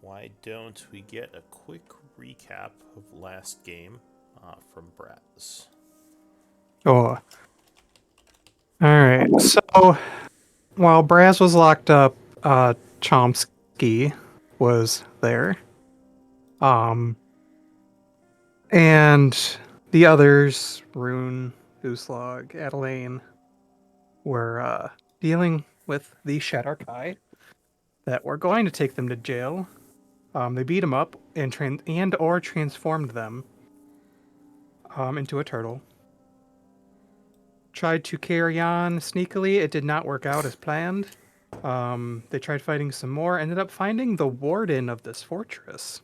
why don't we get a quick recap of last game from Braz? Oh, all right. So while Braz was locked up, Chomsky was there. Um, and the others, Rune, Uslog, Adelaine, were dealing with the Shadarkai that were going to take them to jail. They beat them up and or transformed them into a turtle. Tried to carry on sneakily. It did not work out as planned. They tried fighting some more. Ended up finding the warden of this fortress,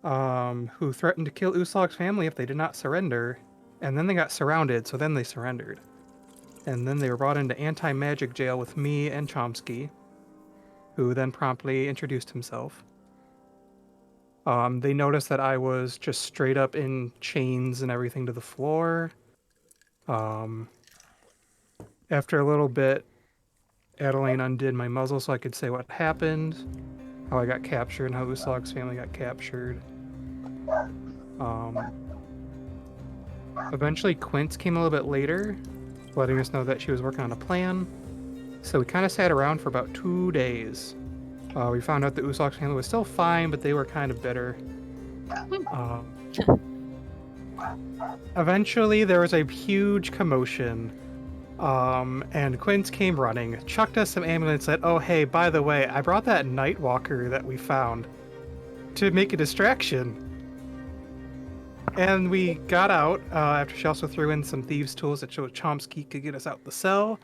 who threatened to kill Uslog's family if they did not surrender. And then they got surrounded, so then they surrendered. And then they were brought into anti-magic jail with me and Chomsky, who then promptly introduced himself. They noticed that I was just straight up in chains and everything to the floor. Um, After a little bit, Adeline undid my muzzle so I could say what happened, how I got captured, and how Uslog's family got captured. Um, Eventually, Quince came a little bit later, letting us know that she was working on a plan. So we kind of sat around for about 2 days. We found out that Uslog's family was still fine, but they were kind of bitter. Um, Eventually, there was a huge commotion. And Quince came running, chucked us some ambulance, said, "Oh, hey, by the way, I brought that Nightwalker that we found to make a distraction." And we got out after she also threw in some thieves' tools that showed Chomsky could get us out the cell.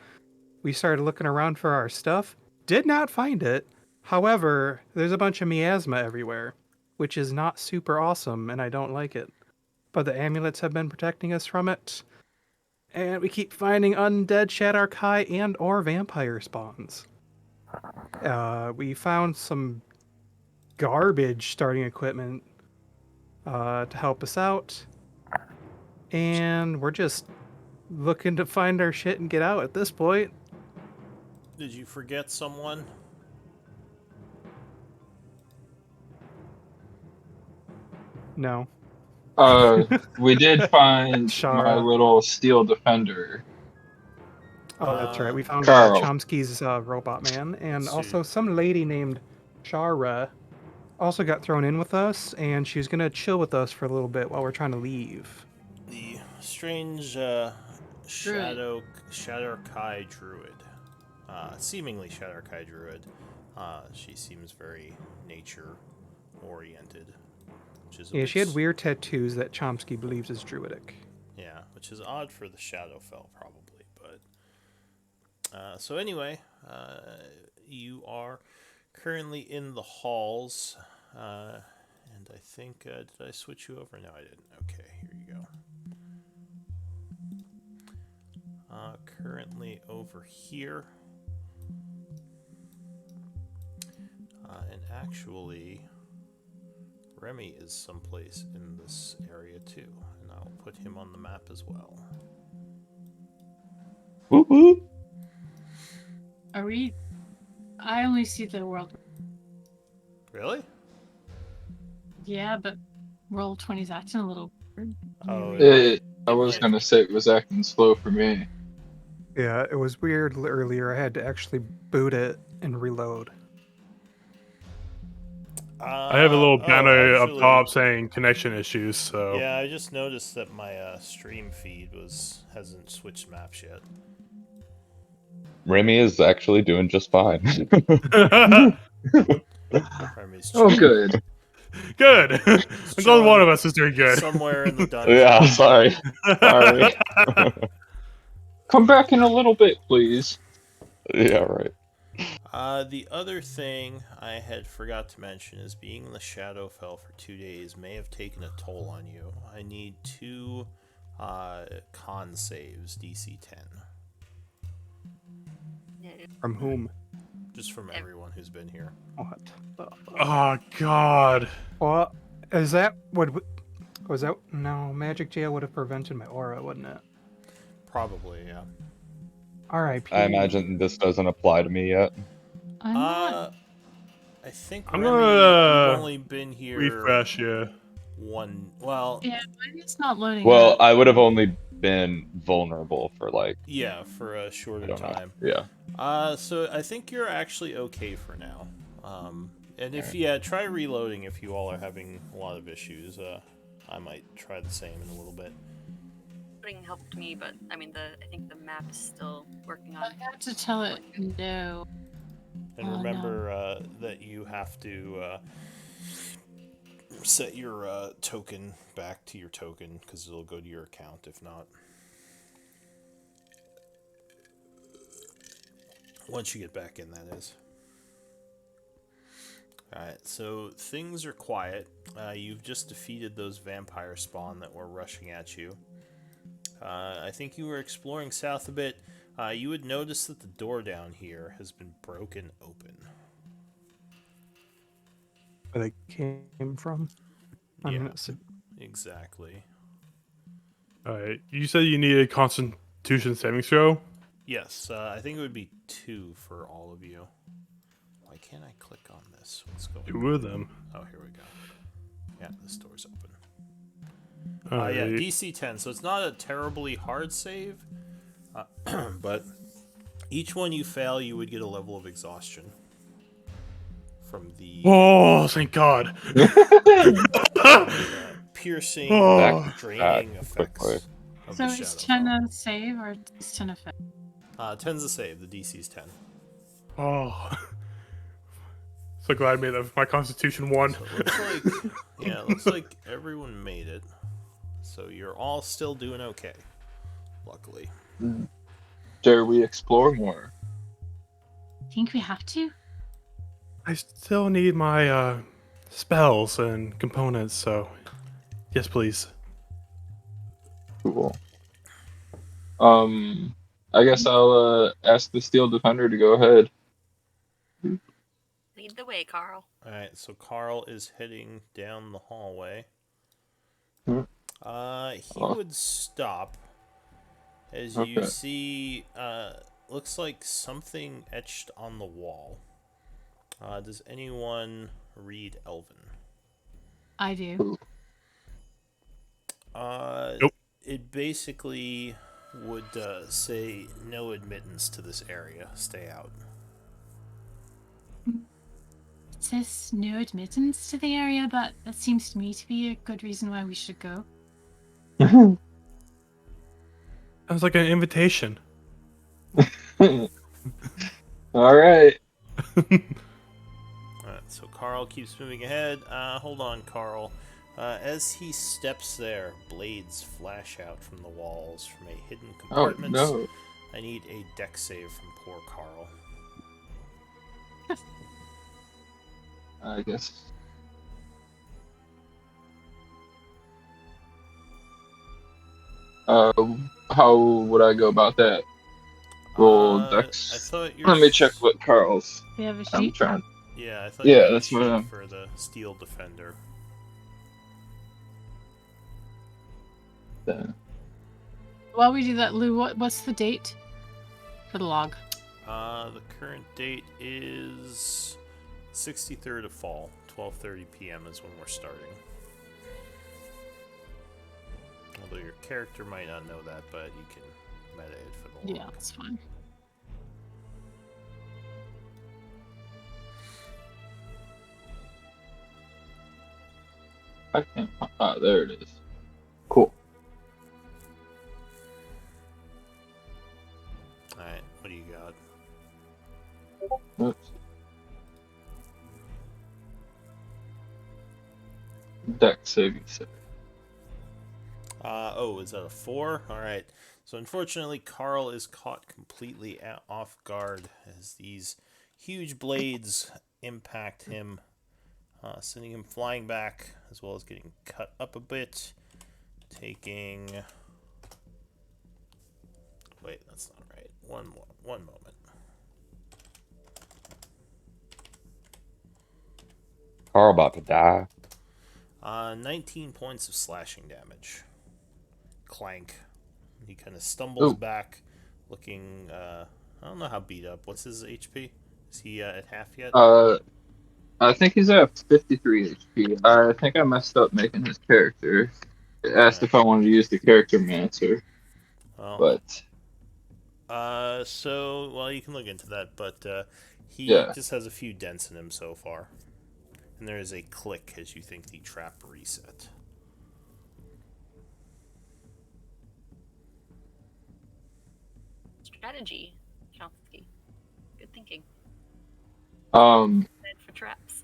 We started looking around for our stuff. Did not find it. However, there's a bunch of miasma everywhere, which is not super awesome, and I don't like it. But the amulets have been protecting us from it. And we keep finding undead Shadarkai and or vampire spawns. We found some garbage starting equipment to help us out. And we're just looking to find our shit and get out at this point. Did you forget someone? No. We did find my Shara. little steel defender. Oh, that's right. We found Carl. Chomsky's robot man, and So also some lady named Shara also got thrown in with us, and she's gonna chill with us for a little bit while we're trying to leave. the strange Shadowkai druid, seemingly Shadowkai druid. She seems very nature oriented, which is a Yeah, bit she had weird tattoos that Chomsky believes is druidic. yeah, which is odd for the Shadowfell probably. But so anyway, you are currently in the halls, and I think did I switch you over? No, I didn't. Okay, here you go. Currently over here. And actually, Remy is someplace in this area too, and I'll put him on the map as well. Woo-hoo. Are we? I only see the world. Really? Yeah, but roll 20's acting a little weird. Oh, I was gonna say it was acting slow for me. Yeah, it was weird earlier. I had to actually boot it and reload. I have a little banner up actually, top saying connection issues, so Yeah, I just noticed that my stream feed hasn't switched maps yet. Remy is actually doing just fine. Remy's Oh, chilling. good. good. I'm glad chilling one of us is doing good. Somewhere in the dungeon. Yeah, sorry. Sorry. Come back in a little bit, please. Yeah, right. The other thing I had forgot to mention is being in the Shadowfell for 2 days may have taken a toll on you. I need 2 con saves, DC 10. From whom? Just from everyone who's been here. What? The fuck? Oh God. Well, is that what? Was that? No, Magic Jail would have prevented my aura, wouldn't it? Probably, yeah. R.I.P. I imagine this doesn't apply to me yet. I'm not. I I think I'm Remy, gonna you've only been here refresh. Yeah. one. Well, Yeah, mine is not loading Well, up. I would have only been vulnerable for like, yeah, for a I shorter don't know. time. Yeah. So I think you're actually okay for now. And if Alright. try reloading if you all are having a lot of issues. I might try the same in a little bit. Putting helped me, but I mean I think the map is still working I on. have to tell it no. And Oh, no. remember that you have to set your token back to your token because it'll go to your account if not. Once you get back in, that is. Alright, so things are quiet. You've just defeated those vampire spawn that were rushing at you. I think you were exploring south a bit. You would notice that the door down here has been broken open. Where they came from. I'm Yeah, gonna see. exactly. All right. You said you needed Constitution saving throw. Yes, I think it would be 2 for all of you. Why can't I click on this? What's going on? 2 of them. Oh, here we go. Yeah, this door's open. All Yeah, right. DC 10, so it's not a terribly hard save, but each one you fail, you would get a level of exhaustion from the Oh, thank God. piercing, Oh. Back draining quickly. effects of So the is Shadowfell. 10 a save or is 10 a fail? 10's a save, the DC's 10. Oh. So glad I made that with my Constitution 1. So it looks like, yeah, it looks like everyone made it. So you're all still doing okay, luckily. Dare we explore more? Think we have to? I still need my spells and components, so yes, please. Cool. I guess I'll ask the Steel Defender to go ahead. Lead the way, Carl. Alright, so Carl is heading down the hallway. Hmm. He Oh. would stop as you Okay. see, looks like something etched on the wall. Does anyone read Elven? I do. Nope. It basically would say no admittance to this area. Stay out. It says no admittance to the area, but that seems to me to be a good reason why we should go. Sounds like an invitation. All right. Alright, so Carl keeps moving ahead. Hold on, Carl. As he steps there, blades flash out from the walls from a hidden Oh compartment. no. I need a deck save from poor Carl. I guess. How would I go about that? Roll I dex. thought your Let me check what Carl's. We have a I'm sheet. trying. Yeah, I thought Yeah, you had a that's what sheet I'm- for the Steel Defender. While we do that, Lou, what's the date for the log? The current date is 63rd of fall. 12:30 p.m. is when we're starting. Although your character might not know that, but you can meta it for the log. Yeah, that's fine. I can't. Ah, there it is. Cool. Alright, what do you got? Oops. Dex saving throw. Is that a 4? Alright. So unfortunately, Carl is caught completely off guard as these huge blades impact him, sending him flying back, as well as getting cut up a bit, taking... Wait, that's not right. One moment. Carl about to die. 19 points of slashing damage. Clank. He kind of stumbles Ooh. back, looking, I don't know how beat up. What's his HP? Is he at half yet? I think he's at 53 HP. I think I messed up making his character. It asked Alright. if I wanted to use the character mancer, Well, but well, you can look into that, but he yeah. just has a few dents in him so far. And there is a click as you think the trap reset. Strategy, Chomsky. Good thinking. Um, Plan for traps.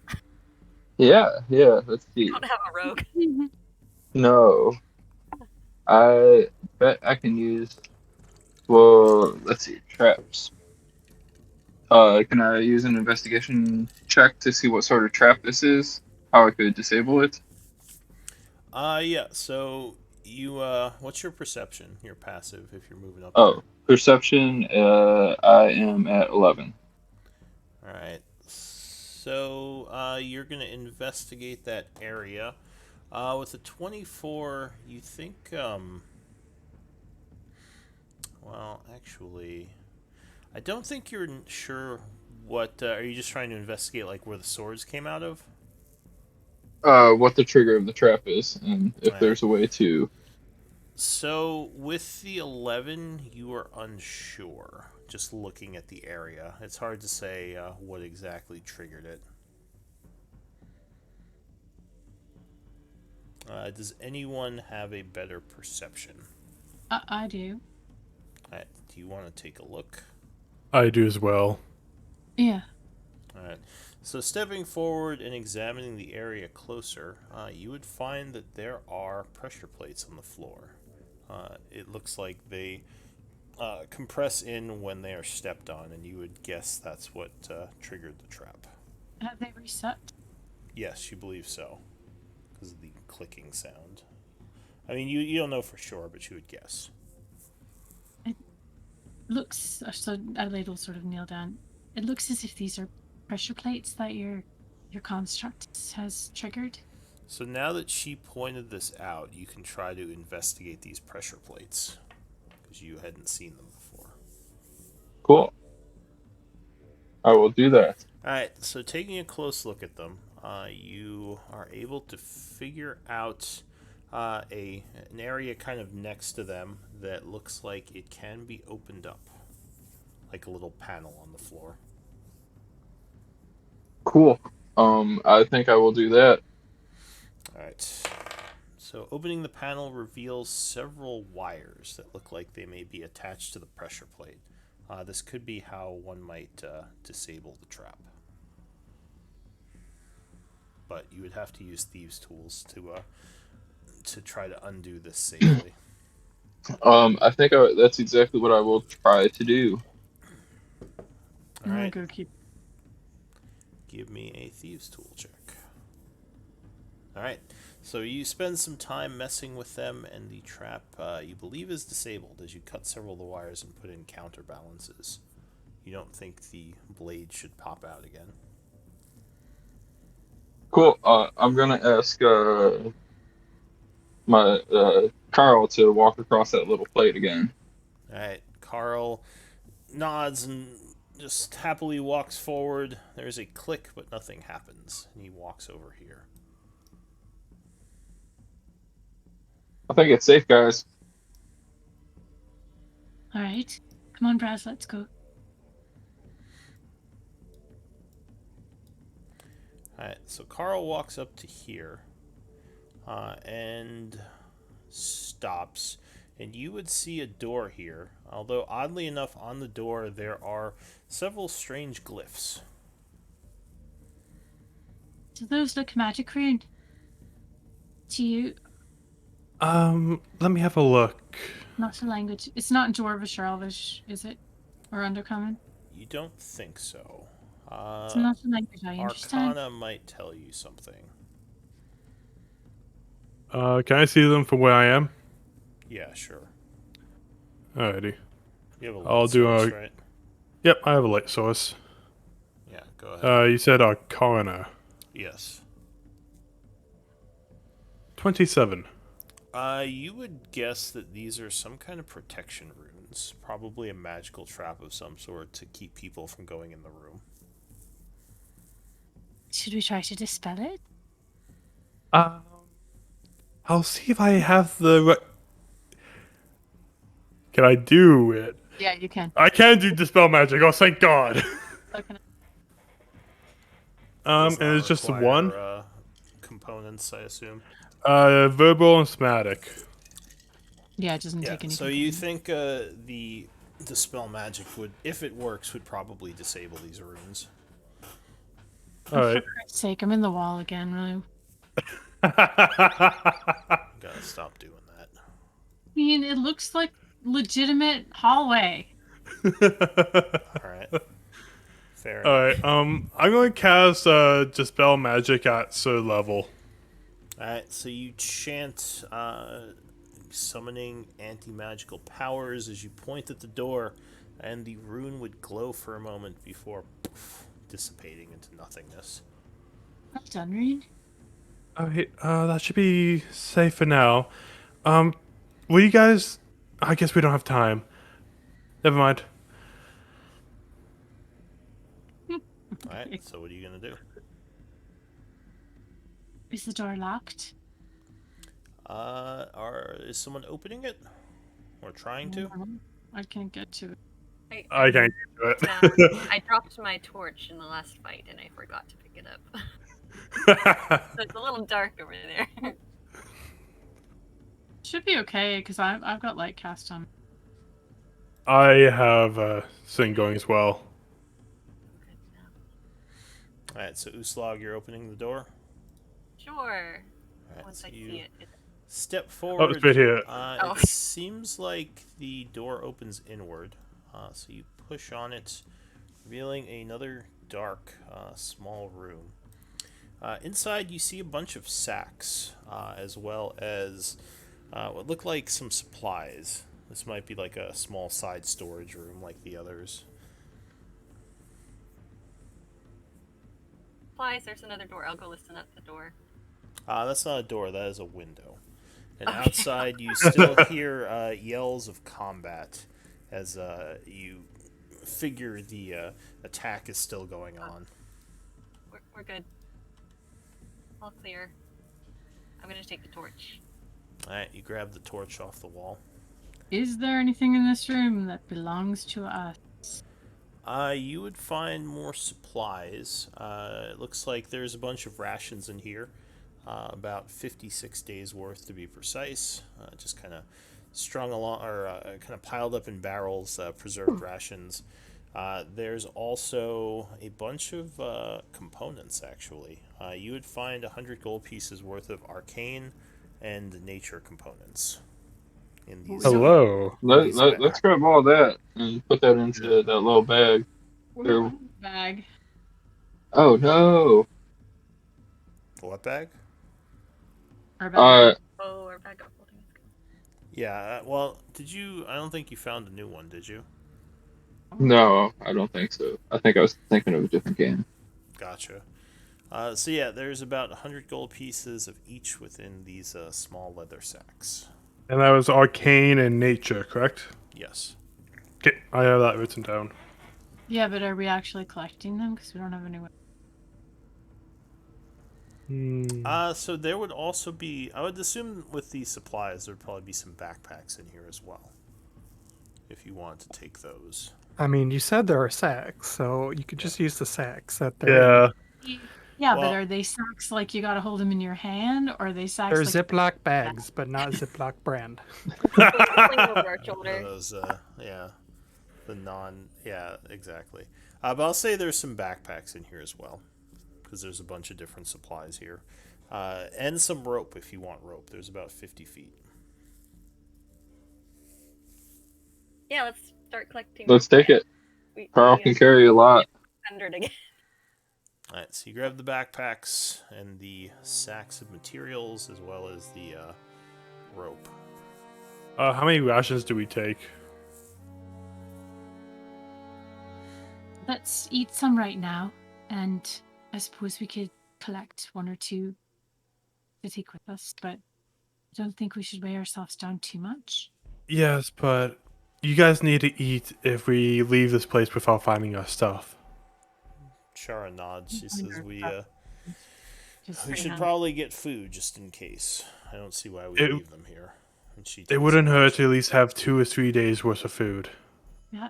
yeah, let's see. Don't have a rogue. No, I bet I can use, well, let's see, traps. Can I use an investigation check to see what sort of trap this is? How I could disable it? Yeah, so what's your perception, your passive, if you're moving up there? Oh, perception, I am at 11. Alright, so, you're gonna investigate that area. With a 24, you think, well, actually, I don't think you're sure what, are you just trying to investigate, like, where the swords came out of? What the trigger of the trap is, and if Alright. there's a way to. So, with the 11, you are unsure. Just looking at the area. It's hard to say what exactly triggered it. Does anyone have a better perception? I do. Alright, do you want to take a look? I do as well. Yeah. Alright, so stepping forward and examining the area closer, you would find that there are pressure plates on the floor. It looks like they compress in when they are stepped on, and you would guess that's what triggered the trap. Have they reset? Yes, you believe so, because of the clicking sound. I mean, you don't know for sure, but you would guess. It looks, so Adelaide will sort of kneel down. It looks as if these are pressure plates that your construct has triggered. So now that she pointed this out, you can try to investigate these pressure plates, because you hadn't seen them before. Cool. I will do that. Alright, so taking a close look at them, you are able to figure out an area kind of next to them that looks like it can be opened up, like a little panel on the floor. Cool. I think I will do that. Alright, so opening the panel reveals several wires that look like they may be attached to the pressure plate. This could be how one might disable the trap. But you would have to use thieves' tools to try to undo this safely. I think that's exactly what I will try to do. I'm gonna Alright, go keep. give me a thieves' tool check. Alright, so you spend some time messing with them, and the trap you believe is disabled as you cut several of the wires and put in counterbalances. You don't think the blade should pop out again. Cool. I'm gonna ask my Carl to walk across that little plate again. Alright, Carl nods and just happily walks forward. There's a click, but nothing happens, and he walks over here. I think it's safe, guys. All right, come on, Braz, let's go. Alright, so Carl walks up to here and stops, and you would see a door here, although oddly enough on the door there are several strange glyphs. Do those look magic rune to you? Let me have a look. Not a language. It's not Dwarvish or Elvish, is it? Or Undercommon? You don't think so. It's not a language I understand. Arcana might tell you something. Can I see them from where I am? Yeah, sure. Alrighty. You have a I'll light do source, a- right? Yep, I have a light source. Yeah, go ahead. You said Arcana. Yes. 27. You would guess that these are some kind of protection runes. Probably a magical trap of some sort to keep people from going in the room. Should we try to dispel it? I'll see if I have the. Can I do it? Yeah, you can. I can do dispel magic. Oh, thank God. So can Does And not it's just require, one. components, I assume. Verbal and somatic. Yeah, it doesn't Yeah. take any. So you think the dispel magic would, if it works, would probably disable these runes. All right. For Christ's sake, I'm in the wall again, really. Gotta stop doing that. I mean, it looks like legitimate hallway. All right. Fair enough. All right. I'm going to cast dispel magic at third level. Alright, so you chant summoning anti-magical powers as you point at the door, and the rune would glow for a moment before poof, dissipating into nothingness. Well done, Reed. All right. That should be safe for now. Will you guys? I guess we don't have time. Never mind. Alright, so what are you gonna do? Is the door locked? Is someone opening it? Or trying to? I can't get to it. I can't do it. I dropped my torch in the last fight and I forgot to pick it up. So it's a little dark over there. Should be okay because I've got light cast on. I have a thing going as well. Alright, so Uslag, you're opening the door. Sure. Alright, Once so I you see it. step Oh, forward. it's right here. Oh. It seems like the door opens inward. So you push on it, revealing another dark, small room. Inside, you see a bunch of sacks, as well as what look like some supplies. This might be like a small side storage room like the others. Supplies, there's another door. I'll go listen at the door. That's not a door, that is a window. And Okay. outside, you still hear yells of combat as you figure the attack is still going on. We're good. All clear. I'm gonna take the torch. Alright, you grab the torch off the wall. Is there anything in this room that belongs to us? You would find more supplies. It looks like there's a bunch of rations in here. About 56 days worth to be precise. Just kind of strung along, or kind of piled up in barrels, preserved rations. There's also a bunch of components, actually. You would find 100 gold pieces worth of arcane and nature components in these. Hello. Let's grab all that and put that into that little bag. Sure. Bag. Oh no! What bag? Our bag. Oh, our backup holding is good. Yeah, well, did you... I don't think you found a new one, did you? No, I don't think so. I think I was thinking of a different game. Gotcha. So yeah, there's about 100 gold pieces of each within these small leather sacks. And that was arcane and nature, correct? Yes. Okay, I have that written down. Yeah, but are we actually collecting them? Because we don't have a new one. So there would also be... I would assume with these supplies, there would probably be some backpacks in here as well. If you want to take those. I mean, you said there are sacks, so you could just use the sacks that they're in. Yeah. Yeah, Well- but are they sacks like you gotta hold them in your hand, or are they sacks They're like Ziploc bags, but not Ziploc brand. Fling over our shoulder. Those, yeah. The non... Yeah, exactly. But I'll say there's some backpacks in here as well. Because there's a bunch of different supplies here. And some rope if you want rope. There's about 50 feet. Yeah, let's start collecting. Let's take it. Carl can carry a lot. 100 again. Alright, so you grab the backpacks and the sacks of materials as well as the rope. How many rations do we take? Let's eat some right now, and I suppose we could collect one or two to take with us, but I don't think we should weigh ourselves down too much. Yes, but you guys need to eat if we leave this place without finding our stuff. Shara nods. She says, Just We Pretty should hungry. probably get food just in case. I don't see why we It- leave them here. And she It takes wouldn't a hurt bunch to at least have 2 or 3 days worth of food. Yeah.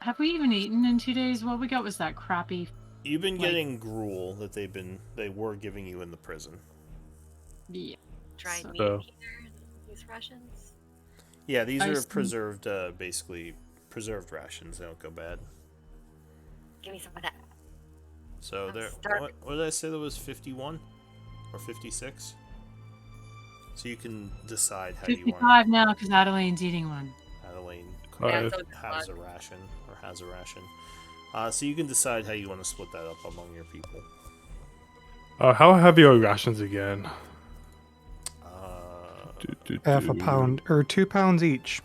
Have we even eaten in 2 days? What we got was that crappy. You've been like- getting gruel that they were giving you in the prison. Yeah. Dried So- meat So- here. These rations. Yeah, these I are see. preserved, basically preserved rations. They don't go bad. Give me some of that. So I'm there. starving. What did I say? There was 51 or 56. So you can decide how you want. 55 now because Adelaine's eating one. Adelaine Alright. has a ration or has a ration. So you can decide how you want to split that up among your people. How heavy are rations again? Half a pound or 2 pounds each.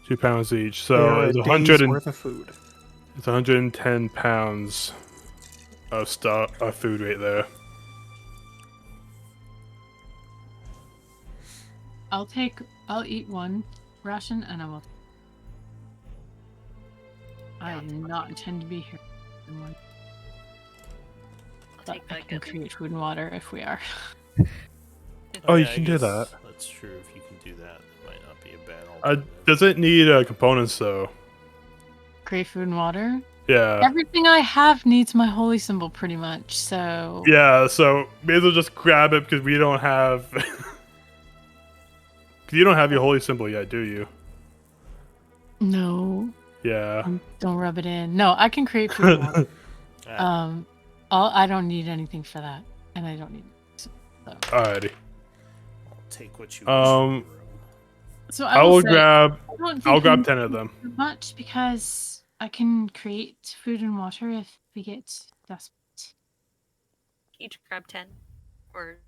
2 pounds each. They So are a it's day's 100 and, worth of food. it's 110 pounds of food right there. I'll eat one ration and I will. I do not intend to be here. Anymore, I'll but take I the can good. create food and water if we are. Oh, you yeah, I can do guess that. That's true. If you can do that, it might not be a bad Uh, alternative. does it need components though? Create food and water. Yeah. Everything I have needs my holy symbol pretty much. So Yeah, so may as well just grab it because we don't have. Because you don't have your holy symbol yet, do you? no, Yeah. don't rub it in. No, I can create food and water. Ah, I don't need anything for that, and I don't need. So, Alrighty. I'll take what you wish Um, from the room. so I will will say, grab. I don't think I'll we grab need 10 of them. too much because I can create food and water if we get desperate. Each grab 10. Or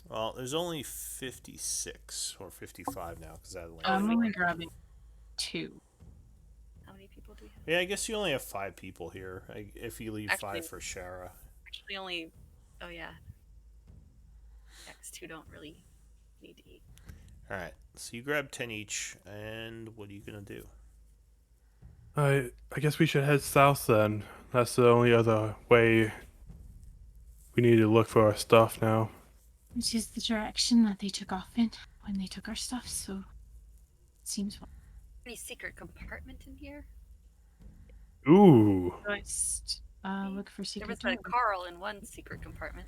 Well, there's only 56 or 55 now because Adelaine. I'm only grabbing 2. how many people do we have? Yeah, I guess you only have 5 people here. If you leave Actually- 5 for Shara. Actually, only. Oh, yeah. Yeah, 'cause 2 don't really need to eat. All right, so you grab 10 each, and what are you gonna do? I guess we should head south then. That's the only other way. We need to look for our stuff now. Which is the direction that they took off in when they took our stuff, so it seems fine. Any secret compartment in here? Ooh. Just look for There secret was a door. Carl in one secret compartment.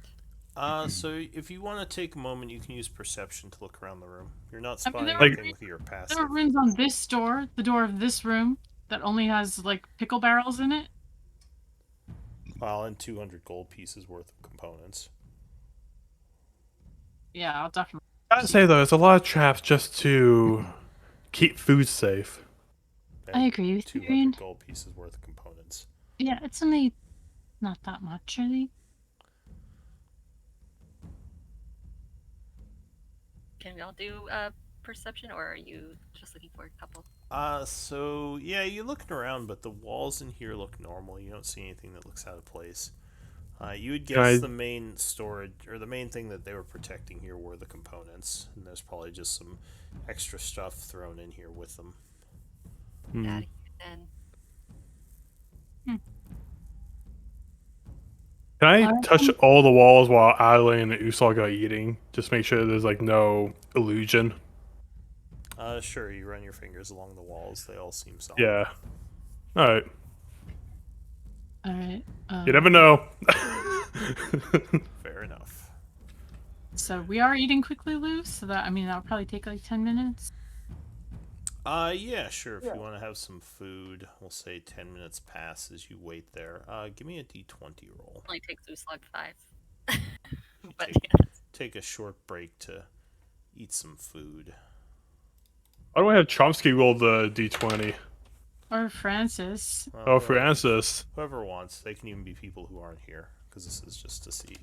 So if you want to take a moment, you can use perception to look around the room. You're not I mean, spying there are- anything with your passive. There are rooms on this door, the door of this room, that only has like pickle barrels in it. Well, and 200 gold pieces worth of components. Yeah, I'll definitely. I'd say though, there's a lot of traps just to keep food safe. I agree with you, 200 Ian. gold pieces worth of components. Yeah, it's only not that much, really. Can we all do perception, or are you just looking for a couple? So yeah, you're looking around, but the walls in here look normal. You don't see anything that looks out of place. You would Can I- guess the main storage, or the main thing that they were protecting here were the components, and there's probably just some extra stuff thrown in here with them. Hmm. That then. Can I Alright. touch all the walls while Adelaine and Usog are eating? Just make sure there's like no illusion. Sure, you run your fingers along the walls. They all seem solid. Yeah. Alright. All right. You never know. Fair enough. So we are eating quickly, Lou. So that'll probably take like 10 minutes. Yeah, sure. If you want to have some food, we'll say 10 minutes pass as you wait there. Give me a d20 roll. Only takes Uslug 5. But Take- yeah. Take a short break to eat some food. Why do I have Chomsky roll the d20? Or Francis. Well, Oh, whoever- Francis. Whoever wants. They can even be people who aren't here, because this is just to see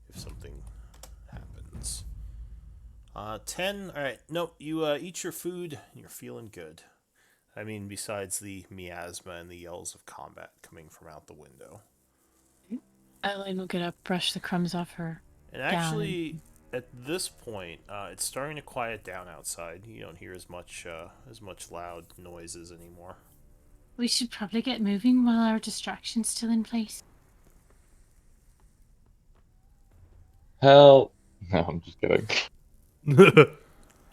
if something happens. 10. All right. Nope. You eat your food, and you're feeling good. I mean, besides the miasma and the yells of combat coming from out the window. Adeline will get up, brush the crumbs off her. And actually, at this point, it's starting to quiet down outside. You don't hear as much loud noises anymore. We should probably get moving while our distraction's still in place. Help. No, I'm just kidding. To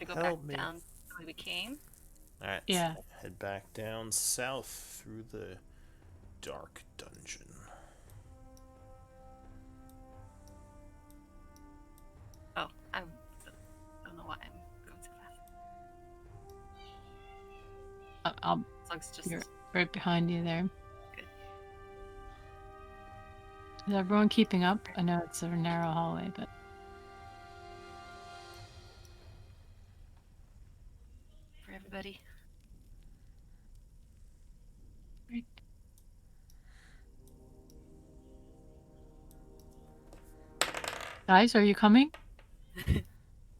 go back Help me. down the way we came. Alright, Yeah. head back down south through the dark dungeon. Oh, I don't know why I'm going so fast. I'll As long as it's just be right behind you there. Good. Is everyone keeping up? I know it's a narrow hallway, but for everybody. Right. Guys, are you coming? Did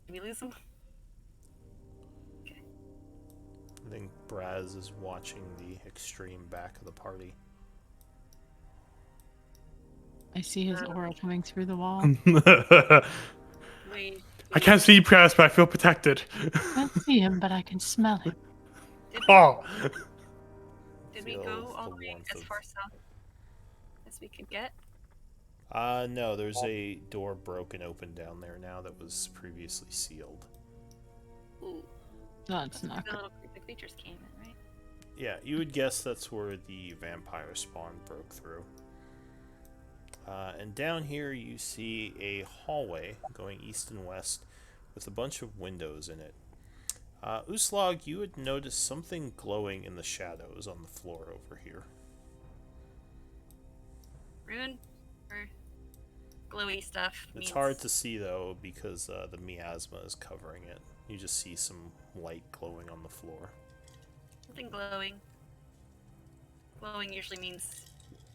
we lose them? I think Braz is watching the extreme back of the party. I see his aura coming through the wall. We I can't see Press, but I feel protected. I can't see him, but I can smell him. Oh. Did we Feel go all the the way warmth as of- far south as we could get? No, there's a door broken open down there now that was previously sealed. Ooh, That's where not the good. little creepy creatures came in, right? Yeah, you would guess that's where the vampire spawn broke through. And down here you see a hallway going east and west with a bunch of windows in it. Uslog, you would notice something glowing in the shadows on the floor over here. Rune or glowy stuff. It's means hard to see though because the miasma is covering it. You just see some light glowing on the floor. something glowing. Glowing usually means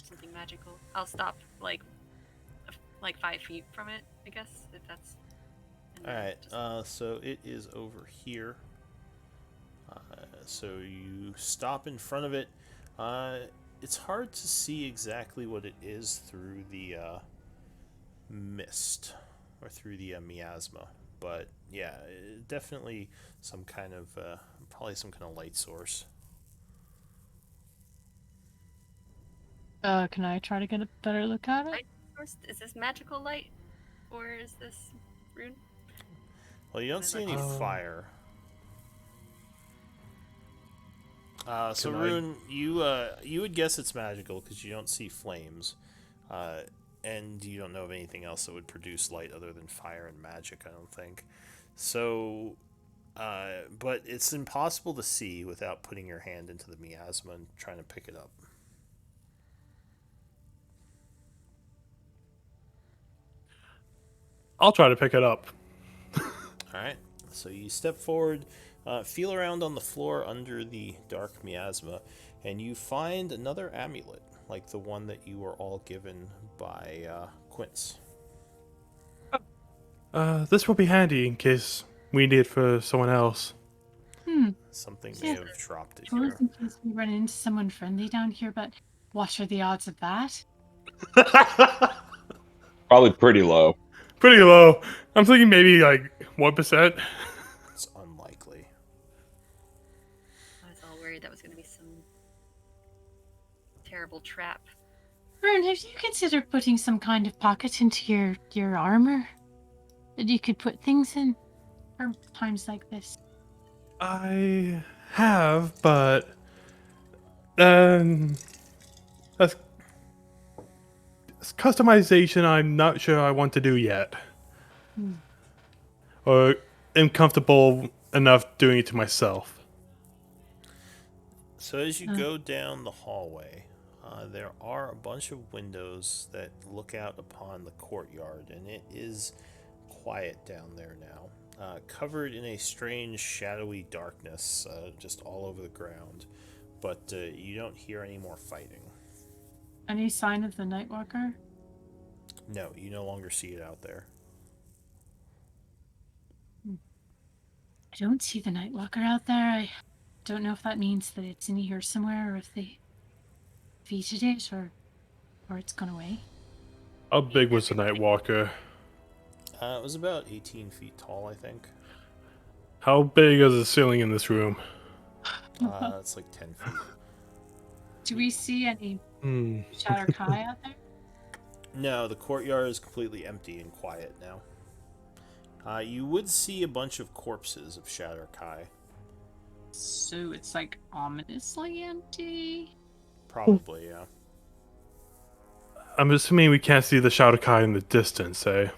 something magical. I'll stop like 5 feet from it, I guess, if that's. and then Alright, just- so it is over here. So you stop in front of it. It's hard to see exactly what it is through the mist or through the miasma, but yeah, definitely some kind of probably some kind of light source. Can I try to get a better look at it? Light source? Is this magical light, or is this rune? Well, you don't see any fire. So Can I- Rune, you would guess it's magical because you don't see flames, and you don't know of anything else that would produce light other than fire and magic. I don't think. So, but it's impossible to see without putting your hand into the miasma and trying to pick it up. I'll try to pick it up. All right. So you step forward, feel around on the floor under the dark miasma, and you find another amulet, like the one that you were all given by Quince. This will be handy in case we need it for someone else. Something may Yeah. have dropped it Well, here. in case we run into someone friendly down here, but what are the odds of that? Probably pretty low. Pretty low. I'm thinking maybe like 1%. It's unlikely. I was all worried that was going to be some terrible trap. Vern, have you considered putting some kind of pocket into your armor that you could put things in for times like this? I have, but that's customization I'm not sure I want to do yet. Or am comfortable enough doing it to myself. So as you go down the hallway, there are a bunch of windows that look out upon the courtyard, and it is quiet down there now, covered in a strange shadowy darkness just all over the ground, but you don't hear any more fighting. Any sign of the Nightwalker? No, you no longer see it out there. I don't see the Nightwalker out there. I don't know if that means that it's in here somewhere, or if they defeated it, or it's gone away. How big was the Nightwalker? It was about 18 feet tall, I think. How big is the ceiling in this room? It's like 10 feet. Do we see any Hmm. Shatter Kai out there? No, the courtyard is completely empty and quiet now. You would see a bunch of corpses of Shadowkai. So it's like ominously empty. Probably, yeah. I'm assuming we can't see the Shadowkai in the distance, eh?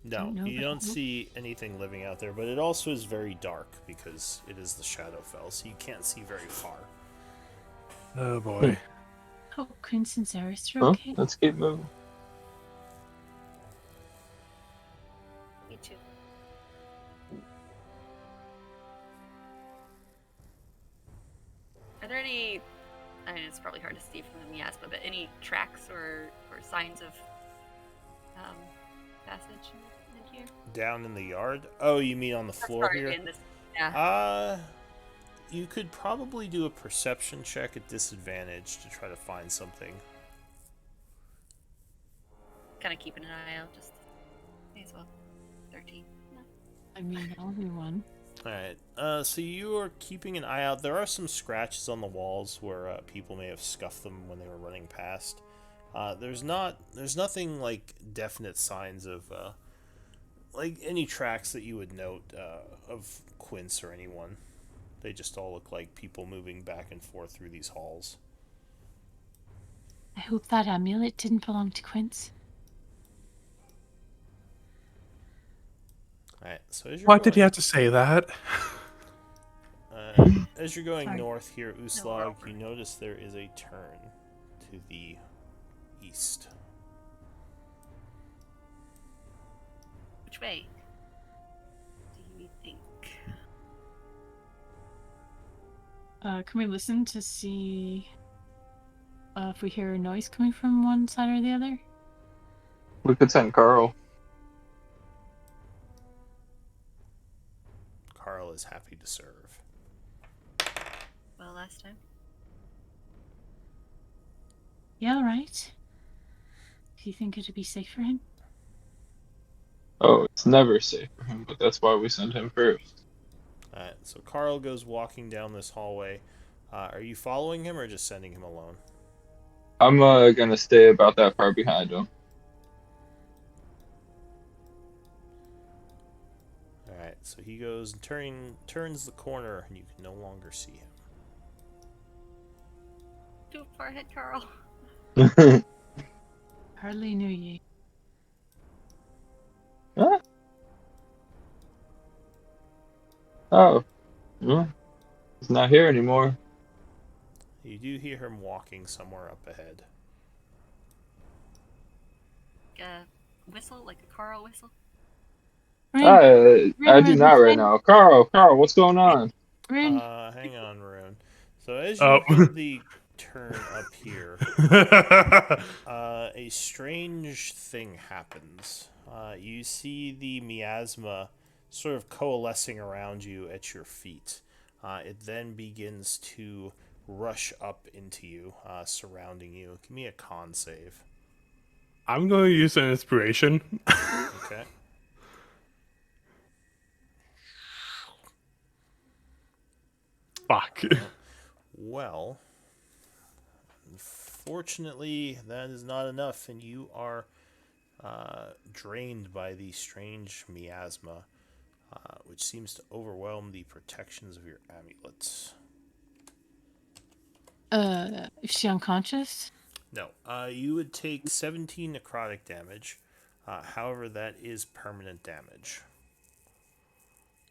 No, Don't know, you but don't I hope- see anything living out there, but it also is very dark because it is the Shadowfell, so you can't see very far. Oh boy. Oh, Quince and Zaris are Well, okay. let's keep moving. Me too. Are there any? I mean, it's probably hard to see from the miasma, but any tracks or signs of passage in here? Down in the yard? Oh, you mean on the floor Sorry, here? in this. Yeah. You could probably do a perception check at disadvantage to try to find something. Kind of keeping an eye out. Just may as well. 13. No. I mean, I'll do one. Alright, so you are keeping an eye out. There are some scratches on the walls where people may have scuffed them when they were running past. There's nothing like definite signs of like any tracks that you would note of Quince or anyone. They just all look like people moving back and forth through these halls. I hope that amulet didn't belong to Quince. Alright, so as you're Why going, did you have to say that? as you're going Sorry. north here, we're Uslag, over. you notice there is a turn to the east. Which way? Do you think? Can we listen to see if we hear a noise coming from one side or the other? We could send Carl. Carl is happy to serve. Well, last time. Yeah, all right. Do you think it'd be safe for him? Oh, it's never safe for him, but that's why we sent him first. Alright, so Carl goes walking down this hallway. Are you following him or just sending him alone? I'm gonna stay about that far behind him. Alright, so he goes and turns the corner and you can no longer see him. Too far ahead, Carl. Hardly knew ye. Huh? Oh, well, he's not here anymore. You do hear him walking somewhere up ahead. A whistle, like a Carl whistle. I do not right now. Carl, what's going on? Rin, Hang on, Rune. So as you Oh. hit the turn up here, a strange thing happens. You see the miasma sort of coalescing around you at your feet. It then begins to rush up into you, surrounding you. Give me a con save. I'm going to use an inspiration. Okay. Fuck. Well, unfortunately, that is not enough, and you are drained by the strange miasma, which seems to overwhelm the protections of your amulets. is she unconscious? No, you would take 17 necrotic damage. However, that is permanent damage,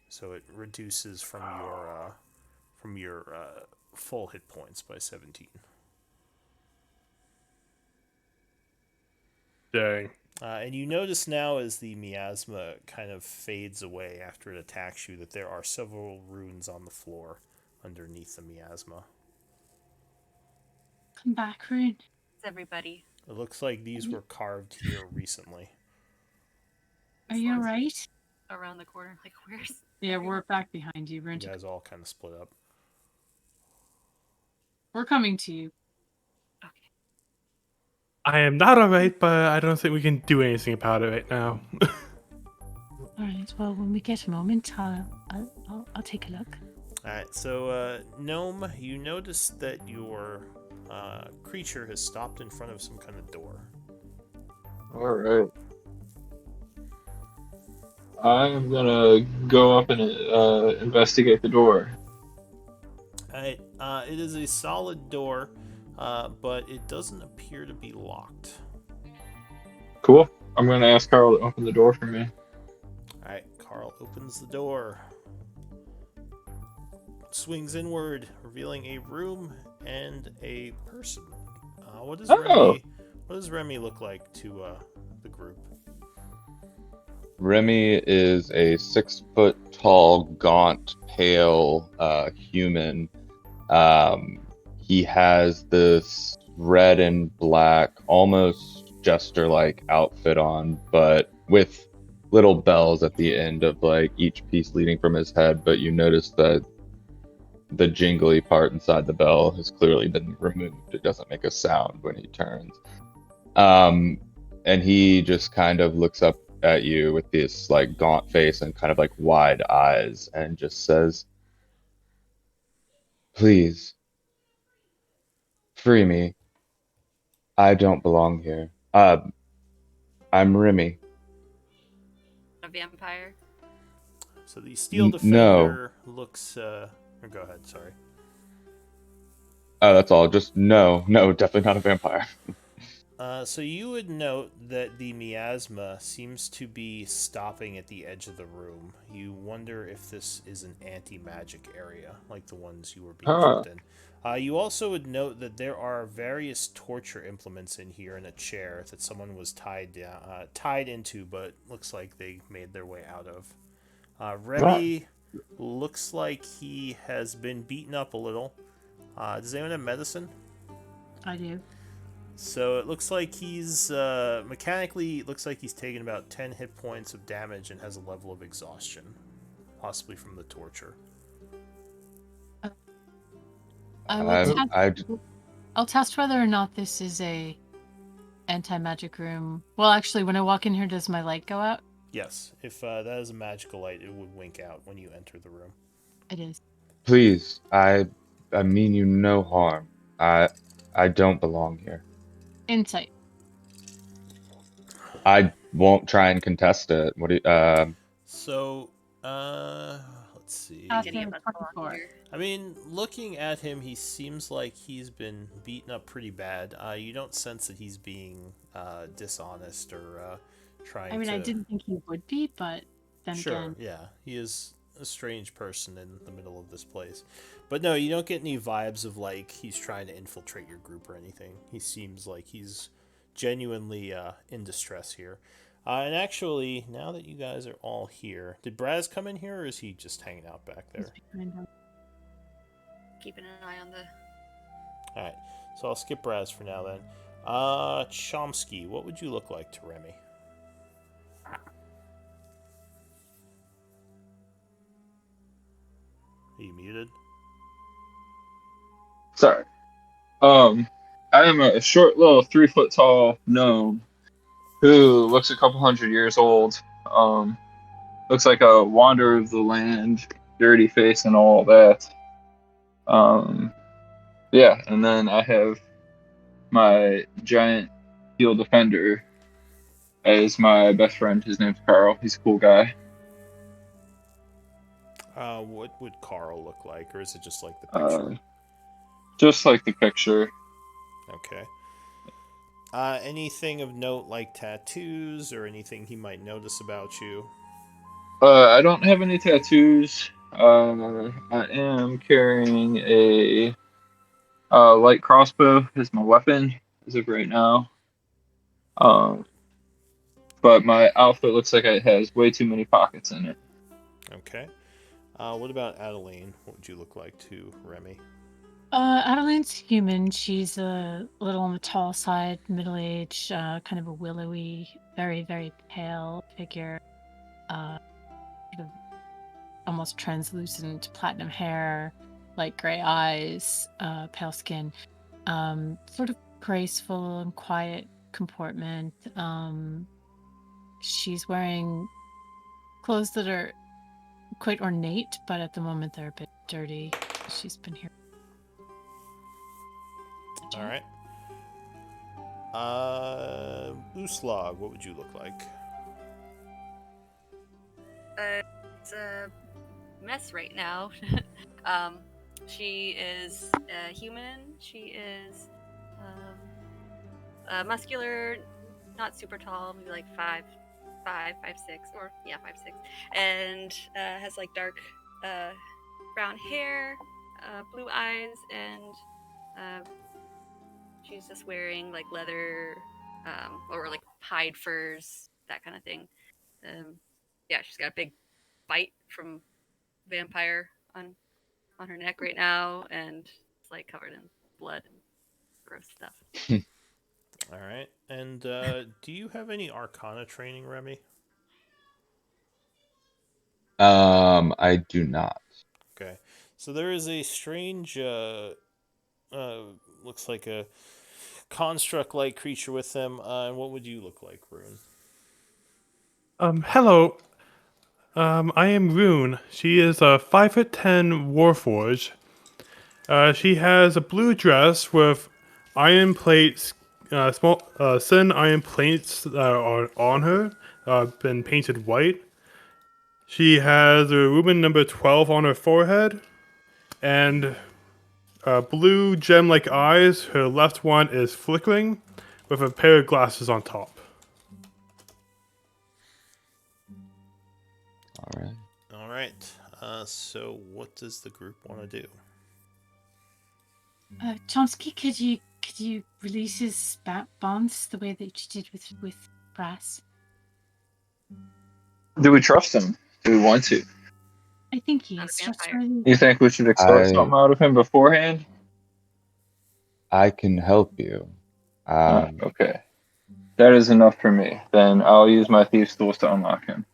so it reduces from your full hit points by 17. Dang. And you notice now as the miasma kind of fades away after it attacks you that there are several runes on the floor underneath the miasma. Come back, Rune. It's everybody. It looks like these were carved here recently. Are you alright? Around the corner, like where's? Yeah, everyone? we're back behind you. You Rune. guys all kind of split up. We're coming to you. Okay. I am not alright, but I don't think we can do anything about it right now. Alright, well, when we get a moment, I'll take a look. Alright, so Gnome, you notice that your creature has stopped in front of some kind of door. All right. I'm gonna go up and investigate the door. Alright, it is a solid door, but it doesn't appear to be locked. Cool. I'm gonna ask Carl to open the door for me. Alright, Carl opens the door, swings inward, revealing a room and a person. What does Oh, Remy? What does Remy look like to the group? Remy is a 6 foot tall, gaunt, pale human. He has this red and black, almost jester-like outfit on, but with little bells at the end of like each piece leading from his head. But you notice that the jingly part inside the bell has clearly been removed. It doesn't make a sound when he turns. Um, and he just kind of looks up at you with this like gaunt face and kind of like wide eyes and just says, "Please, free me. I don't belong here. I'm Remy." A vampire. So the steel No. defender looks. Or go ahead. Sorry. Oh, that's all. Just no, no, definitely not a vampire. So you would note that the miasma seems to be stopping at the edge of the room. You wonder if this is an anti-magic area, like the ones you were being huh. kept in. You also would note that there are various torture implements in here in a chair that someone was tied into, but looks like they made their way out of. Right. Remy looks like he has been beaten up a little. Does anyone have medicine? I do. So it looks like he's mechanically. It looks like he's taken about 10 hit points of damage and has a level of exhaustion, possibly from the torture. I will I, test. I, I'll test whether or not this is a anti-magic room. Well, actually, when I walk in here, does my light go out? Yes, if that is a magical light, it would wink out when you enter the room. It is. please, I mean you no harm. I, I don't belong here. Insight. I won't try and contest it. What do you, So, let's see. Pass Any of it, us belong 24. here. I mean, looking at him, he seems like he's been beaten up pretty bad. You don't sense that he's being dishonest or trying I mean, to. I didn't think he would be, but then Sure, again, yeah, he is a strange person in the middle of this place. But no, you don't get any vibes of like he's trying to infiltrate your group or anything. He seems like he's genuinely in distress here. And actually, now that you guys are all here, did Braz come in here or is he just hanging out back he's there? behind him. Keeping an eye on the. Alright, so I'll skip Braz for now then. Chomsky, what would you look like to Remy? Are you muted? Sorry. I am a short, little 3 foot tall gnome who looks a couple hundred years old. Looks like a wanderer of the land, dirty face and all that. Um, yeah, and then I have my giant steel defender as my best friend. His name's Carl. He's a cool guy. What would Carl look like, or is it just like the Uh, picture? just like the picture. Okay. Anything of note like tattoos or anything he might notice about you? I don't have any tattoos. I am carrying a light crossbow as my weapon as of right now. Um, but my outfit looks like it has way too many pockets in it. Okay. What about Adeline? What would you look like to Remy? Adeline's human. She's a little on the tall side, middle-aged, kind of a willowy, very, very pale figure. Sort of almost translucent platinum hair, light gray eyes, pale skin. Sort of graceful and quiet comportment. She's wearing clothes that are quite ornate, but at the moment they're a bit dirty. She's been here. All right. Uslag, what would you look like? it's a mess right now. She is a human. She is muscular, not super tall, maybe like 5'6", or yeah, 5'6", and has like dark brown hair, blue eyes, and she's just wearing like leather or like hide furs, that kind of thing. Yeah, she's got a big bite from vampire on her neck right now, and it's like covered in blood and gross stuff. All right. And do you have any Arcana training, Remy? I do not. Okay. So there is a strange, uh, looks like a construct-like creature with them. And what would you look like, Rune? Hello. I am Rune. She is a 5'10" warforge. She has a blue dress with iron plates, small, thin iron plates that are on her, been painted white. She has a ruben number 12 on her forehead, and blue gem-like eyes. Her left one is flickering, with a pair of glasses on top. All right. All right. So what does the group want to do? Chomsky, could you release his bonds the way that you did with Brass? Do we trust him? Do we want to? I think he Not is a vampire. trustworthy. You think we should extort something out of him beforehand? I can help you. Okay. That is enough for me. Then I'll use my thieves' tools to unlock him.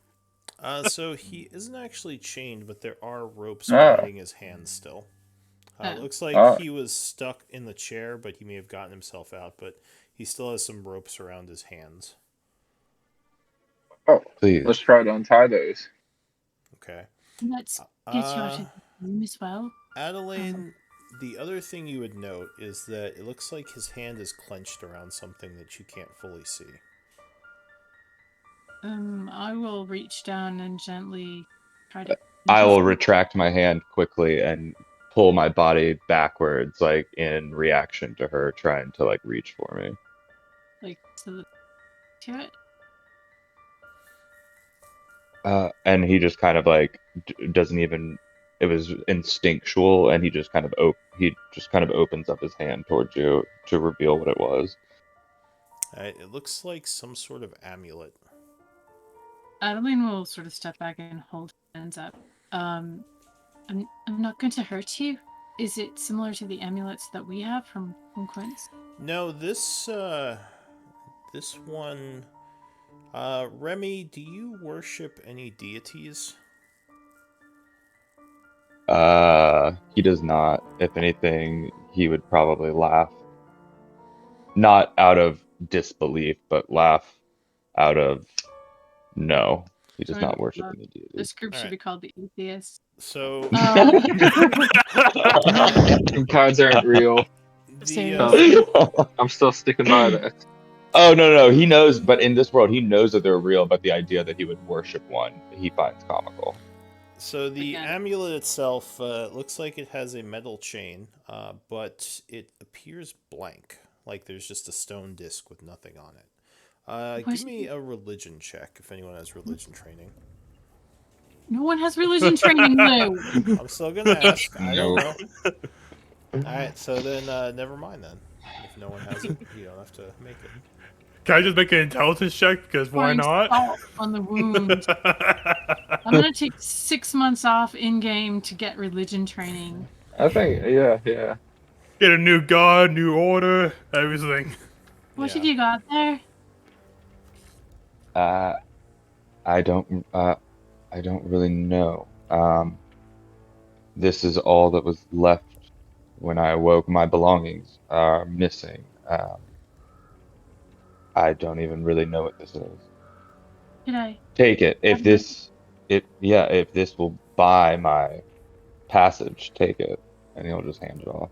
So he isn't actually chained, but there are ropes Ah. binding his hands still. It looks like Ah. he was stuck in the chair, but he may have gotten himself out. But he still has some ropes around his hands. Oh, Please. let's try to untie those. Okay. Let's get you out of the room as well. Adelaide, the other thing you would note is that it looks like his hand is clenched around something that you can't fully see. I will reach down and gently try to. I will retract my hand quickly and pull my body backwards, like in reaction to her trying to like reach for me. Like to it. And he just kind of like doesn't even. It was instinctual, and he just kind of opens up his hand towards you to reveal what it was. It looks like some sort of amulet. Adeline will sort of step back and hold her hands up. I'm not going to hurt you. Is it similar to the amulets that we have from Quince? No, this one. Remy, do you worship any deities? He does not. If anything, he would probably laugh. Not out of disbelief, but laugh out of no. He does not worship any deities. This group should be called the Atheists. So Cards aren't real. I'm still sticking by that. Oh no, he knows. But in this world, he knows that they're real. But the idea that he would worship one, he finds comical. So the amulet itself looks like it has a metal chain, but it appears blank, like there's just a stone disc with nothing on it. Give me a religion check if anyone has religion training. No one has religion training, Lou. I'm still gonna ask. I don't know. Nope. All right, so then never mind then. If no one has it, you don't have to make it. Can I just make an intelligence check? Because why not? Salt on the wound. I'm gonna take 6 months off in game to get religion training. I think, yeah. Get a new god, new order, everything. What have you got there? I don't really know. This is all that was left when I awoke. My belongings are missing. I don't even really know what this is. Can I Take it. If this will buy my passage, take it. And he'll just hand it off.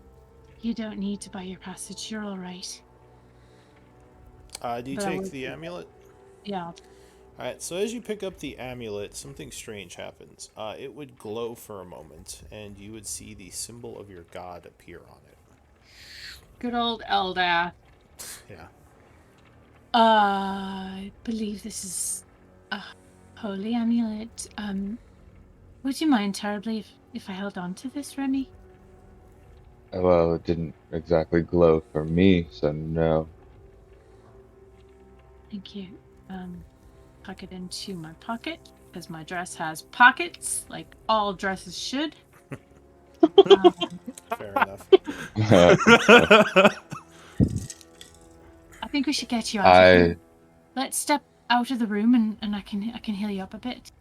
You don't need to buy your passage. You're all right. Do you take the amulet? Yeah. All right, so as you pick up the amulet, something strange happens. It would glow for a moment, and you would see the symbol of your god appear on it. Good old Eldath. Yeah. I believe this is a holy amulet. Would you mind terribly if I held on to this, Remy? Well, it didn't exactly glow for me, so no. Thank you. Tuck it into my pocket, because my dress has pockets, like all dresses should. Fair enough. I think we should get you out of here. I Let's step out of the room, and I can heal you up a bit.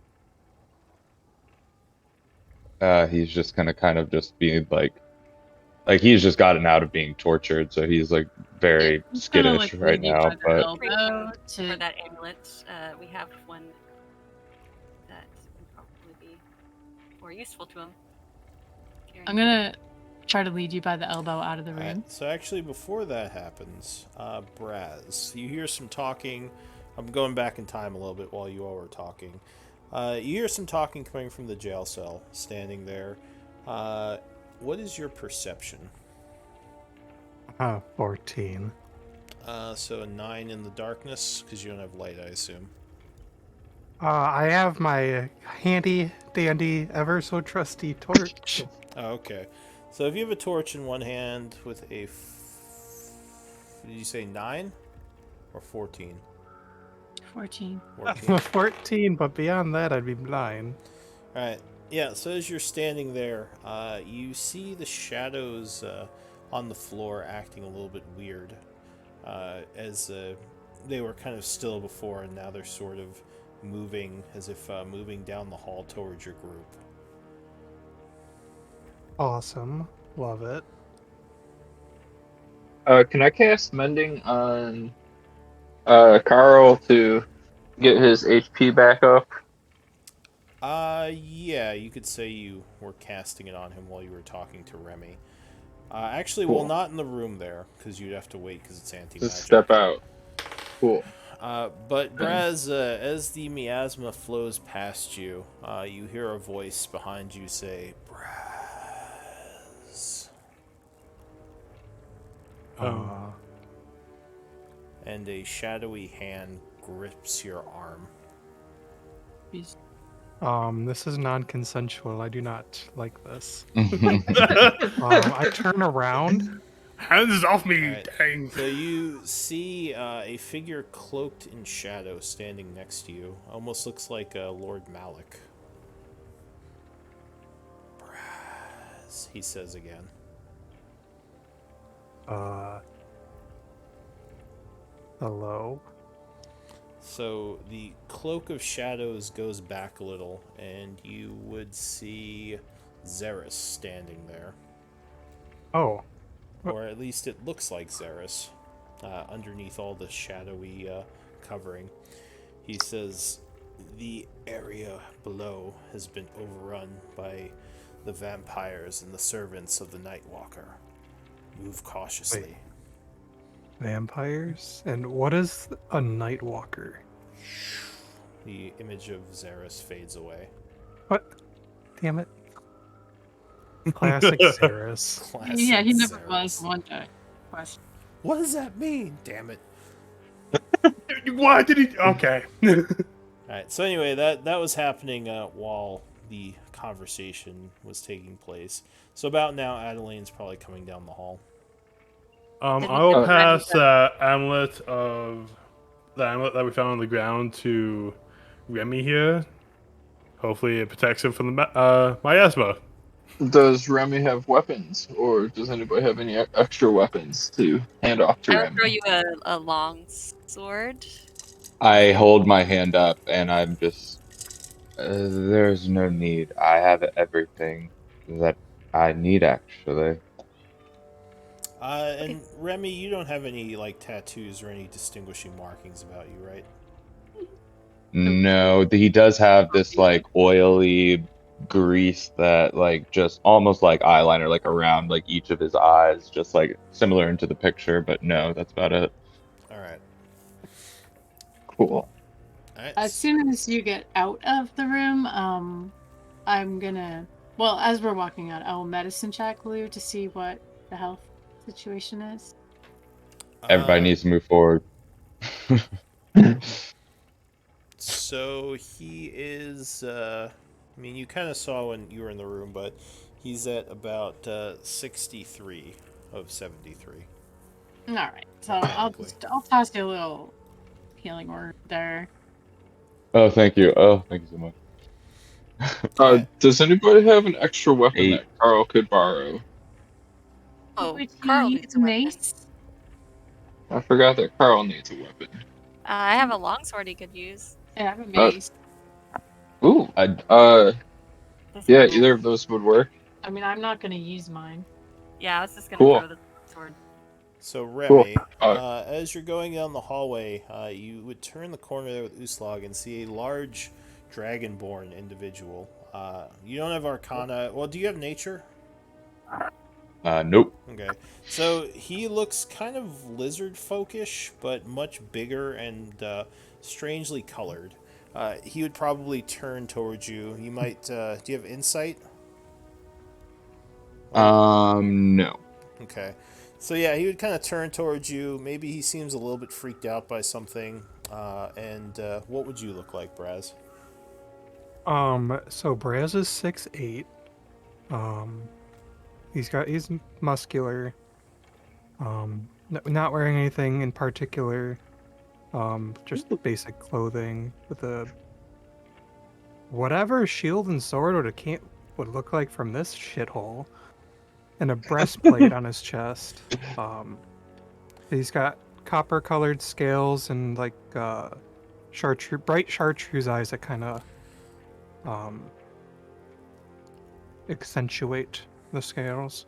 he's just gonna kind of just be like he's just gotten out of being tortured, so he's like very I'm just gonna skittish like right lead you by now. the But elbow For to. that amulet, we have one that would probably be more useful to him. I'm gonna try to lead you by the elbow out of the All right, room. so actually, before that happens, Braz, you hear some talking. I'm going back in time a little bit while you all were talking. You hear some talking coming from the jail cell, standing there. What is your perception? 14. So a 9 in the darkness, because you don't have light, I assume. I have my handy dandy, ever so trusty torch. Oh, okay. So if you have a torch in one hand with a... did you say 9 or 14? 14. 14. 14, but beyond that, I'd be blind. All right. Yeah, so as you're standing there, you see the shadows on the floor acting a little bit weird. As they were kind of still before, and now they're sort of moving as if moving down the hall towards your group. Awesome. Love it. Can I cast Mending on Carl to get his HP back up? Yeah, you could say you were casting it on him while you were talking to Remy. Actually, Cool. well, not in the room there, because you'd have to wait because it's anti-magic. Just step out. Cool. But Braz, as the miasma flows past you, you hear a voice behind you say, Braz. And a shadowy hand grips your arm. This is non-consensual. I do not like this. I I turn around. Hands off me, Alright. dang. So you see a figure cloaked in shadow standing next to you. Almost looks like Lord Malik. Braz, he says again. Hello. So the cloak of shadows goes back a little, and you would see Xeris standing there. Oh. Or at least it looks like Xeris, underneath all the shadowy covering. He says, the area below has been overrun by the vampires and the servants of the Nightwalker. Move cautiously. Wait. Vampires? And what is a Nightwalker? The image of Xeris fades away. What? Damn it. Classic Xeris. Classic Yeah, he never Xeris. was one day. Question. What does that mean? Damn it. Why did he? Okay. Alright, so anyway, that was happening while the conversation was taking place. So about now, Adelaine's probably coming down the hall. I Did will we- pass the amulet that we found on the ground to Remy here. Hopefully, it protects him from the miasma. Does Remy have weapons, or does anybody have any extra weapons to hand off to I'll Remy? throw you a long sword. hold my hand up, and I'm just. There's no need. I have everything that I need, actually. And Remy, you don't have any like tattoos or any distinguishing markings about you, right? No, he does have this like oily grease that like just almost like eyeliner like around like each of his eyes, just like similar into the picture, but no, that's about it. All right. Cool. Alright, As soon as you get out of the room, I'm gonna. Well, as we're walking out, I will medicine check Lou to see what the health situation is. Everybody uh, needs to move forward. so he is. I mean, you kind of saw when you were in the room, but he's at about 63 of 73. All right, so Mechanically. I'll toss you a little healing word there. Oh, thank you. Oh, thank you so much. Alright, Does anybody have an extra weapon 8. that Carl could borrow? Oh, Would you Carl use needs a a weapon. mace? I forgot that Carl needs a weapon. I have a longsword he could use. I have a Uh, mace. ooh. I, This Yeah, one will. either of those would work. I mean, I'm not gonna use mine. Yeah, I was just gonna Cool. throw the sword. so Cool. Remy, as you're going down the hallway, you would turn the corner there with Uslag and see a large dragonborn individual. You don't have Arcana. Well, do you have Nature? nope. Okay. So he looks kind of lizard folkish, but much bigger and strangely colored. He would probably turn towards you. You might. Do you have insight? Like, No. okay. So yeah, he would kind of turn towards you. Maybe he seems a little bit freaked out by something. And what would you look like, Braz? So Braz is 6'8". Um, he's muscular. Not wearing anything in particular. Just basic clothing with a whatever shield and sword would look like from this shithole, and a breastplate on his chest. He's got copper-colored scales and like bright chartreuse eyes that kind of um accentuate the scales.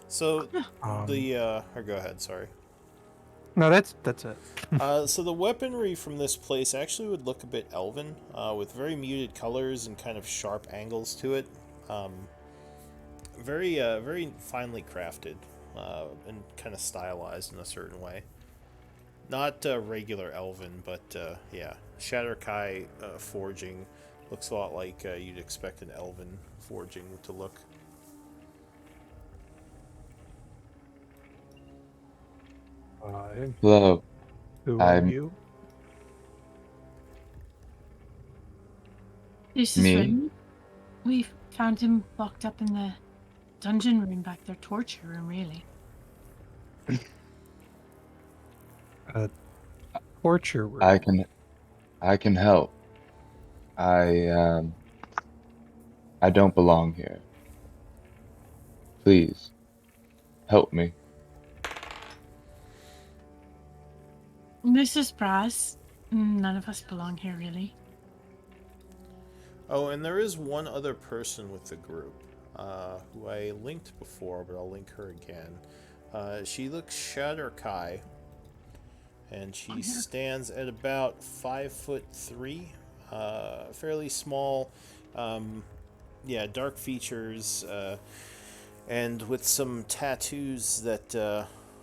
So Um, or go ahead. Sorry. no, that's it. So the weaponry from this place actually would look a bit elven, with very muted colors and kind of sharp angles to it. Um, very finely crafted, and kind of stylized in a certain way. Not regular elven, but yeah, Shatterkai forging looks a lot like you'd expect an elven forging to look. Hello. Who are I'm you? This is me. Remy. We found him locked up in the dungeon room back there, torture room, really. Torture room. I can help. I I don't belong here. Please help me. This is Brass. None of us belong here, really. Oh, and there is one other person with the group, who I linked before, but I'll link her again. She looks Shatterkai, and she stands at about 5'3", fairly small. Yeah, dark features, and with some tattoos that,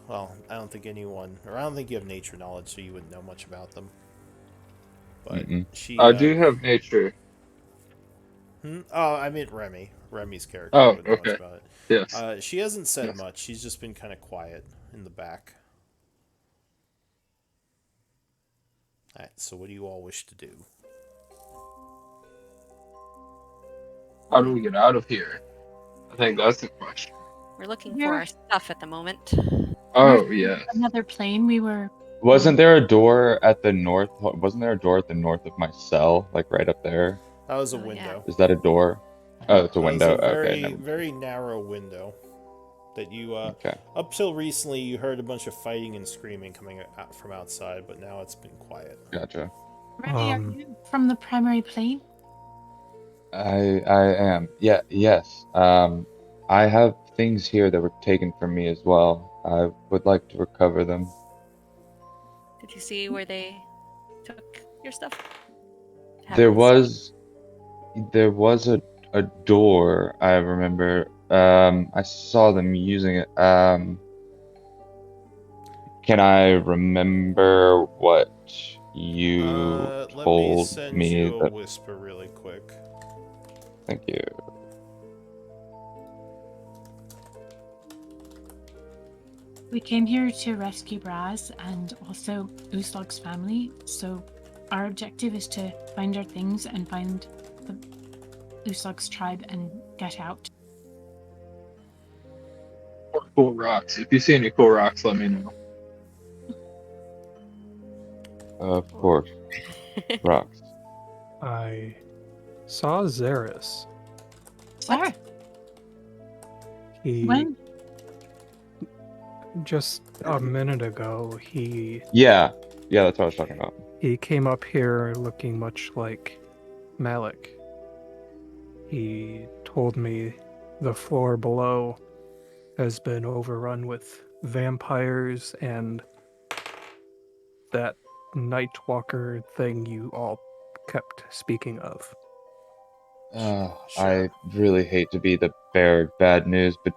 well, I don't think you have nature knowledge, so you wouldn't know much about them. But Mm-mm. she, I do have nature. Oh, I meant Remy. Remy's character Oh, wouldn't know much okay. about it. Yes. She hasn't said Yes. much. She's just been kind of quiet in the back. Alright, so what do you all wish to do? How do we get out of here? I think that's the question. We're looking Here. for our stuff at the moment. Oh, There's yes. another plane we were. Wasn't there a door at the north? Wasn't there a door at the north of my cell, like right up there? That was a Oh, yeah. window. Is that a door? Oh, it's a That was window. a Okay, very, never. very narrow window that you, Okay, up till recently, you heard a bunch of fighting and screaming coming out from outside, but now it's been quiet. gotcha. Remy, are you from the primary plane? I am. Yeah, yes. I have things here that were taken from me as well. I would like to recover them. Did you see where they took your stuff? There Happens. was a door, I remember. I saw them using it. Can I remember what you Let me told send me you a that. whisper really quick. Thank you. We came here to rescue Braz and also Uslog's family, so our objective is to find our things and find the Uslog's tribe and get out. Or cool rocks. If you see any cool rocks, let me know. Of course, rocks. I saw Zaris. Sarah, He when? just a minute ago Yeah, that's what I was talking about. he came up here looking much like Malik. He told me the floor below has been overrun with vampires and that Nightwalker thing you all kept speaking of. Sure. I really hate to be the bearer of bad news, but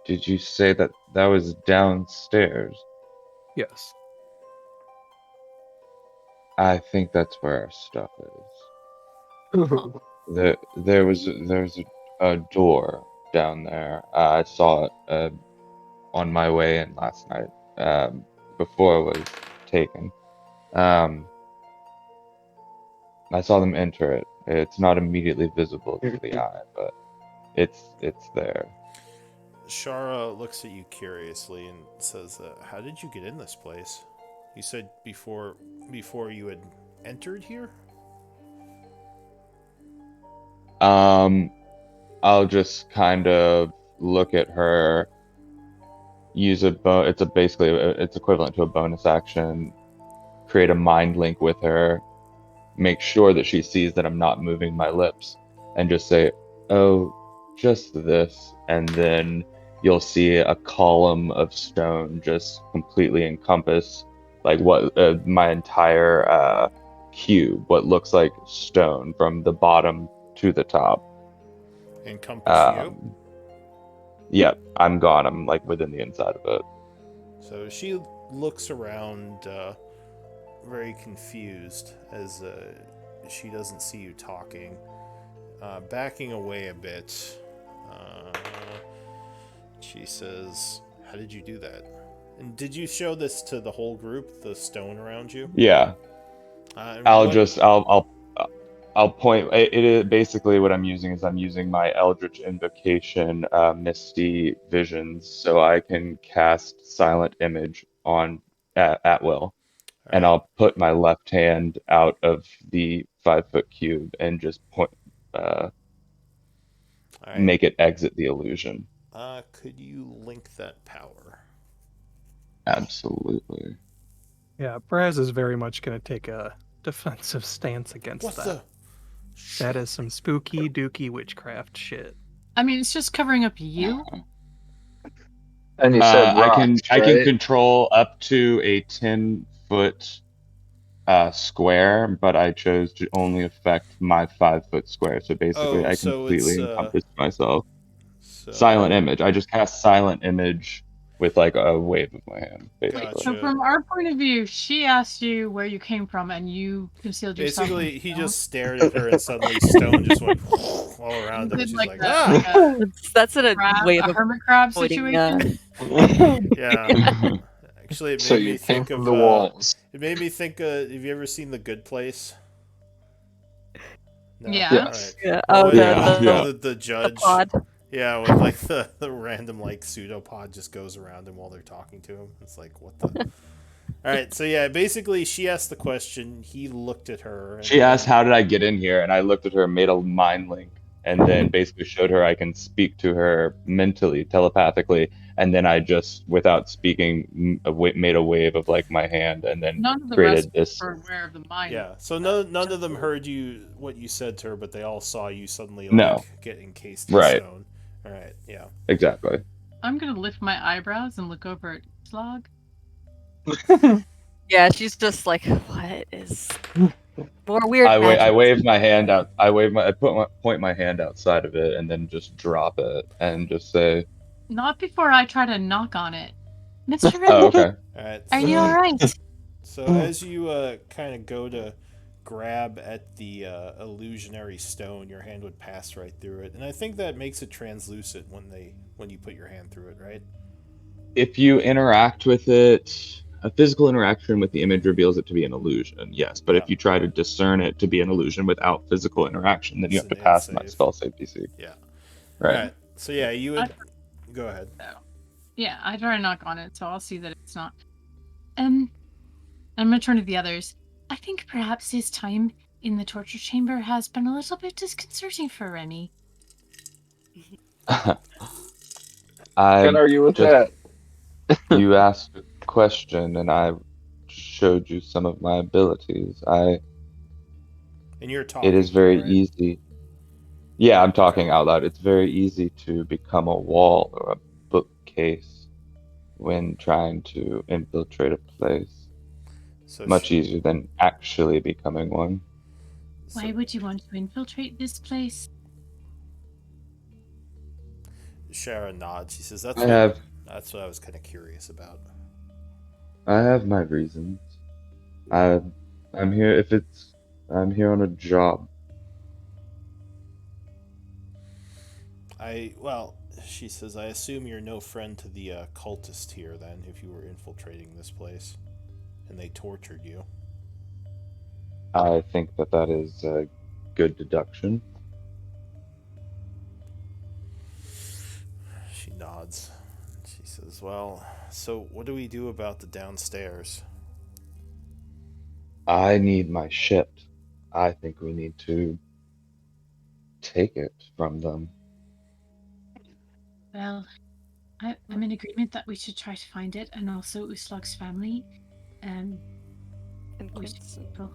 did you say that was downstairs? Yes. I think that's where our stuff is. There's a door down there. I saw it on my way in last night, before it was taken. I saw them enter it. It's not immediately visible to the eye, but it's there. Shara looks at you curiously and says, "How did you get in this place? You said before you had entered here." I'll just kind of look at her. Use it's equivalent to a bonus action. Create a mind link with her. Make sure that she sees that I'm not moving my lips, and just say, "Oh, just this," and then you'll see a column of stone just completely encompass like what my entire cube, what looks like stone from the bottom to the top. Encompass you. Yep, I'm gone. I'm like within the inside of it. So she looks around, very confused as she doesn't see you talking. Backing away a bit, she says, "How did you do that? And did you show this to the whole group, the stone around you?" Yeah. I'll point. It is basically what I'm using is I'm using my Eldritch Invocation, Misty Visions, so I can cast Silent Image on at will, and right. I'll put my left hand out of the 5-foot cube and just point, All right. make it exit the illusion. Could you link that power? Absolutely. Yeah, Braz is very much going to take a defensive stance against What that. the? That is some spooky dooky witchcraft shit. I mean, it's just covering up you. And you said rocks, I can right? control up to a 10-foot square, but I chose to only affect my 5-foot square. So basically, I So it's completely encompassed myself. so Silent Image. I just cast Silent Image with like a wave of my hand, basically. Gotcha. So from our point of view, she asked you where you came from, and you concealed yourself. Basically, he just stared at her, and suddenly stone just went all around him. Did She's like like, a, "Ah!" like a That's a crab, way a of hermit crab avoiding, situation. Yeah. Actually, it So made you me came think from of the walls. It made me think. Have you ever seen The Good Place? No. Yeah. All Yes. right. Yeah. Well, Oh, yeah. the judge. pod. Yeah, with like the random like pseudopod just goes around him while they're talking to him. It's like, what the? All right, so yeah, basically she asked the question. He looked at her. And She asked, "How did I get in here?" And I looked at her, made a mind link, and then basically showed her I can speak to her mentally, telepathically, and then I just, without speaking, made a wave of like my hand, and then None of the created rest this. are aware of the mind. Yeah, so none of them heard what you said to her, but they all saw you suddenly like No. get encased in Right. stone. All right, yeah. Exactly. I'm gonna lift my eyebrows and look over at Slog. Yeah, she's just like, what is more weird I magic? wave my hand out. I point my hand outside of it, and then just drop it, and just say, Not before I try to knock on it. Mr. "Oh, Red, okay." All right. are you all right? So as you kind of go to grab at the illusionary stone, your hand would pass right through it, and I think that makes it translucent when you put your hand through it, right? If you interact with it, a physical interaction with the image reveals it to be an illusion, yes. But Yeah. if you try to discern it to be an illusion without physical interaction, then you have It's to an pass my save. spell save DC. Yeah. Right. All right. So yeah, you would go ahead. Yeah, I try to knock on it, so I'll see that it's not. I'm gonna turn to the others. I think perhaps his time in the torture chamber has been a little bit disconcerting for Remy. Can't I argue with just that. You asked a question and I showed you some of my abilities. And you're talking. It is here, very right? easy. Yeah, I'm talking out loud. It's very easy to become a wall or a bookcase when trying to infiltrate a place. So Much easier than actually becoming one. Why would you want to infiltrate this place? Shara nods. She says, "That's I have what I was kind of curious about." my reasons. I'm here if it's I'm here on a job. She says, "I assume you're no friend to the cultist here, then, if you were infiltrating this place, and they tortured you." I think that is a good deduction. She nods. She says, "Well, so what do we do about the downstairs?" I need my ship. I think we need to take it from them. Well, I'm in agreement that we should try to find it, and also Uslug's family. And We should Quince. people.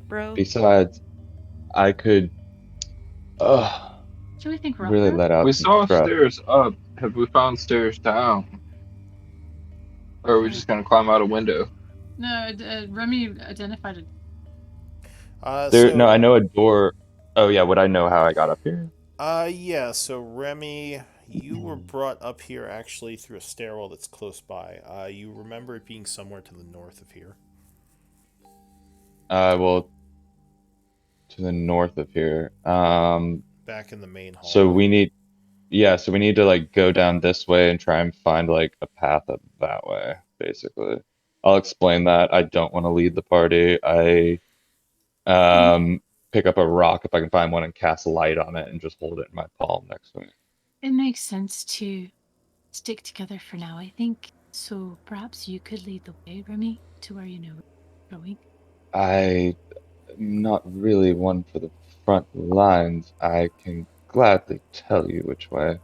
Bro. Besides, I could Do we think really Rockbro? let out We some saw crap. stairs up. Have we found stairs down? Or are we just gonna climb out a window? No, Remy identified it. No, I know a door. Oh yeah, would I know how I got up here? Yeah. So Remy, you were brought up here actually through a stairwell that's close by. You remember it being somewhere to the north of here. Well, to the north of here. Back in the main hall. So we need to like go down this way and try and find like a path up that way, basically. I'll explain that. I don't want to lead the party. I pick up a rock if I can find one and cast light on it and just hold it in my palm next to me. It makes sense to stick together for now, I think. So perhaps you could lead the way, Remy, to where you know we're going. I'm not really one for the front lines. I can gladly tell you which way.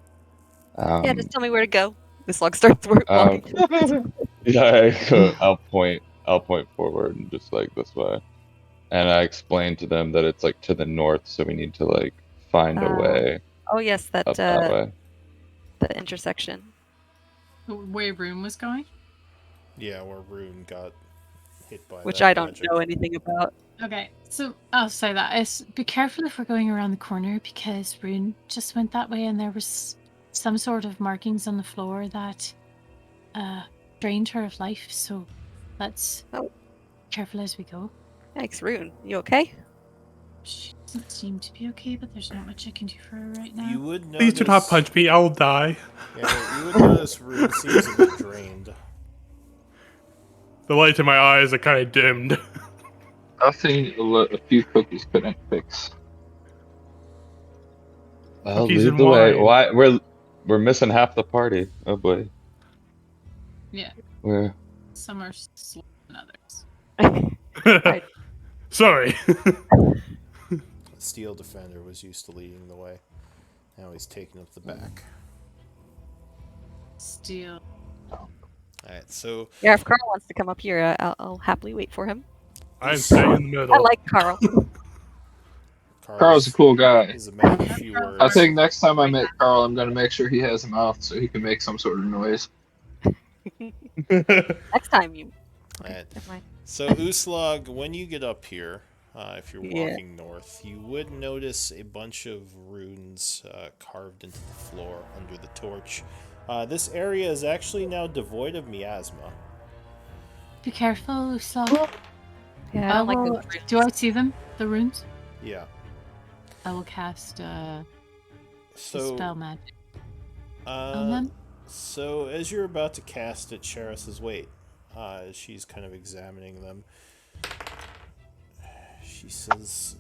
Yeah, just tell me where to go. This log starts walking. Yeah, I'll point forward and just like this way. And I explain to them that it's like to the north, so we need to like find a way Oh yes, up that way. The intersection. Where Rune was going? Yeah, where Rune got hit by Which that I don't magic. know anything about. Okay, so I'll say that. Be careful if we're going around the corner, because Rune just went that way and there was some sort of markings on the floor that drained her of life, so let's be careful as we go. Thanks, Rune. You okay? She doesn't seem to be okay, but there's not much I can do for her right now. You would notice. Please do not punch me. I will die. Yeah, you would notice Rune seems a bit drained. The lights in my eyes are kind of dimmed. Nothing a few cookies couldn't fix. Well, Cookies lead and the way. wine. Why we're missing half the party. Oh boy. Yeah. Where? Some are slower than others. Sorry. The Steel Defender was used to leading the way. Now he's taking up the back. Steel. Alright, so... Yeah, if Carl wants to come up here, I'll happily wait for him. I'm staying in the middle. I like Carl. Carl's a cool guy. He's a man of few words. I think next time I meet Carl, I'm gonna make sure he has a mouth so he can make some sort of noise. Next time you. Alright. Never mind. So Uslag, when you get up here, if you're walking north, you would notice a bunch of runes carved into the floor under the torch. This area is actually now devoid of miasma. Be careful, Uslag. Yeah, I don't like those. Do I see them? The runes? Yeah. I will cast So, dispel magic on them. So as you're about to cast it, Shara says, "Wait." She's kind of examining them. She says,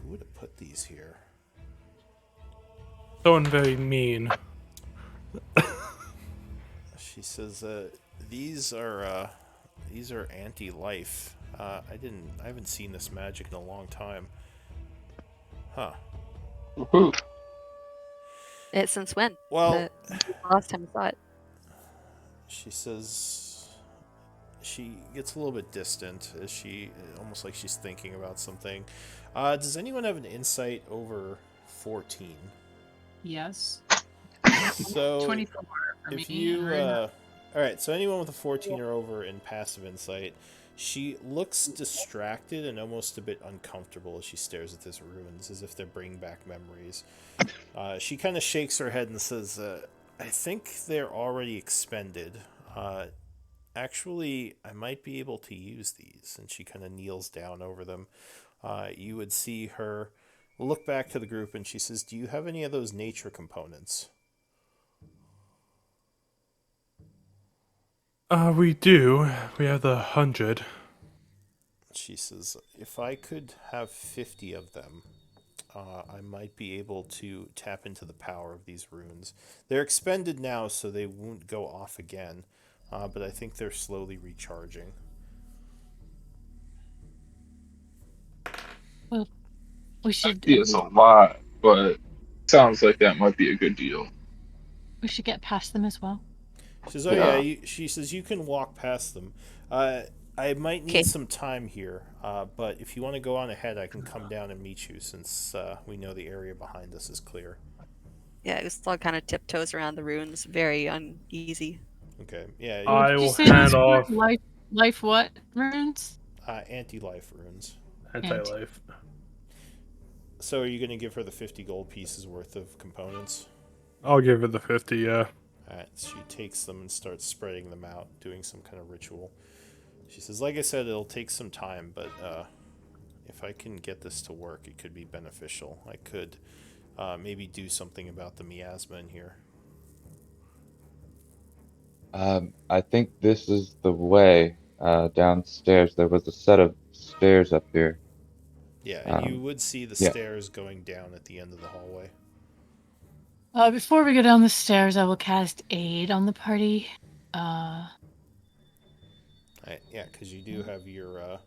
"Who would have put these here?" Someone very mean. She says, "These are anti-life. I haven't seen this magic in a long time." Huh. Woohoo. Since when? Well, The last time I saw it. she says, she gets a little bit distant as she, almost like she's thinking about something. Does anyone have an insight over 14? Yes. So 24 for if me. you, all right, so anyone with a 14 or over in passive insight, she looks distracted and almost a bit uncomfortable as she stares at these ruins, as if they're bringing back memories. She kind of shakes her head and says, "I think they're already expended. Actually, I might be able to use these." And she kind of kneels down over them. You would see her look back to the group and she says, "Do you have any of those nature components?" We do. We have the 100. She says, "If I could have 50 of them, I might be able to tap into the power of these runes. They're expended now, so they won't go off again, but I think they're slowly recharging." Well, we should It's a lot, but sounds like that might be a good deal. get past them as well. She says, "Oh yeah." She says, "You can walk past them. I might need Okay. some time here, but if you want to go on ahead, I can come down and meet you since we know the area behind us is clear." Yeah, Gustav kind of tiptoes around the ruins, very uneasy. Okay. Yeah. I Did you will say hand those were off life what runes? Anti-life runes. anti-life. So are you going to give her the 50 gold pieces worth of components? I'll give it the 50, yeah. Alright, she takes them and starts spreading them out, doing some kind of ritual. She says, "Like I said, it'll take some time, but if I can get this to work, it could be beneficial. I could maybe do something about the miasma in here." I think this is the way downstairs. There was a set of stairs up here. Yeah, and you would see the Yeah. stairs going down at the end of the hallway. Before we go down the stairs, I will cast aid on the party. Yeah, because you do have your...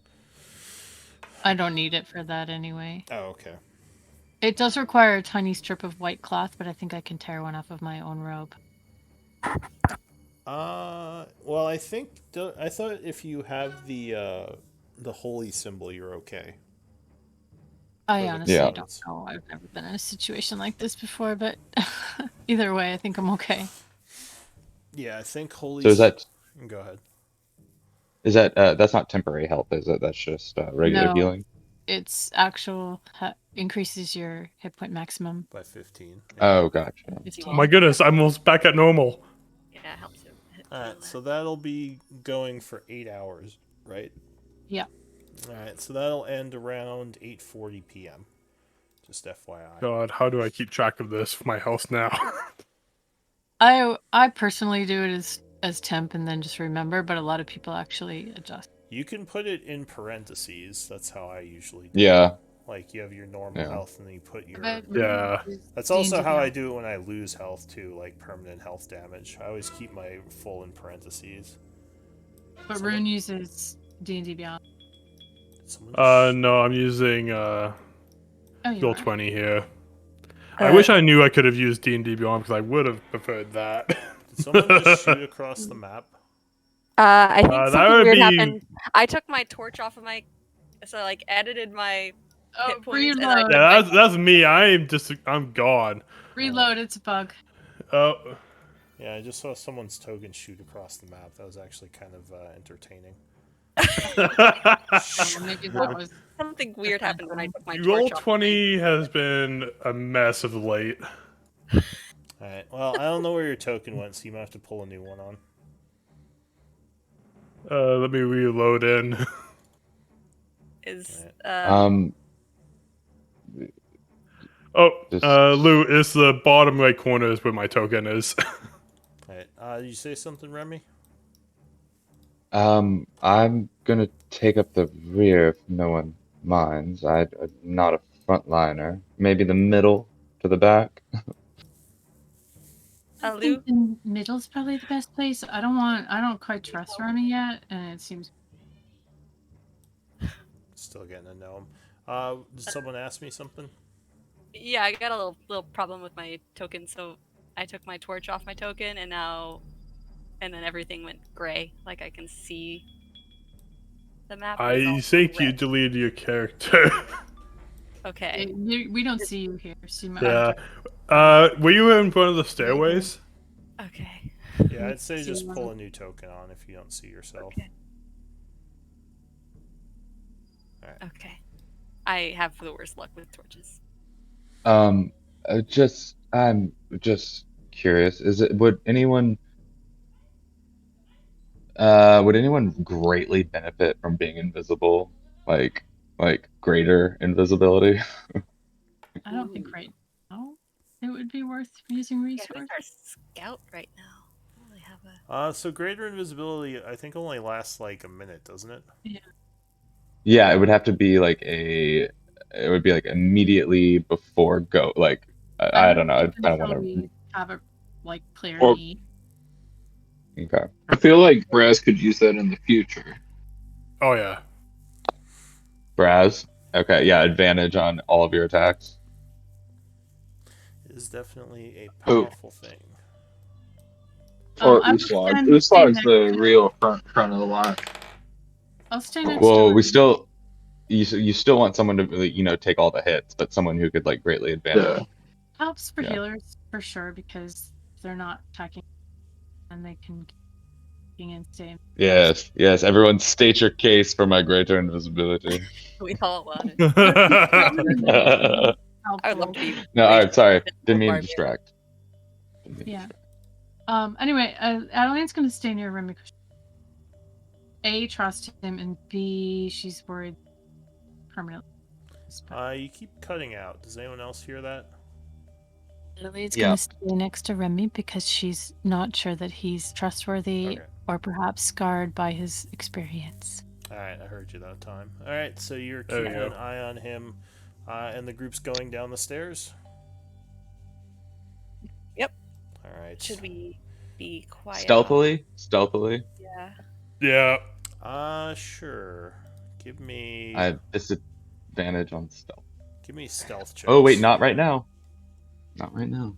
I don't need it for that anyway. Oh, okay. It does require a tiny strip of white cloth, but I think I can tear one off of my own robe. Well, I thought if you have the holy symbol, you're okay. I For the honestly Yeah. don't know. I've never been in a situation like this before, but either way, I think I'm okay. Yeah, I think holy... So is that Go ahead. that's not temporary health, is it? That's just regular No. healing. It's actual increases your hit point maximum. By 15. Oh, gotcha. 15. Oh my goodness, I'm almost back at normal. Yeah, it helps you. Alright, so that'll be going for 8 hours, right? Yeah. Alright, so that'll end around 8:40 p.m. Just FYI. God, how do I keep track of this for my health now? I personally do it as temp and then just remember, but a lot of people actually adjust. You can put it in parentheses. That's how I usually do Yeah. it. Like, you have your normal Yeah. health, and then you put your... Yeah. That's also how I do it when I lose health, too, like permanent health damage. I always keep my full in parentheses. But Rune uses D&D Beyond. No, I'm using Oh, you Dual are. 20 here. I wish I knew I could have used D&D Beyond because I would have preferred that. Did someone just shoot across the map? I think that something would weird be- happened. I took my torch off of my, so I, like edited my hit points. And I reload. Yeah, that's me. I'm gone. Reload, it's a bug. Oh, Yeah, I just saw someone's token shoot across the map. That was actually kind of entertaining. Maybe that was something weird happened when I took my Roll torch off. 20 has been a mess of late. Alright, well, I don't know where your token went, so you might have to pull a new one on. Let me reload in. Is Oh, Just Lou, it's the bottom right corner is where my token is. Alright, did you say something, Remy? I'm gonna take up the rear if no one minds. I'm not a frontliner. Maybe the middle to the back. I Lou? think the middle's probably the best place. I don't quite trust Remy yet, and it seems. Still getting to know him. Did someone ask me something? Yeah, I got a little problem with my token, so I took my torch off my token, and then everything went gray. Like I can see the map, but it's I all think you red. deleted your character. Okay. We don't see you here, so you might Yeah. want Were you in front of the stairways? Okay. Yeah, I'd say See just you pull on- a new token on if you don't see yourself. Okay. Alright. Okay. I have the worst luck with torches. I'm just curious. Would anyone greatly benefit from being invisible? Like greater invisibility? I don't think right now it would be worth using Yeah, resource. who's our scout right now? I don't really have a. So greater invisibility, I think only lasts like a minute, doesn't it? Yeah, it would have to be it would be like immediately before go. Like I don't know. I kind of want Until to. we have a clear Or- need. Okay. I feel like Brass could use that in the future. Oh yeah. Braz. Okay, yeah, advantage on all of your attacks. It is definitely a Oh. powerful thing. Or I will Uslag. stand Uslag's next the to- real front of the line. I'll stay next to Well, Remy. you still want someone to really, take all the hits, but someone who could like greatly advantage. Yeah. Helps for Yeah. healers for sure because if they're not attacking and they can and stay. Yes, yes. Everyone state your case for my greater invisibility. We all want it. No, I would love to be. all right, sorry. Didn't mean to Barbarian. distract. Yeah. Anyway, Adeline's gonna stay near Remy because A, trust him, and B, she's worried permanently. You keep cutting out. Does anyone else hear that? Adeline's Yeah. gonna stay next to Remy because she's not sure that he's trustworthy Okay. or perhaps scarred by his experience. Alright, I heard you that time. Alright, so you're There you keeping go. an eye on him, and the group's going down the stairs? Yep. Alright. Should we be quiet? Stealthily. Yeah. Yeah. Sure. Give me I have disadvantage on stealth. stealth checks. Oh wait, not right now. Not right now.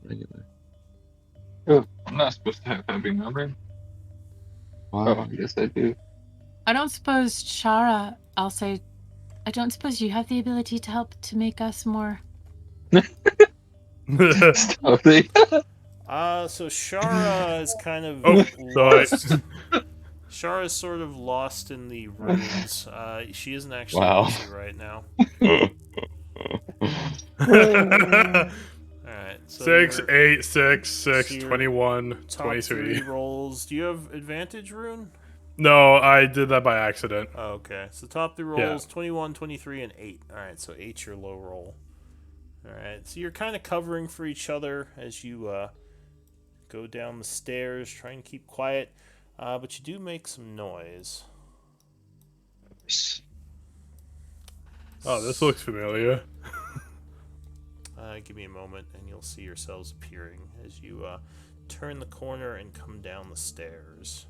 Regular. Oh, I'm not supposed to have heavy memory. Why? Oh, yes I do. I don't suppose, Shara, I don't suppose you have the ability to help to make us more. Stealthy. So Shara is kind of Oh, sorry. lost. Shara is sort of lost in the ruins. She isn't actually Wow. busy right now. Alright, so 6, your 8, 6, 6, so your 21, top 3 23. rolls. Do you have advantage rune? No, I did that by accident. Oh, okay. So top 3 Yeah. rolls, 21, 23, and 8. Alright, so 8's your low roll. Alright, so you're kind of covering for each other as you go down the stairs, trying to keep quiet. But you do make some noise. Oh, this looks familiar. Give me a moment and you'll see yourselves appearing as you turn the corner and come down the stairs.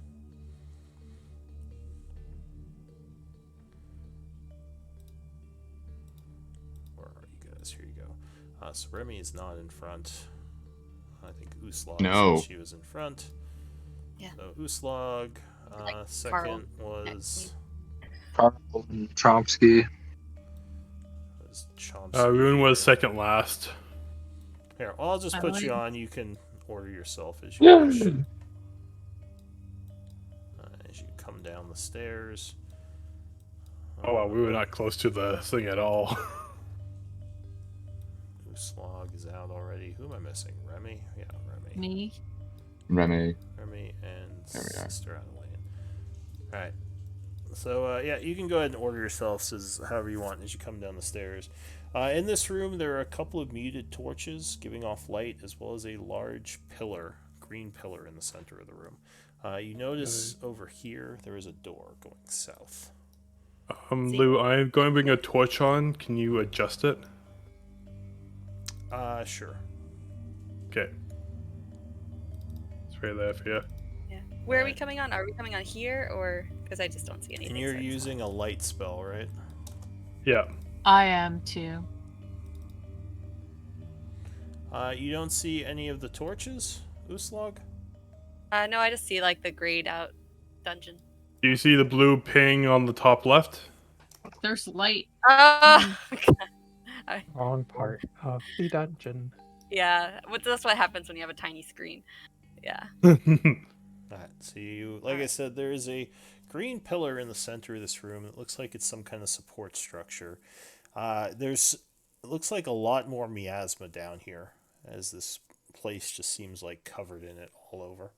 Where are you guys? Here you go. So Remy is not in front. I think Uslog No. said she was in front. Yeah. So Uslog, second was Carl and Chomsky. Chomsky. Rune was second last. Here, well, I'll just I put like- you on. You can order yourself as you wish. As you come down the stairs. Oh wow, we were not close to the thing at all. Uslog is out already. Who am I missing? Remy? Yeah, Remy. Me? Remy. Remy and There we are. Sister Adeline. Alright. So yeah, you can go ahead and order yourselves as however you want as you come down the stairs. In this room, there are a couple of muted torches giving off light, as well as a large pillar, green pillar in the center of the room. You notice over here there is a door going south. Lou, I'm going to bring a torch on. Can you adjust it? Sure. Okay. It's right there for you. Yeah. Where are we coming on? Are we coming on here or because I just don't see anything? And you're so I just- using a light spell, right? Yeah. I am too. You don't see any of the torches, Uslog? No, I just see like the grayed out dungeon. Do you see the blue ping on the top left? There's light. Wrong part of the dungeon. Yeah, that's what happens when you have a tiny screen. Yeah. Alright, so you, like I said, there is a green pillar in the center of this room. It looks like it's some kind of support structure. It looks like a lot more miasma down here, as this place just seems like covered in it all over.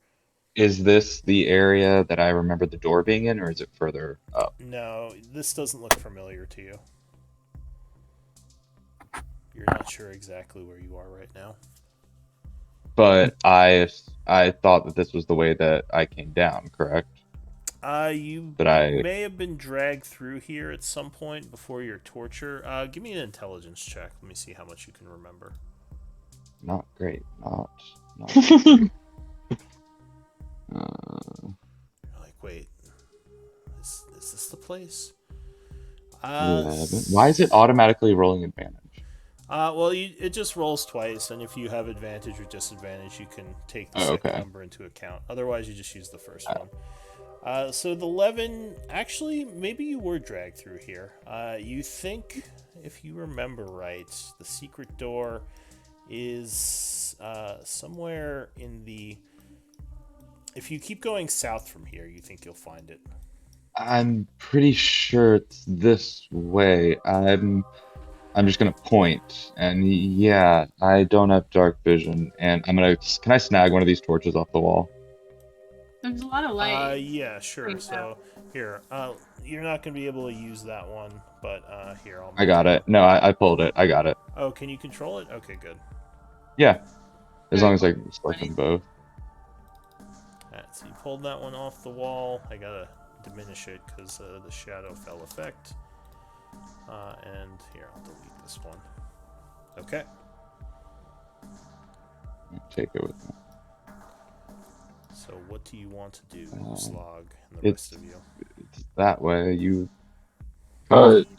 Is this the area that I remember the door being in, or is it further up? No, this doesn't look familiar to you. You're not sure exactly where you are right now. But I thought that this was the way that I came down, correct? You may have been dragged through here at some point before your torture. Give me an intelligence check. Let me see how much you can remember. Not great. Not You're like, wait, is this the place? 11. Why is it automatically rolling advantage? Well, it just rolls twice, and if you have advantage or disadvantage, you can take the second number into account. Otherwise, you just use the first one. So the 11, actually, maybe you were dragged through here. You think, if you remember right, the secret door is somewhere in the... If you keep going south from here, you think you'll find it. I'm pretty sure it's this way. I'm just gonna point, and yeah, I don't have dark vision, and can I snag one of these torches off the wall? There's a lot of light. Yeah, sure. So here, you're not gonna be able to use that one, but here I got it. No, I pulled it. I got it. Oh, can you control it? Okay, good. Yeah, as long as I select them both. Alright, so you pulled that one off the wall. I gotta diminish it because the Shadowfell effect. And here, I'll delete this one. Okay. Take it with me. So what do you want to do, Slog, and the rest of you? It's that way. You.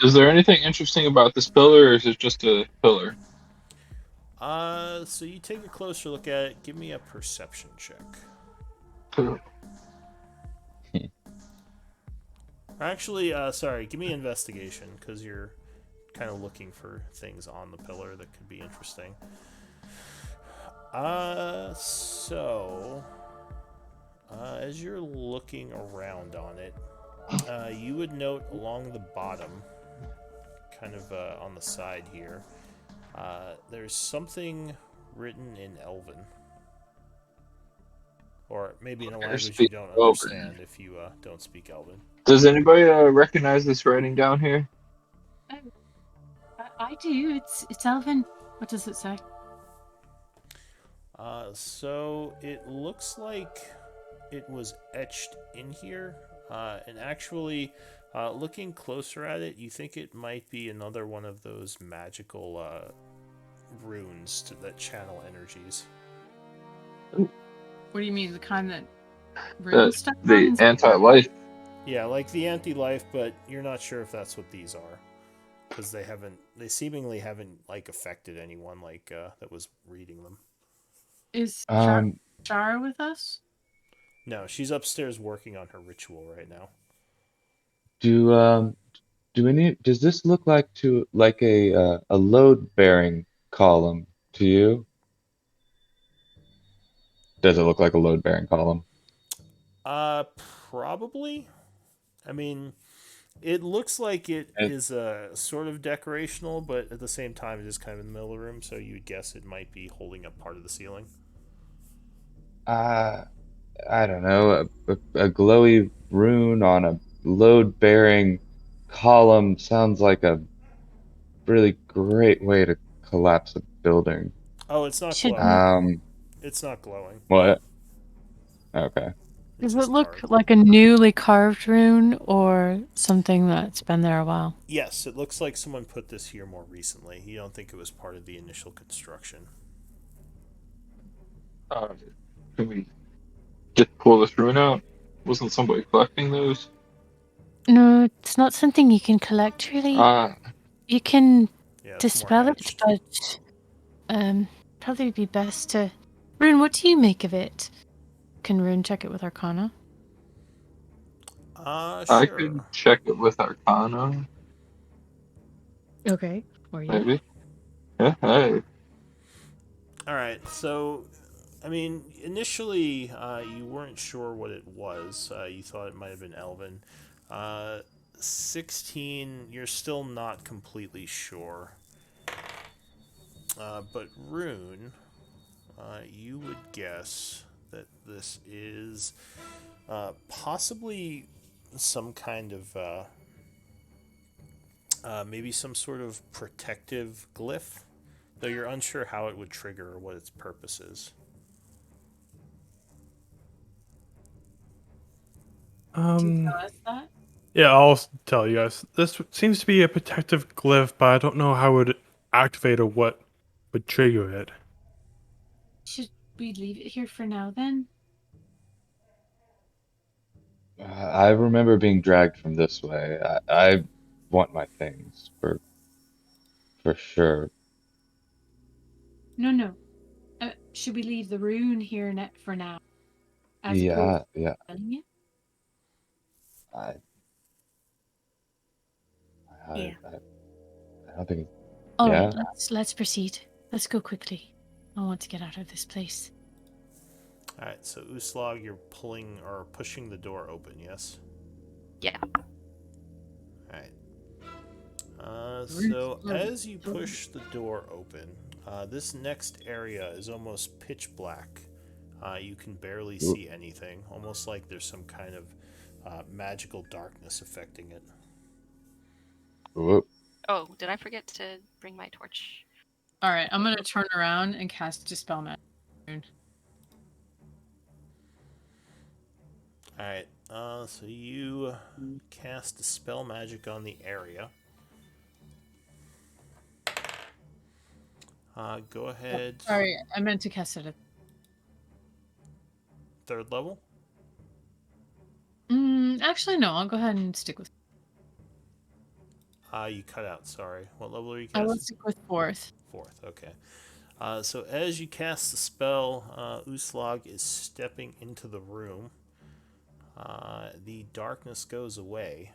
Is there anything interesting about this pillar, or is it just a pillar? So you take a closer look at it. Give me a perception check. Actually, sorry, give me investigation, because you're kind of looking for things on the pillar that could be interesting. As you're looking around on it, you would note along the bottom, kind of on the side here, there's something written in Elven. Or maybe in a language you don't understand if you don't speak Elven. Does anybody recognize this writing down here? I do. It's Elven. What does it say? So it looks like it was etched in here, and actually, looking closer at it, you think it might be another one of those magical runes that channel energies. What do you mean, the kind that runes stuff? The anti-life. Yeah, like the anti-life, but you're not sure if that's what these are, because they seemingly haven't like affected anyone like that was reading them. Is Shara with us? No, she's upstairs working on her ritual right now. Does this look like a load-bearing column to you? Does it look like a load-bearing column? Probably. I mean, it looks like it is sort of decorational, but at the same time, it is kind of in the middle of the room, so you'd guess it might be holding up part of the ceiling. I don't know, a glowy rune on a load-bearing column sounds like a really great way to collapse a building. Oh, it's not Should glowing. Um, It's not glowing. what? Okay. It's Does it just look carved. like a newly carved rune or something that's been there a while? Yes, it looks like someone put this here more recently. You don't think it was part of the initial construction. Can we just pull this rune out? Wasn't somebody collecting those? No, it's not something you can collect really. You can Yeah, it's more dispel it, etched. but probably be best to. Rune, what do you make of it? Can Rune check it with Arcana? I Sure. could check it with Arcana, Okay, for you. maybe. Yeah, hey. All right. So, I mean, initially you weren't sure what it was. You thought it might have been Elven. 16, you're still not completely sure. But Rune, you would guess that this is possibly some kind of maybe some sort of protective glyph, though you're unsure how it would trigger or what its purpose is. Tell us that. Yeah, I'll tell you guys. This seems to be a protective glyph, but I don't know how it would activate or what would trigger it. Should we leave it here for now then? I remember being dragged from this way. I want my things for sure. No. Should we leave the rune here for now, as opposed Yeah. to selling it? I Yeah. I don't think. All Yeah. right, let's proceed. Let's go quickly. I want to get out of this place. All right. So Uslag, you're pulling or pushing the door open. Yes. Yeah. All right. So as you push the door open, this next area is almost pitch black. You can barely see anything, almost like there's some kind of magical darkness affecting it. Whoop. Oh, did I forget to bring my torch? All right, I'm gonna turn around and cast Dispel Magic. All right. So you cast Dispel Magic on the area. Go ahead. Sorry, I meant to cast it at. 3rd level. Actually, no. I'll go ahead and stick with. You cut out. Sorry. What level are you I will casting? stick with 4th. 4th. Okay. So as you cast the spell, Uslag is stepping into the room. The darkness goes away.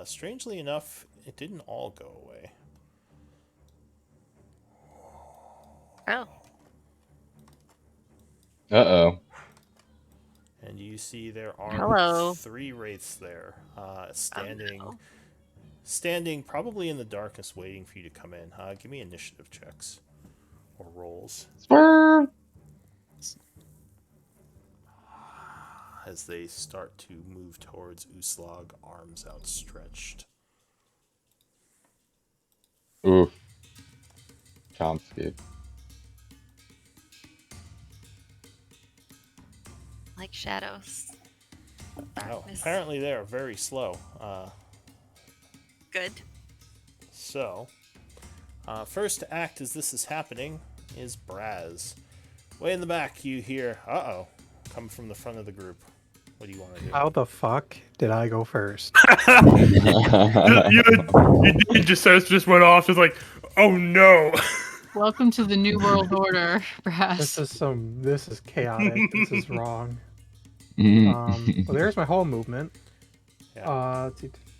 Strangely enough, it didn't all go away. Oh. Uh-oh. And you see there are Hello. 3 wraiths there, standing probably in the darkness, waiting for you to come in. Give me initiative checks or rolls as they start to move towards Uslag, arms outstretched. Oof. Chomsky. Like shadows. Oh, Darkness. apparently they are very slow. Good. So, first to act as this is happening is Braz. Way in the back, you hear, uh-oh, come from the front of the group. What do you want to do? How the fuck did I go first? Your danger sense just went off. Just like, oh no. Welcome to the New World Order, Brass. This is chaotic. This is wrong. Mm. Well, there's my whole movement. Yeah.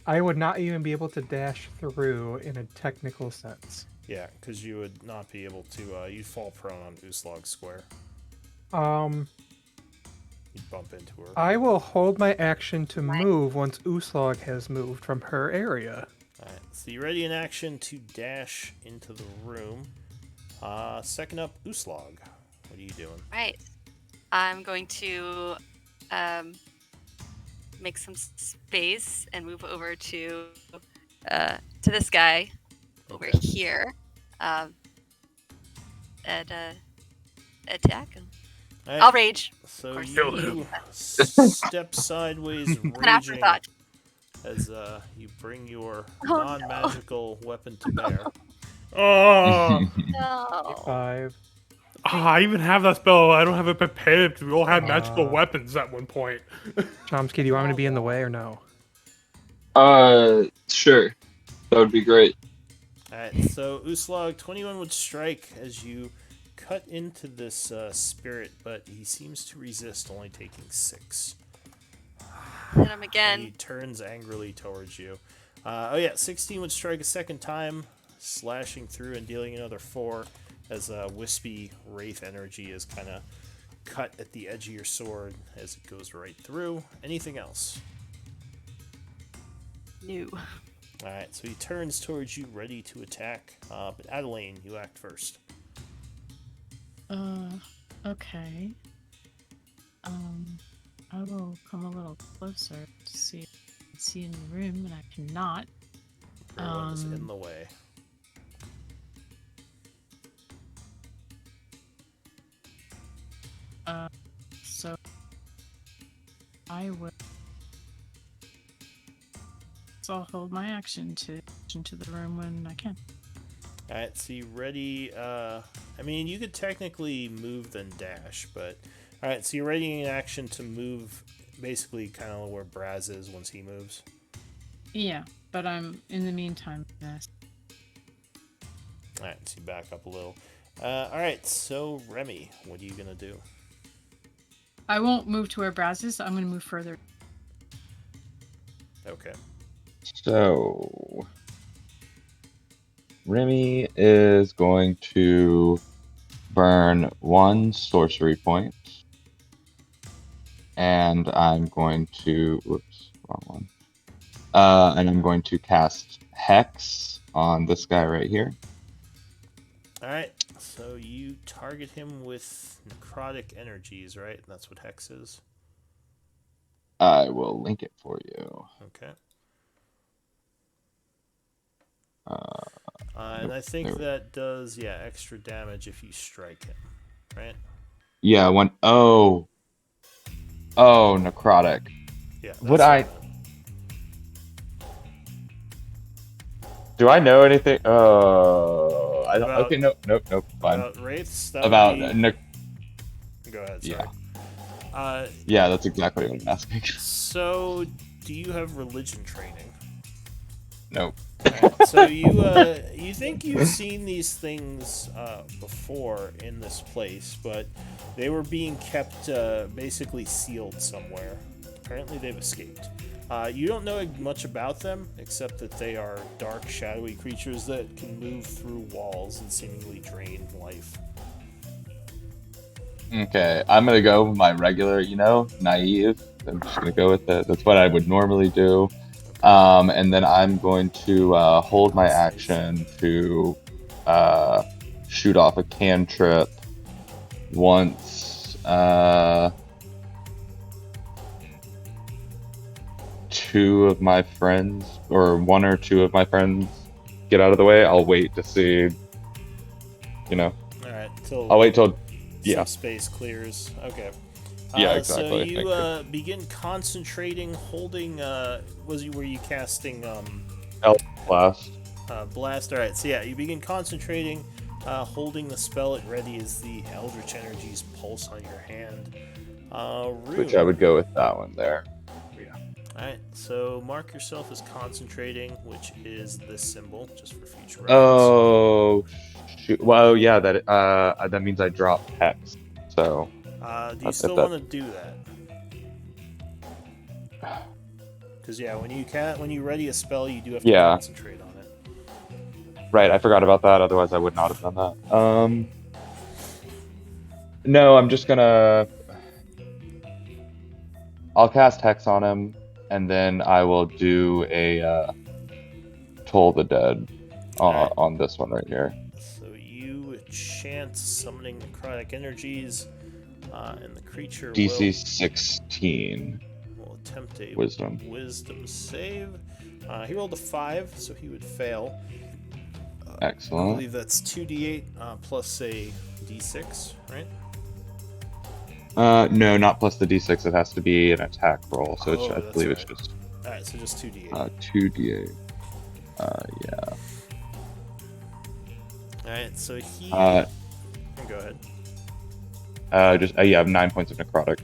I would not even be able to dash through in a technical sense. Yeah, because you would not be able to, you'd fall prone on Uslag Square. You'd bump into her. I will hold my action to move once Uslag has moved from her area. Alright, so you ready in action to dash into the room. Second up, Uslag. What are you doing? Right. I'm going to make some space and move over to this guy over Okay. here, and attack him. All right. I'll rage. So course. you step sideways, An raging, afterthought. as you bring your Oh, non-magical weapon to bear. Oh, No. 5. I even have that spell. I don't have it prepared. We all had magical Uh, weapons at one point. Chomsky, do you want me to be in the way or no? Sure. That would be great. Alright, so Uslog, 21 would strike as you cut into this spirit, but he seems to resist, only taking 6. Hit him And he again. turns angrily towards you. 16 would strike a second time, slashing through and dealing another 4, as wispy wraith energy is kind of cut at the edge of your sword as it goes right through. Anything else? New. Alright, so he turns towards you, ready to attack. But Adelaine, you act first. Okay. I will come a little closer to see if I can see in the room, and I cannot. Everyone is in the way. So I will. So I'll hold my action to into the room when I can. Alright, so you ready? I mean, you could technically move then dash, but alright, so you're ready in action to move basically kind of where Braz is once he moves. Yeah, but I'm in the meantime. Yes. Alright, so you back up a little. Alright, so Remy, what are you gonna do? I won't move to where Braz is. I'm going to move further. Okay. So, Remy is going to burn 1 sorcery point. And I'm going to, whoops, wrong one. And I'm going to cast Hex on this guy right here. Alright, so you target him with necrotic energies, right? That's what Hex is. I will link it for you. Okay. And I think there- that does, extra damage if you strike him, right? Yeah, necrotic. Yeah. Would that's I- what Do I know anything? I don't. About- Okay, nope, fine. About wraiths? That About would be... Go ahead, sorry. Yeah, that's exactly what I'm asking. So, do you have religion training? Nope. Alright, so you think you've seen these things before in this place, but they were being kept basically sealed somewhere. Apparently they've escaped. You don't know much about them, except that they are dark, shadowy creatures that can move through walls and seemingly drain life. Okay, I'm gonna go with my regular, naive. I'm just gonna go with it. That's what I would normally do. And then I'm going to hold my action to shoot off a cantrip once 2 of my friends, or 1 or 2 of my friends, get out of the way. I'll wait to see, Alright, I'll wait till, some space clears. Okay. Yeah, exactly. So Thank you you. begin concentrating, holding. Were you casting blast. blast? All right. So yeah, you begin concentrating, holding the spell at ready as the eldritch energies pulse on your hand. Rune. Which I would go with that one there. All right. So mark yourself as concentrating, which is this symbol, just for future reference. Oh, shoot. Well, yeah, that means I drop Hex. So. Do you still want to do that? Because when you ready a spell, you do have to concentrate on it. Right, I forgot about that. Otherwise, I would not have done that. No, I'm just gonna. I'll cast Hex on him, and then I will do a Toll the Dead on this one right here. So you chant summoning necrotic energies, and the creature DC 16. will attempt a Wisdom. wisdom save. He rolled a 5, so he would fail. I Excellent. believe that's 2d8 plus a d6, right? No, not plus the d6. It has to be an attack roll. So Oh, I that's believe right. it's just Alright, so just 2d8. 2d8. Yeah. Alright, so he... Uh, Go ahead. you have 9 points of necrotic.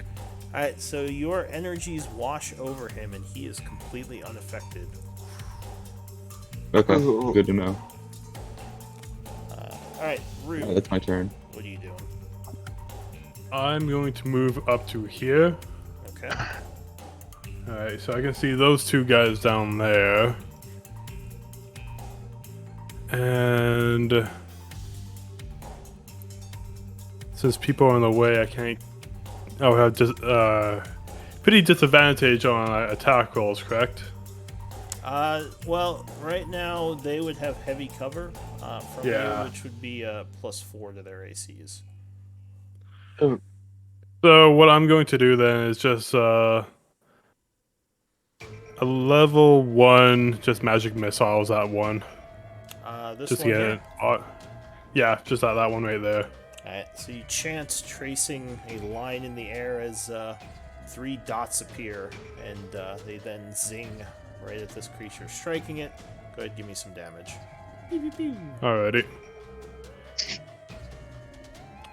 Alright, so your energies wash over him and he is completely unaffected. Okay, Ooh. good to know. Alright, Rue, That's my turn. what are you doing? I'm going to move up to here. Okay. Alright, so I can see those two guys down there. And since people are in the way, I can't. I'll have just pretty disadvantage on attack rolls, correct? Well, right now they would have heavy cover from Yeah. you, which would be +4 to their ACs. So what I'm going to do then is just a level 1, just magic missiles at one. This Just one to get here. it. Yeah, just at that one right there. Alright, so you chant tracing a line in the air as 3 dots appear, and they then zing right at this creature, striking it. Go ahead, give me some damage. Alrighty.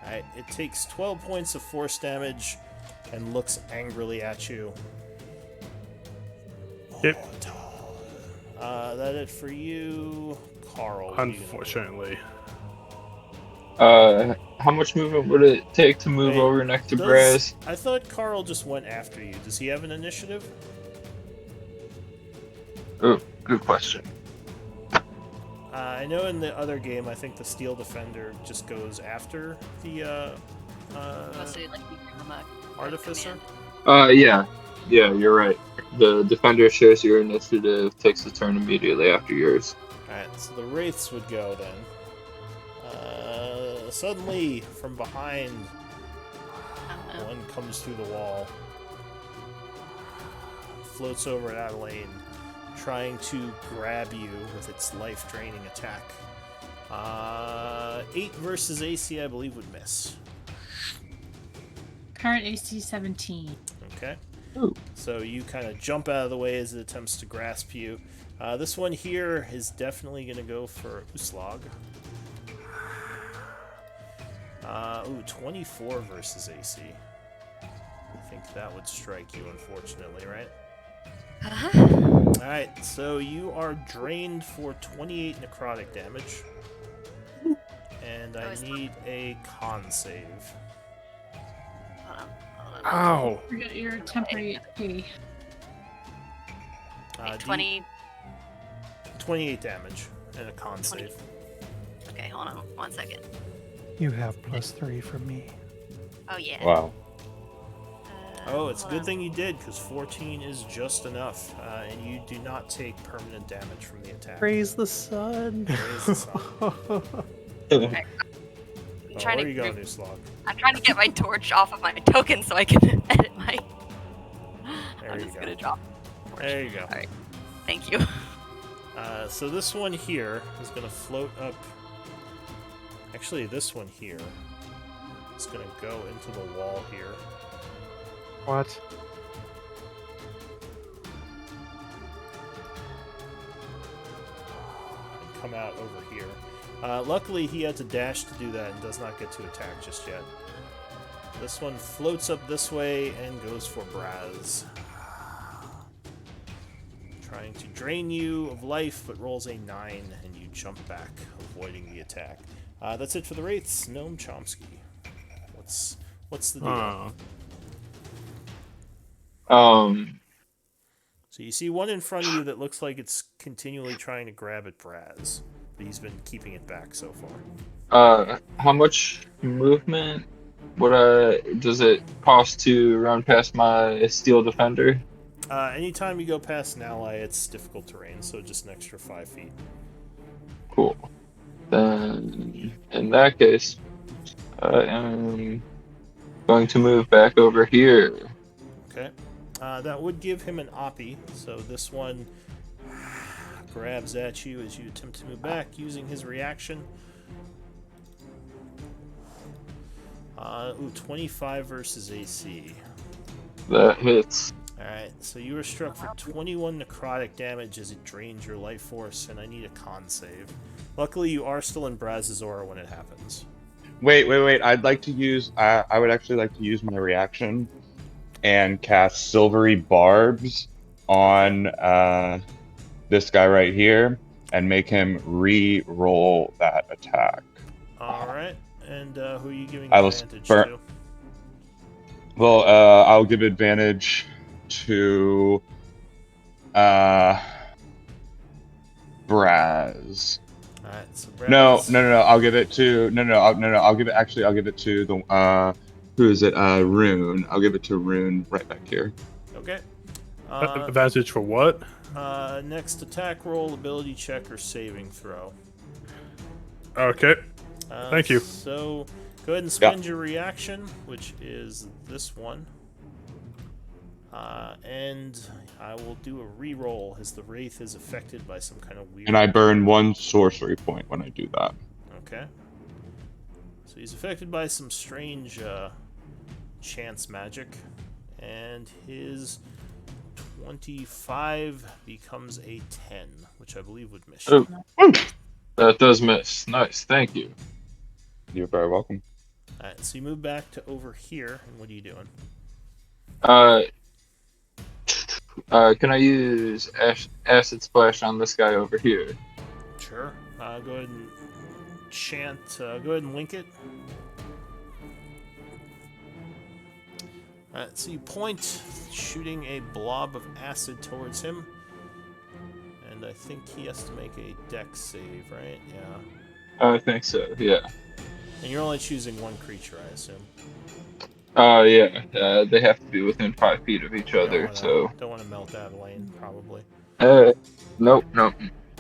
Alright, it takes 12 points of force damage and looks angrily at you. Yep. That it for you, Carl. What are you gonna do? Unfortunately. How much movement would it take to move Wait, over next to Braz? I thought Carl just went after you. Does he have an initiative? Oh, good question. I know in the other game, I think the Steel Defender just goes after the Must say, like, you from a Artificer. Yeah, you're right. The defender shares your initiative, takes the turn immediately after yours. Alright, so the Wraiths would go then. Suddenly, from behind, one comes through the wall, floats over at Adelaide, trying to grab you with its life-draining attack. 8 versus AC, I believe, would miss. Current AC 17. Okay. Ooh. So you kind of jump out of the way as it attempts to grasp you. This one here is definitely going to go for Uslag. 24 versus AC. I think that would strike you, unfortunately, right? Alright, so you are drained for 28 necrotic damage. And I need a con save. Hold on. Ow! Forget your temporary HP. Okay, 20. 28 damage and a con 20. save. Okay, hold on 1 second. You have +3 from me. Oh, yeah. Wow. Oh, it's a Hold good on. thing you did, because 14 is just enough, and you do not take permanent damage from the attack. Praise the sun. Praise the sun. I'm Oh, trying where to are you going, Uslag? I'm trying to get my torch off of my token so I can edit my. There I'm you just go. gonna drop. There you go. Alright. Thank you. So this one here is going to float up. Actually, this one here is going to go into the wall here. What? And come out over here. Luckily, he had to dash to do that and does not get to attack just yet. This one floats up this way and goes for Braz. Trying to drain you of life, but rolls a 9 and you jump back, avoiding the attack. That's it for the Wraiths. Gnome Chomsky. What's the deal? So you see one in front of you that looks like it's continually trying to grab at Braz, but he's been keeping it back so far. How much movement does it cost to run past my steel defender? Anytime you go past an ally, it's difficult terrain, so just an extra 5 feet. Cool. Then, in that case, I am going to move back over here. Okay. That would give him an oppie, so this one grabs at you as you attempt to move back using his reaction. 25 versus AC. That hits. Alright, so you were struck for 21 necrotic damage as it drains your life force, and I need a con save. Luckily, you are still in Braz's aura when it happens. Wait. I'd like to use. I would actually like to use my reaction and cast Silvery Barbs on this guy right here and make him re-roll that attack. Alright, and who are you giving I will advantage spur- to? Well, I'll give advantage to Braz. Alright, so No. Braz... I'll give it to I'll give it to the who is it? Rune. I'll give it to Rune right back here. Okay. Advantage for what? Next attack roll, ability check, or saving throw. Okay. Thank you. So, go ahead and spend your reaction, which is this one. And I will do a re-roll as the Wraith is affected by some kind of weird... And I burn 1 sorcery point when I do that. Okay. So he's affected by some strange chance magic. And his 25 becomes a 10, which I believe would miss you. Oh, that does miss. Nice, thank you. You're very welcome. Alright, so you move back to over here, and what are you doing? Can I use acid splash on this guy over here? Sure. Go ahead and chant. Go ahead and link it. Alright, so you point, shooting a blob of acid towards him. And I think he has to make a dex save, right? Yeah. I think so, yeah. And you're only choosing one creature, I assume. Yeah. They have to be within 5 feet of each other, so... Don't want to melt Adelaine, probably. Nope.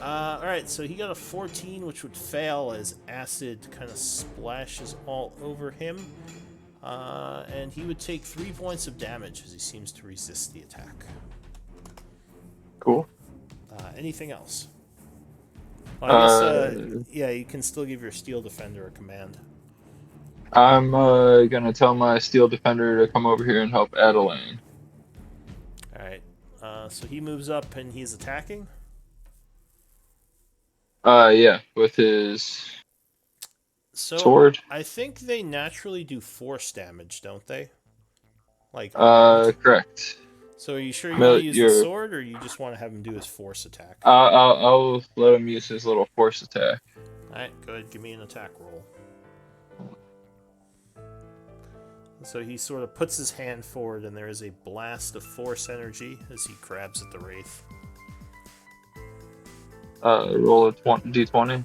Alright, so he got a 14, which would fail as acid kind of splashes all over him. And he would take 3 points of damage as he seems to resist the attack. Cool. Anything else? Well, I guess, yeah, you can still give your Steel Defender a command. I'm gonna tell my Steel Defender to come over here and help Adelaine. Alright, so he moves up and he's attacking? Yeah, with his sword. I think they naturally do force damage, don't they? Like, correct. so are you sure you want to use the sword, or you just want to have him do his force attack? I'll let him use his little force attack. Alright, go ahead, give me an attack roll. So he sort of puts his hand forward, and there is a blast of force energy as he grabs at the Wraith. Roll a d20.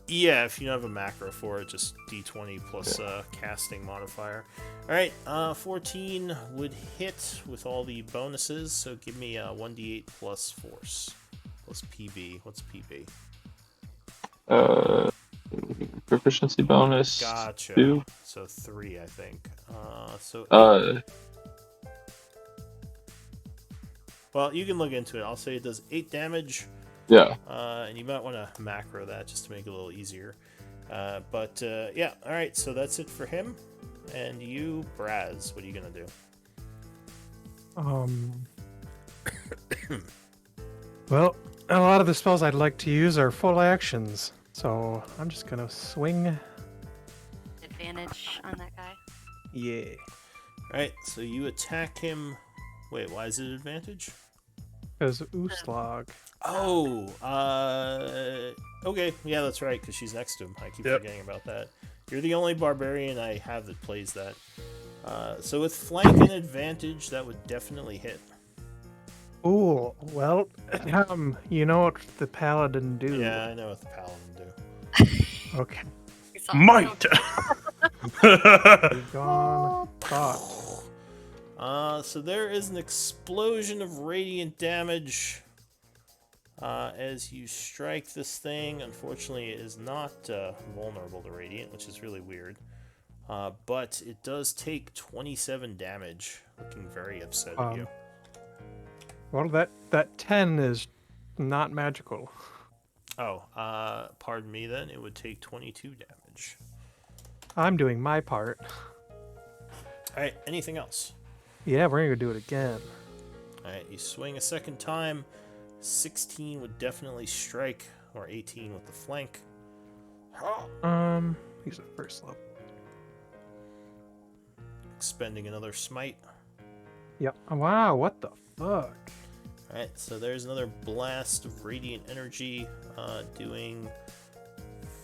Yeah, if you don't have a macro for it, just d20 plus casting modifier. Alright, 14 would hit with all the bonuses, so give me a 1d8 plus force. Plus PB. What's PB? Proficiency bonus. Gotcha. 2. So 3, I think. Well, you can look into it. I'll say it does 8 damage. Yeah. And you might want to macro that just to make it a little easier. Yeah, alright, so that's it for him. And you, Braz, what are you going to do? Well, a lot of the spells I'd like to use are full actions, so I'm just gonna swing. Advantage on that guy. Yeah. Alright, so you attack him. Wait, why is it advantage? Because Ooslag. Oh, okay, yeah, that's right, because she's next to him. I keep forgetting about that. You're the only barbarian I have that plays that. So with flank and advantage, that would definitely hit. Ooh, well, you know what the paladin do. Yeah, I know what the paladin do. Okay. Might! Gone. Thought. So there is an explosion of radiant damage as you strike this thing. Unfortunately, it is not vulnerable to radiant, which is really weird. But it does take 27 damage, looking very upset at you. Well, that 10 is not magical. Oh, pardon me then. It would take 22 damage. I'm doing my part. All right, anything else? Yeah, we're gonna do it again. All right, you swing a second time. 16 would definitely strike, or 18 with the flank. He's at first level. Expending another smite. Yep. Oh, wow, what the fuck? Alright, so there's another blast of radiant energy, doing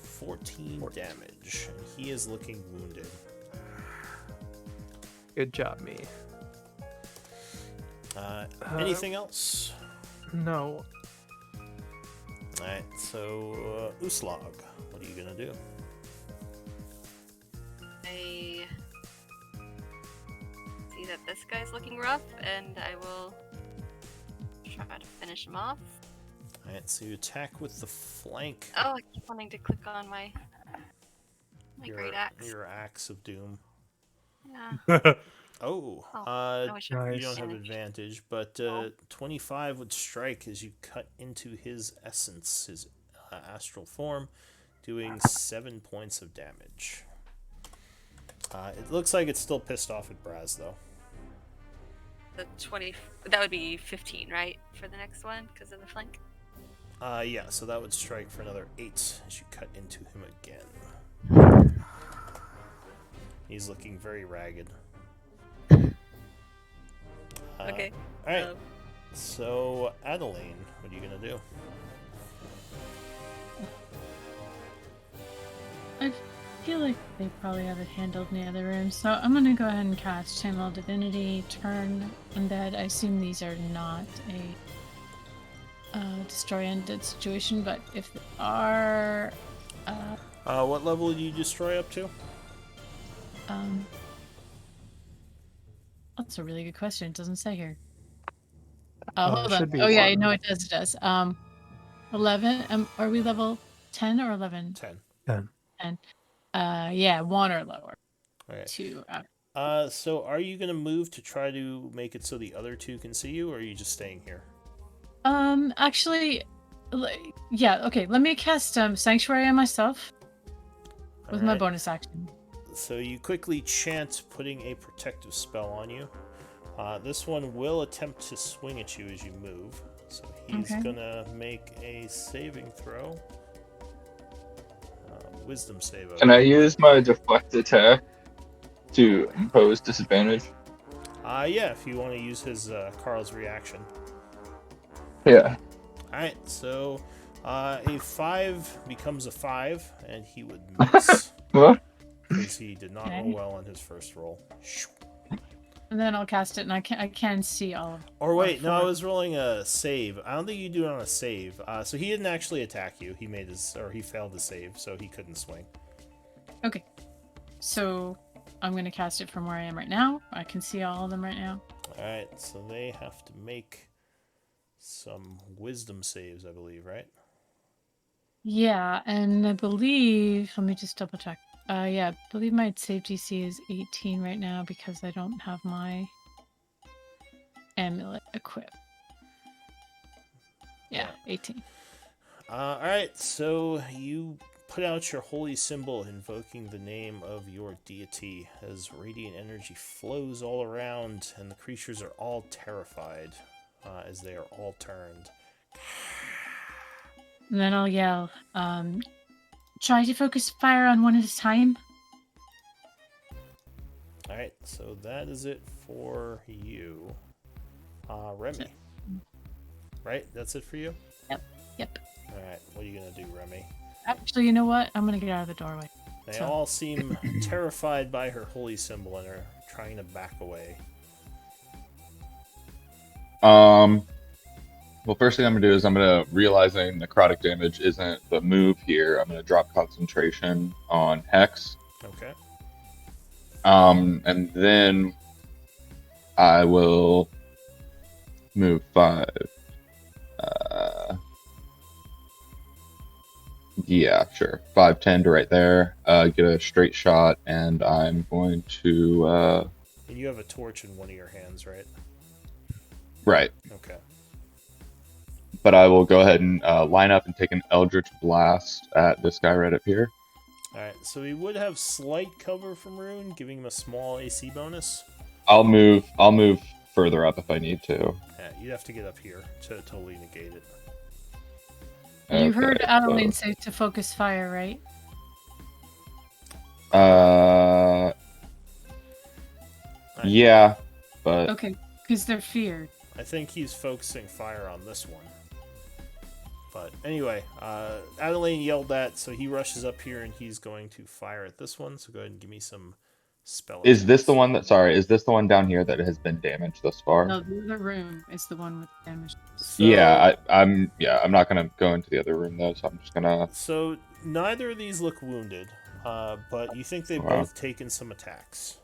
14 damage. And he is looking wounded. Good job, me. Anything else? No. Alright, so Uslag, what are you gonna do? I see that this guy's looking rough, and I will try to finish him off. Alright, so you attack with the flank. Oh, I keep wanting to click on my great axe. Your axe of doom. Yeah. Oh, I wish I you don't have managed. advantage, but 25 would strike as you cut into his essence, his astral form, doing 7 points of damage. It looks like it's still pissed off at Braz, though. The 20. That would be 15, right, for the next one because of the flank. Yeah, so that would strike for another 8 as you cut into him again. He's looking very ragged. Okay. Alright. So, Adeline, what are you gonna do? I feel like they probably have it handled in the other room, so I'm gonna go ahead and cast Channel Divinity, turn Undead. I assume these are not a destroy undead situation, but if they are, What level do you destroy up to? that's a really good question. It doesn't say here. Hold on. should be Oh yeah, I one. know it does. It does. 11. Are we level 10 or 11? 10. 10. 10. Yeah, 1 or lower. Alright. 2. So are you gonna move to try to make it so the other two can see you, or are you just staying here? Actually, yeah. Okay, let me cast Sanctuary on myself with my Alright. bonus action. So you quickly chant putting a protective spell on you. This one will attempt to swing at you as you move. So he's Okay. gonna make a saving throw. Wisdom save. Can I use my deflect attack to impose disadvantage? Yeah, if you want to use his Carl's reaction. Yeah. Alright, so a 5 becomes a 5, and he would miss. What? Because he did not roll Okay. well on his first roll. And then I'll cast it, and I can see all of. Or wait, no, I 4. was rolling a save. I don't think you do it on a save. So he didn't actually attack you. He failed to save, so he couldn't swing. Okay, so I'm gonna cast it from where I am right now. I can see all of them right now. Alright, so they have to make some wisdom saves, I believe, right? Yeah, and I believe. Let me just double check. Yeah, I believe my save DC is 18 right now because I don't have my amulet equipped. Yeah, 18. Alright, so you put out your holy symbol invoking the name of your deity as radiant energy flows all around and the creatures are all terrified as they are all turned. And then I'll yell, try to focus fire on one at a time. Alright, so that is it for you. Remy. Right? That's it for you? Yep. Alright, what are you gonna do, Remy? Actually, you know what? I'm gonna get out of the doorway. They all seem terrified by her holy symbol and are trying to back away. Well, first thing I'm gonna do is realizing necrotic damage isn't the move here. I'm gonna drop concentration on Hex. Okay. And then I will move 5. Yeah, sure. 5, 10 to right there. Get a straight shot, and I'm going to. And you have a torch in one of your hands, right? Right. Okay. but I will go ahead and line up and take an Eldritch Blast at this guy right up here. Alright, so he would have slight cover from Rune, giving him a small AC bonus. I'll move further up if I need to. Yeah, you'd have to get up here to totally negate it. You heard Okay, Adeline say to focus fire, right? Yeah, but Okay, because they're feared. I think he's focusing fire on this one. But anyway, Adeline yelled that, so he rushes up here and he's going to fire at this one. So go ahead and give me some spell. is this the attacks. one that? Sorry, is this the one down here that has been damaged thus far? No, the other room is the one with damage. So, I'm not gonna go into the other room though, so I'm just gonna. So neither of these look wounded, but you think they've Wow. both taken some attacks.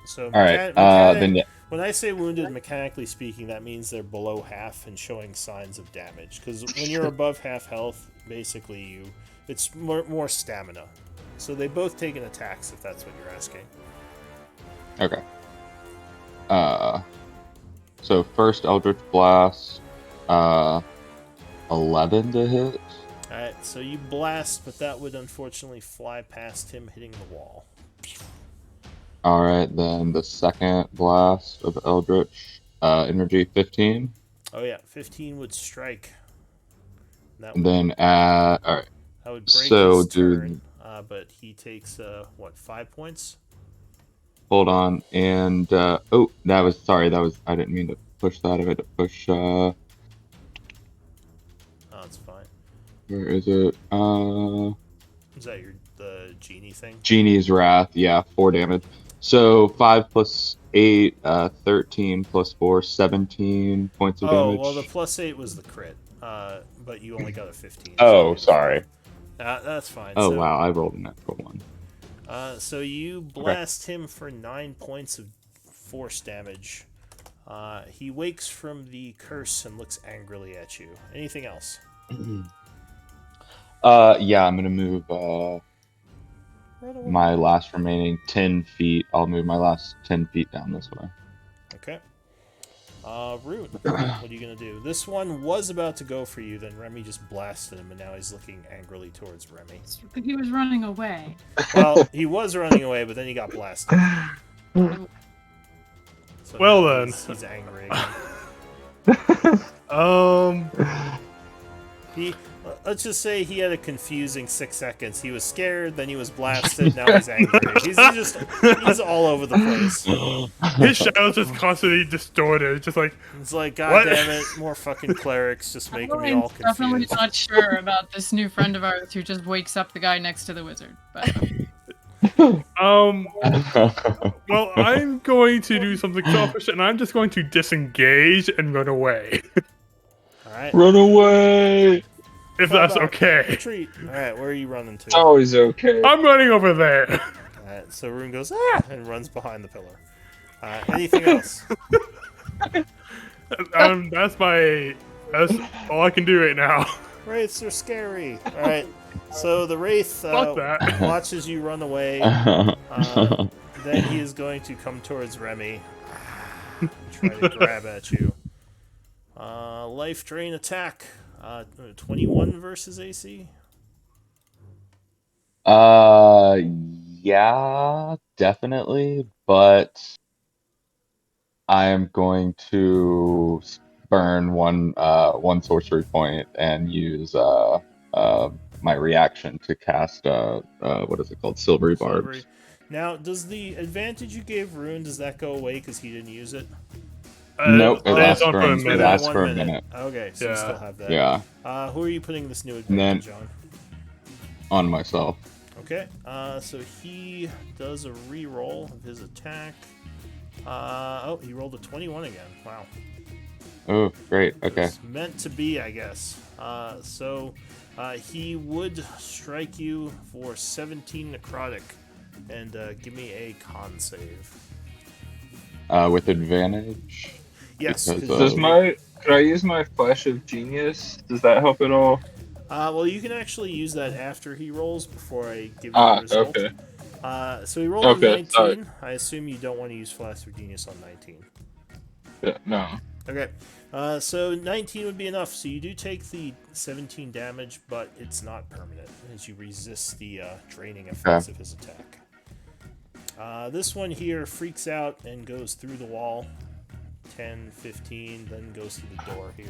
So All right, then yeah. when I say wounded, mechanically speaking, that means they're below half and showing signs of damage. Because when you're above half health, basically it's more stamina. So they both taken attacks, if that's what you're asking. Okay. So first Eldritch Blast, 11 to hit. Alright, so you blast, but that would unfortunately fly past him, hitting the wall. All right, then the second blast of Eldritch, energy 15. Oh yeah, 15 would strike. That And would, then all right. that would break So his do turn, but he takes 5 points? hold on and I didn't mean to push that. I had to push. Oh, it's fine. Where is it? Is that the genie thing? Genie's Wrath. Yeah, 4 damage. So 5 plus 8, 13 plus 4, 17 points of damage. Oh, well, the plus 8 was the crit, but you only got a 15. Oh, so sorry. that's fine. Oh, so, wow, I rolled a natural 1. So you blast him for 9 points of force damage. He wakes from the curse and looks angrily at you. Anything else? Yeah, I'm gonna move Right my last remaining 10 feet. I'll move my last 10 feet down this way. Okay. Rune, what are you gonna do? This one was about to go for you, then Remy just blasted him, and now he's looking angrily towards Remy. He was running away. Well, he was running away, but then he got blasted. So Well now then. he's angry again. Let's just say he had a confusing 6 seconds. He was scared, then he was blasted, now he's angry. He's all over the place. His shadow's just constantly distorted. Just like, It's like, God What? damn it, more fucking clerics just making me all Adeline's definitely confused. not sure about this new friend of ours who just wakes up the guy next to the wizard. But well, I'm going to do something selfish, and I'm just going to disengage and run away. Alright. Run away! If How that's about okay. Retreat. Alright, where are you running to? It's always okay. I'm running over there. Alright, so Rune goes, ah! And runs behind the pillar. Anything else? That's all I can do right now. Wraiths are scary. Alright, so the Wraith Fuck that. watches you run away. Then he is going to come towards Remy. Try to grab at you. Life Drain attack. 21 versus AC? Yeah, definitely, but I am going to burn one sorcery point and use my reaction to cast what is it called? Silvery Barbs. Silvery. Now, does the advantage you gave Rune, does that go away because he didn't use it? Nope, it It lasts on for for a a minute. It lasts One for a minute. Okay, so you Yeah. still have that. Yeah, Who are you putting this new then- advantage on? on myself. Okay, so he does a re-roll of his attack. He rolled a 21 again. Wow. Oh, great. Okay. It's meant to be, I guess. So he would strike you for 17 necrotic, and give me a con save. With advantage. Yes. Because, 'cause Could I use my Flash of Genius? Does that help at all? well, you can actually use that after he rolls before I give you the result. Okay. So he rolled a Okay, 19. I assume you don't want to use Flash of Genius on 19. Yeah, no. Okay. So 19 would be enough. So you do take the 17 damage, but it's not permanent as you resist the draining effects of his attack. This one here freaks out and goes through the wall. 10, 15, then goes to the door here.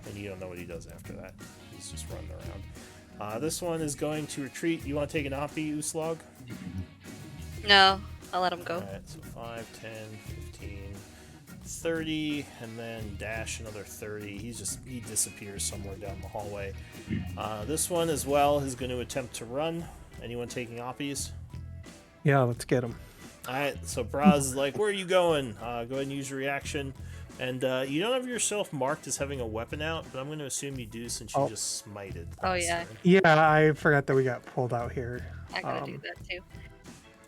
And you don't know what he does after that. He's just running around. This one is going to retreat. You want to take an Oppie, Uslog? No, I'll let him go. Alright, so 5, 10, 15, 30, and then dash another 30. He disappears somewhere down the hallway. This one as well is going to attempt to run. Anyone taking Oppies? Yeah, let's get him. Alright, so Braz is like, where are you going? Go ahead and use your reaction. And you don't have yourself marked as having a weapon out, but I'm going to assume you do since you just smited. Oh, yeah. Yeah, I forgot that we got pulled out here. I gotta do that too.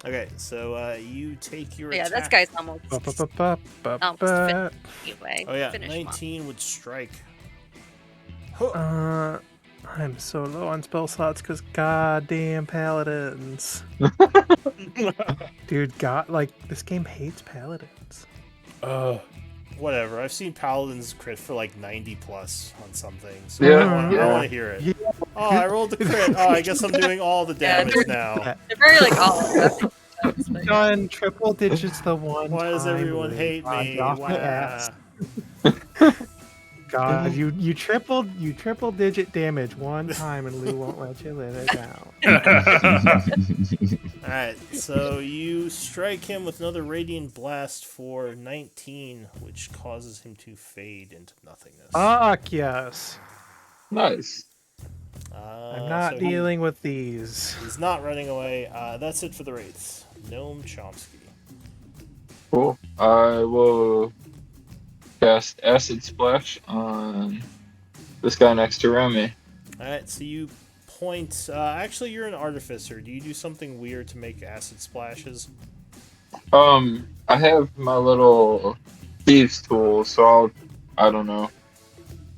Okay, so you take your Yeah, attack. this guy's almost Ba-ba-ba-ba-ba-ba. anyway. Oh yeah, finish him off. 19 would strike. I'm so low on spell slots because goddamn paladins. Dude, this game hates paladins. Whatever. I've seen paladins crit for like 90 plus on something. So Yeah, I don't want to hear it. Yeah. Oh, I rolled the crit. Oh, I guess I'm doing all the damage now. They're very like all. Done triple digits the one Why does time, everyone Lou. hate God, me? get off my Wah. ass. God, you triple digit damage one time and Lou won't let you live it down. Alright, so you strike him with another Radiant Blast for 19, which causes him to fade into nothingness. Fuck yes. Nice. I'm not so dealing with these. He's not running away. That's it for the Wraiths. Gnome Chomsky. Cool. I will cast Acid Splash on this guy next to Remy. Alright, so you point... actually, you're an artificer. Do you do something weird to make acid splashes? I have my little thieves tools, so I don't know,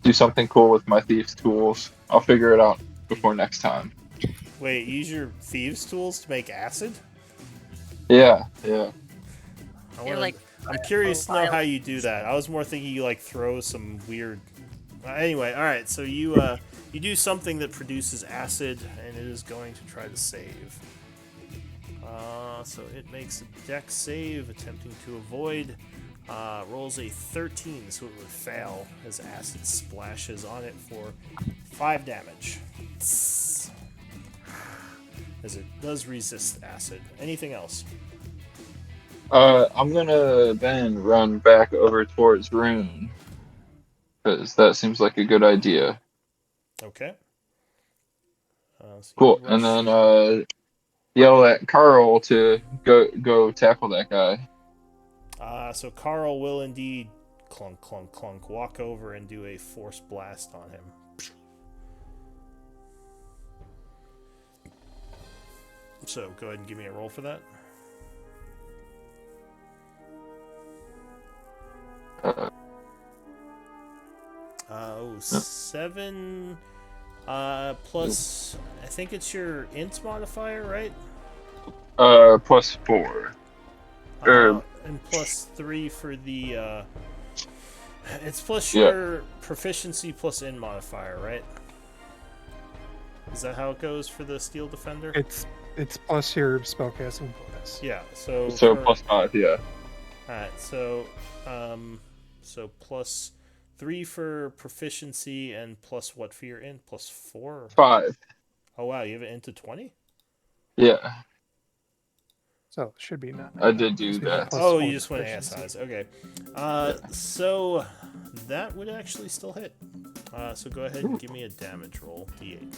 do something cool with my thieves tools. I'll figure it out before next time. Wait, use your thieves tools to make acid? Yeah. I'm curious to know how you do that. I was more thinking you like throw some weird... anyway, alright, so you do something that produces acid, and it is going to try to save. So it makes a dex save, attempting to avoid. Rolls a 13, so it would fail as acid splashes on it for 5 damage. As it does resist acid. Anything else? I'm gonna then run back over towards Rune, because that seems like a good idea. Okay. So Cool, you and rush- then yell at Carl to go tackle that guy. So Carl will indeed clunk, clunk, clunk, walk over and do a force blast on him. So go ahead and give me a roll for that. 7 plus, I think it's your int modifier, right? +4. And plus 3 for the it's plus Yeah. your proficiency plus in modifier, right? Is that how it goes for the steel defender? It's plus your spellcasting bonus. Yeah, so So for- +5, yeah. Alright, so plus 3 for proficiency and plus what for your int? Plus 4? 5. Oh wow, you have an int of 20? Yeah, So it should be 9. I did do that. Plus Oh, 4 you just went proficiency. ass size. Okay. So that would actually still hit. So go ahead and give me a damage roll, D8.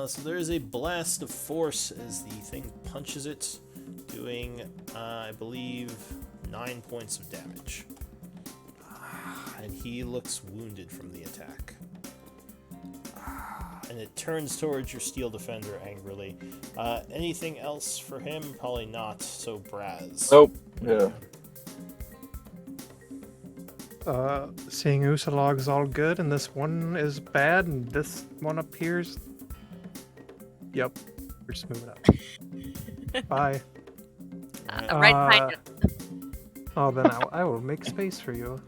So there is a blast of force as the thing punches it, doing, I believe, 9 points of damage. And he looks wounded from the attack. And it turns towards your steel defender angrily. Anything else for him? Probably not. So Braz. Nope. Yeah. Seeing Usalog's all good and this one is bad and this one appears. Yep. We're just moving up. Bye. Right behind you. Oh, then I will make space for you.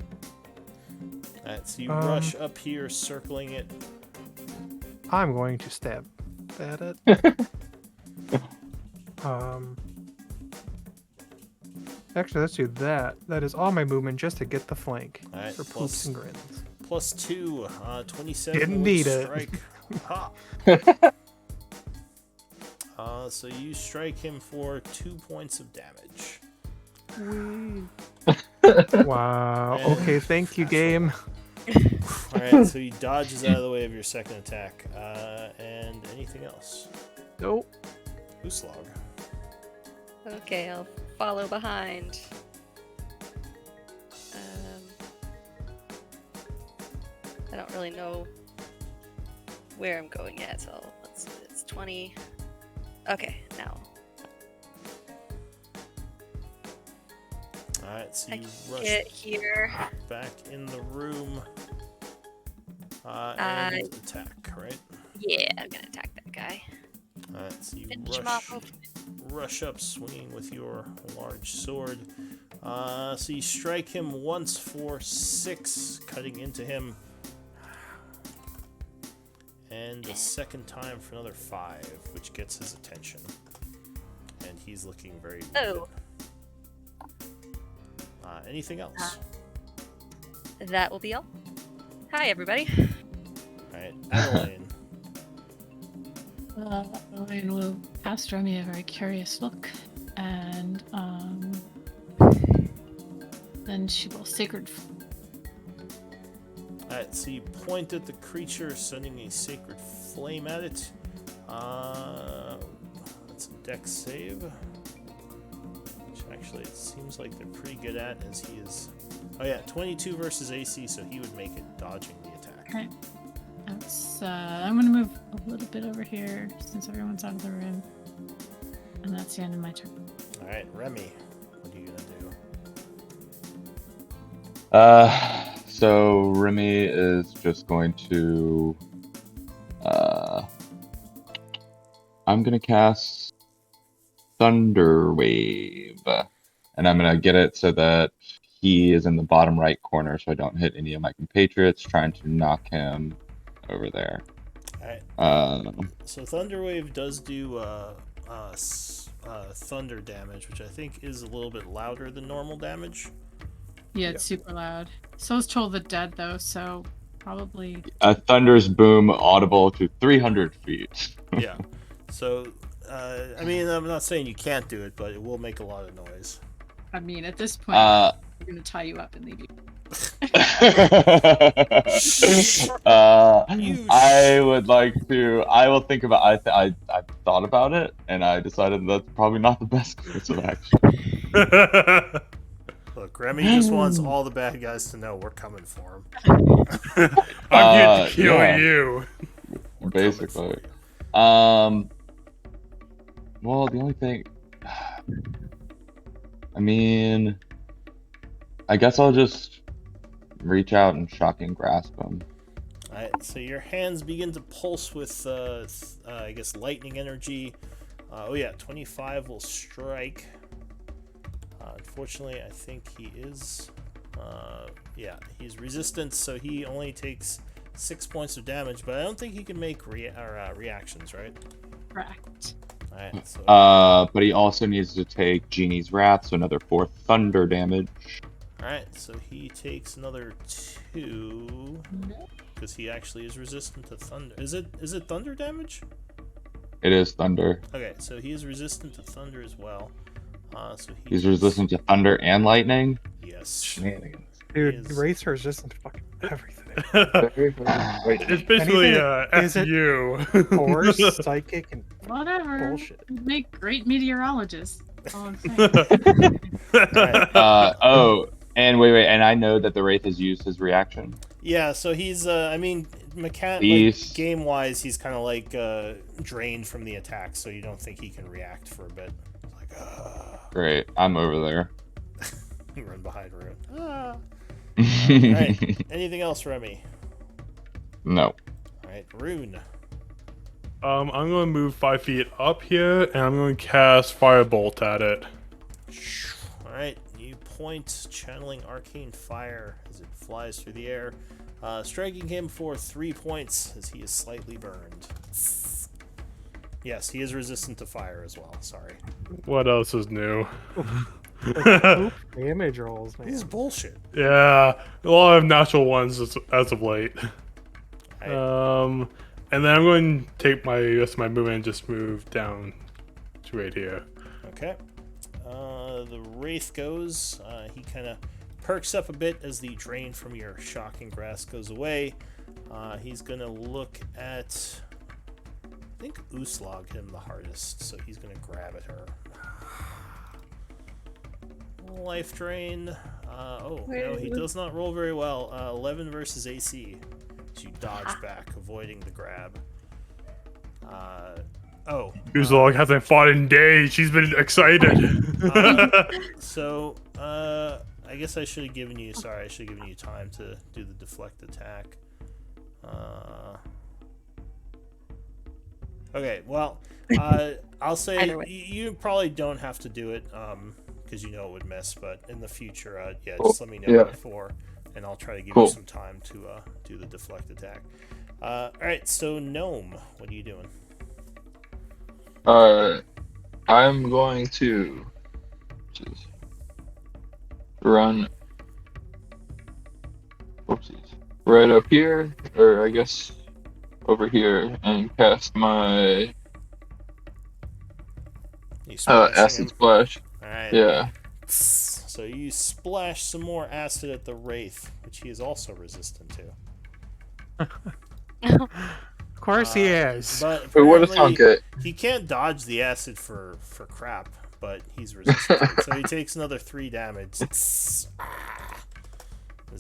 Alright, so you rush up here, circling it. I'm going to stab at it. Actually, let's do that. That is all my movement just to get the flank. Alright, For poops and grins. +2, 27 Didn't with need it. strike. Ha! So you strike him for 2 points of damage. Wow. And Okay, thank you, game. Alright, so he dodges out of the way of your second attack. And anything else? Nope. Uslog. Okay, I'll follow behind. I don't really know where I'm going yet, so let's see. It's 20. Okay, now. Alright, so I you can rush get here. back in the room. And attack, right? Yeah, I'm gonna attack that guy. Alright, so you Finish him off. rush up swinging with your large sword. So you strike him once for 6, cutting into him. And a second time for another 5, which gets his attention. And he's looking very wounded. Oh. Anything else? That will be all. Hi, everybody. Alright, Adeline. Adeline will cast Remy a very curious look, and then she will sacred. Alright, so you point at the creature, sending a sacred flame at it. That's a dex save. Which actually it seems like they're pretty good at, as he is... Oh yeah, 22 versus AC, so he would make it dodging the attack. Okay. That's, I'm gonna move a little bit over here since everyone's out of the room. And that's the end of my turn. Alright, Remy, what are you gonna do? So Remy is just going to I'm gonna cast Thunder Wave. And I'm gonna get it so that he is in the bottom right corner so I don't hit any of my compatriots trying to knock him over there. Alright. So Thunderwave does do thunder damage, which I think is a little bit louder than normal damage. Yeah, it's super loud. So is Toll the Dead, though, so probably... A thunder's boom audible to 300 feet. Yeah. So, I mean, I'm not saying you can't do it, but it will make a lot of noise. I mean, at this point, I'm going to tie you up and leave you. I would like to. I will think about. I thought about it, and I decided that's probably not the best course of action. Look, Remy just wants all the bad guys to know we're coming for him. I'm here to kill you. Basically. Well, the only thing. I mean, I guess I'll just reach out and shocking grasp him. Alright, so your hands begin to pulse with, I guess, lightning energy. Oh yeah, 25 will strike. Unfortunately, I think he is... yeah, he's resistant, so he only takes 6 points of damage, but I don't think he can make reactions, right? Correct. Alright, so... but he also needs to take Genie's Wrath, so another 4 thunder damage. Alright, so he takes another 2, because he actually is resistant to thunder. Is it thunder damage? It is thunder. Okay, so he is resistant to thunder as well. So he's resistant to thunder and lightning? Yes. Shenanigans. Dude, Racer is resistant to fucking everything. It's basically FU. Force, psychic, and whatever. bullshit. Make great meteorologists. That's all I'm saying. Oh, and wait, and I know that the Wraith has used his reaction. Yeah, so he's, I mean, game-wise, he's kind of like drained from the attack, so you don't think he can react for a bit. Like, Great, I'm over there. You run behind Rune. Alright, anything else, Remy? No. Alright, Rune. I'm going to move 5 feet up here, and I'm going to cast Firebolt at it. Alright, you point, channeling arcane fire as it flies through the air, striking him for 3 points as he is slightly burned. Yes, he is resistant to fire as well, sorry. What else is new? Poop damage rolls, man. This is bullshit. Yeah, a lot of natural ones as of late. Alright, And then I'm going to take my rest of my movement and just move down to right here. okay. The Wraith goes. He kind of perks up a bit as the drain from your shocking grass goes away. He's going to look at... I think Uslag hit him the hardest, so he's going to grab at her. Life drain. No, he does not roll very well. 11 versus AC. So you dodge back, avoiding the grab. Uzlog hasn't fought in days. She's been excited. So, I guess I should have given you... Sorry, I should have given you time to do the deflect attack. Okay, well, I'll say Either way. you probably don't have to do it, because you know it would miss, but in the future, yeah, Cool. just let me know Yeah. before, and I'll try to give Cool. you some time to do the deflect attack. Alright, so Gnome, what are you doing? I'm going to just run. Whoopsies. Right up here, or I guess over here, and cast my You splashing acid him? splash. Alright. Yeah. So you splash some more acid at the Wraith, which he is also resistant to. Of course he is. But Wait, what a apparently thunk it. he can't dodge the acid for crap, but he's resistant to it. So he takes another 3 damage. His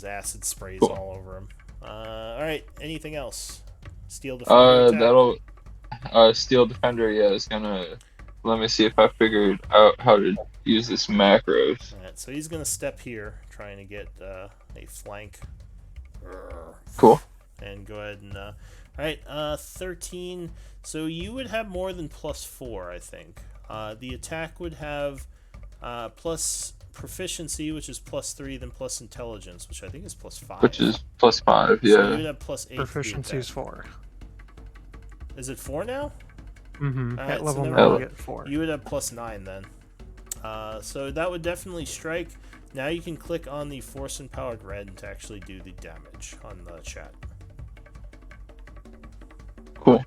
acid sprays Cool. all over him. Alright, anything else? Steel defender attack? That'll Steel Defender, yeah, is gonna let me see if I figured out how to use this macros. Alright, so he's gonna step here, trying to get a flank. Cool. And go ahead and alright, 13. So you would have more than +4, I think. The attack would have plus proficiency, which is +3, then plus intelligence, which I think is +5. Which is +5, So you yeah. would have +8. Proficiency is 4. Is it 4 now? Mm-hmm. Alright, At level so 9, never- you get 4. You would have +9 then. So that would definitely strike. Now you can click on the Force Empowered Red to actually do the damage on the chat. Cool.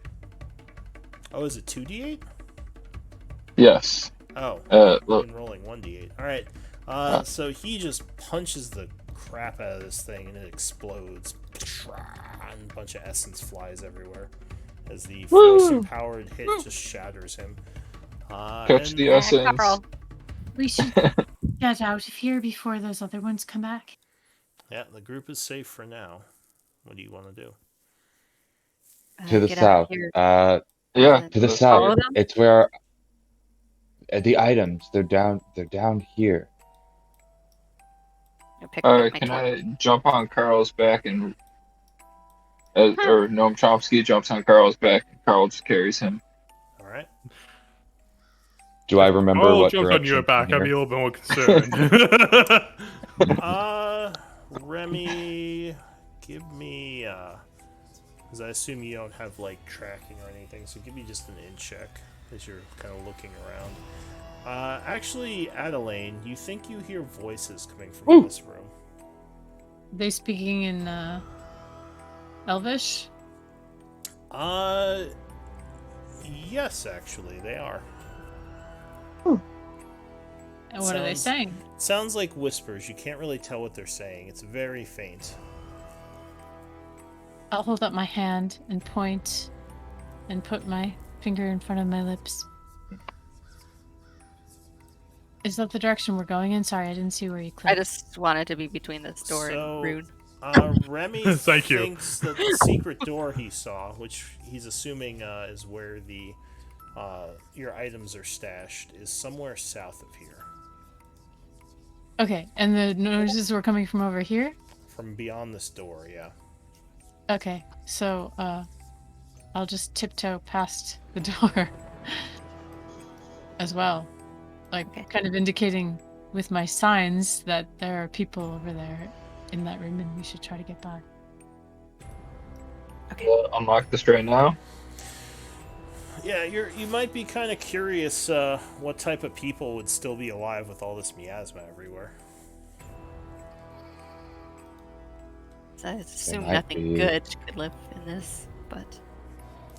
Oh, is it 2d8? Yes. Oh, Look. I've been rolling 1d8. Alright, so he just punches the crap out of this thing and it explodes. And a bunch of essence flies everywhere as the Force Empowered hit just shatters him. Catch and- the essence. Carl. We should get out of here before those other ones come back. Yeah, the group is safe for now. What do you want to do? To the Get out of south. here. Yeah. To the let's south. follow them? It's where the items. They're down here. I'll pick up my Can cloak. I jump on Carl's back and or Noam Chomsky jumps on Carl's back and Carl just carries him. Alright. Do I remember I'll what jump on direction your back. from I'd be here? a little bit more concerned. Remy, give me, because I assume you don't have, like, tracking or anything, so give me just an in check as you're kind of looking around. Actually, Adelaine, you think you hear voices coming from this room? They speaking in Elvish? Yes, actually, they are. And what are they Sounds- saying? It sounds like whispers. You can't really tell what they're saying. It's very faint. I'll hold up my hand and point and put my finger in front of my lips. Is that the direction we're going in? Sorry, I didn't see where you clicked. I just wanted to be between this door So- and Rune. Remy Thank you. thinks that the secret door he saw, which he's assuming is where the your items are stashed, is somewhere south of here, Okay, and the noises were coming from over here? from beyond this door. Yeah. Okay, so I'll just tiptoe past the door as well. Like, Okay. kind of indicating with my signs that there are people over there in that room and we should try to get by. Okay. Unlock this right now. Yeah, you might be kind of curious what type of people would still be alive with all this miasma everywhere. So I assume might nothing be. good could live in this, but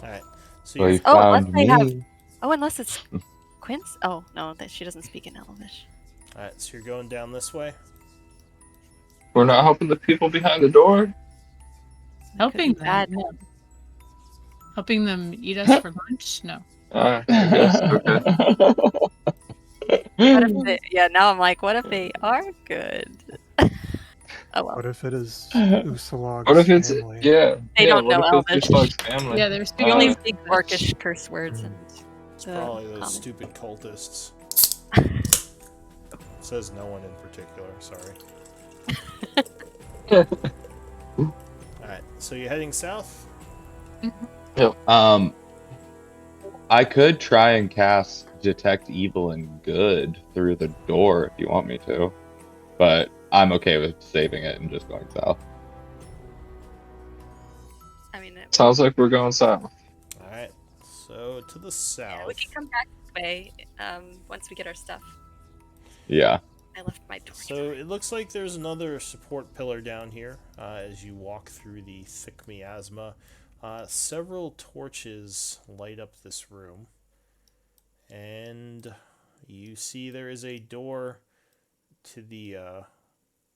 All right, so Well, you're you unless found they have. me. Oh, unless it's Quince. Oh no, that she doesn't speak in Elvish. all right, so you're going down this way. We're not helping the people behind the door. That could Helping be them? bad. No. Helping them eat us for lunch? No. I guess. Okay. What if they? Yeah, now I'm like, what if they are good? Oh well. What if it is What Usalog's if it's family? yeah? They don't What know if it's Elvish. just like family? Yeah, they were We speaking only Uh, speak orcish curse words and It's the probably those common. stupid cultists. Says no one in particular. Sorry. All right, so you're heading south. I could try and cast Detect Evil and Good through the door if you want me to, but I'm okay with saving it and just going south. I mean, Sounds like we're going south. All right, so to the yeah, we south. can come back this way once we get our stuff. Yeah. I left my torch. So it looks like there's another support pillar down here as you walk through the thick miasma. Several torches light up this room, and you see there is a door to the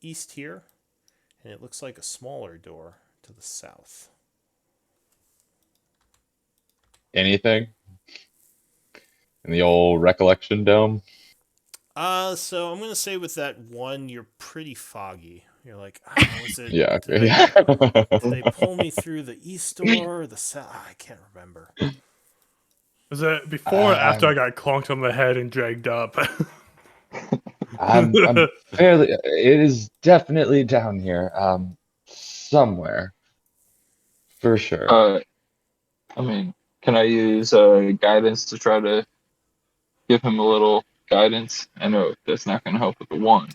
east here, and it looks like a smaller door to the south. Anything? In the old recollection dome? So I'm gonna say with that one, you're pretty foggy. You're like, was it? Yeah. Did Okay. they pull me through the east door or the south? I can't remember. Was it before or after I'm- I got clonked on the head and dragged up? I'm fairly. It is definitely down here, somewhere, for sure. I mean, can I use guidance to try to give him a little guidance? I know that's not going to help with the one.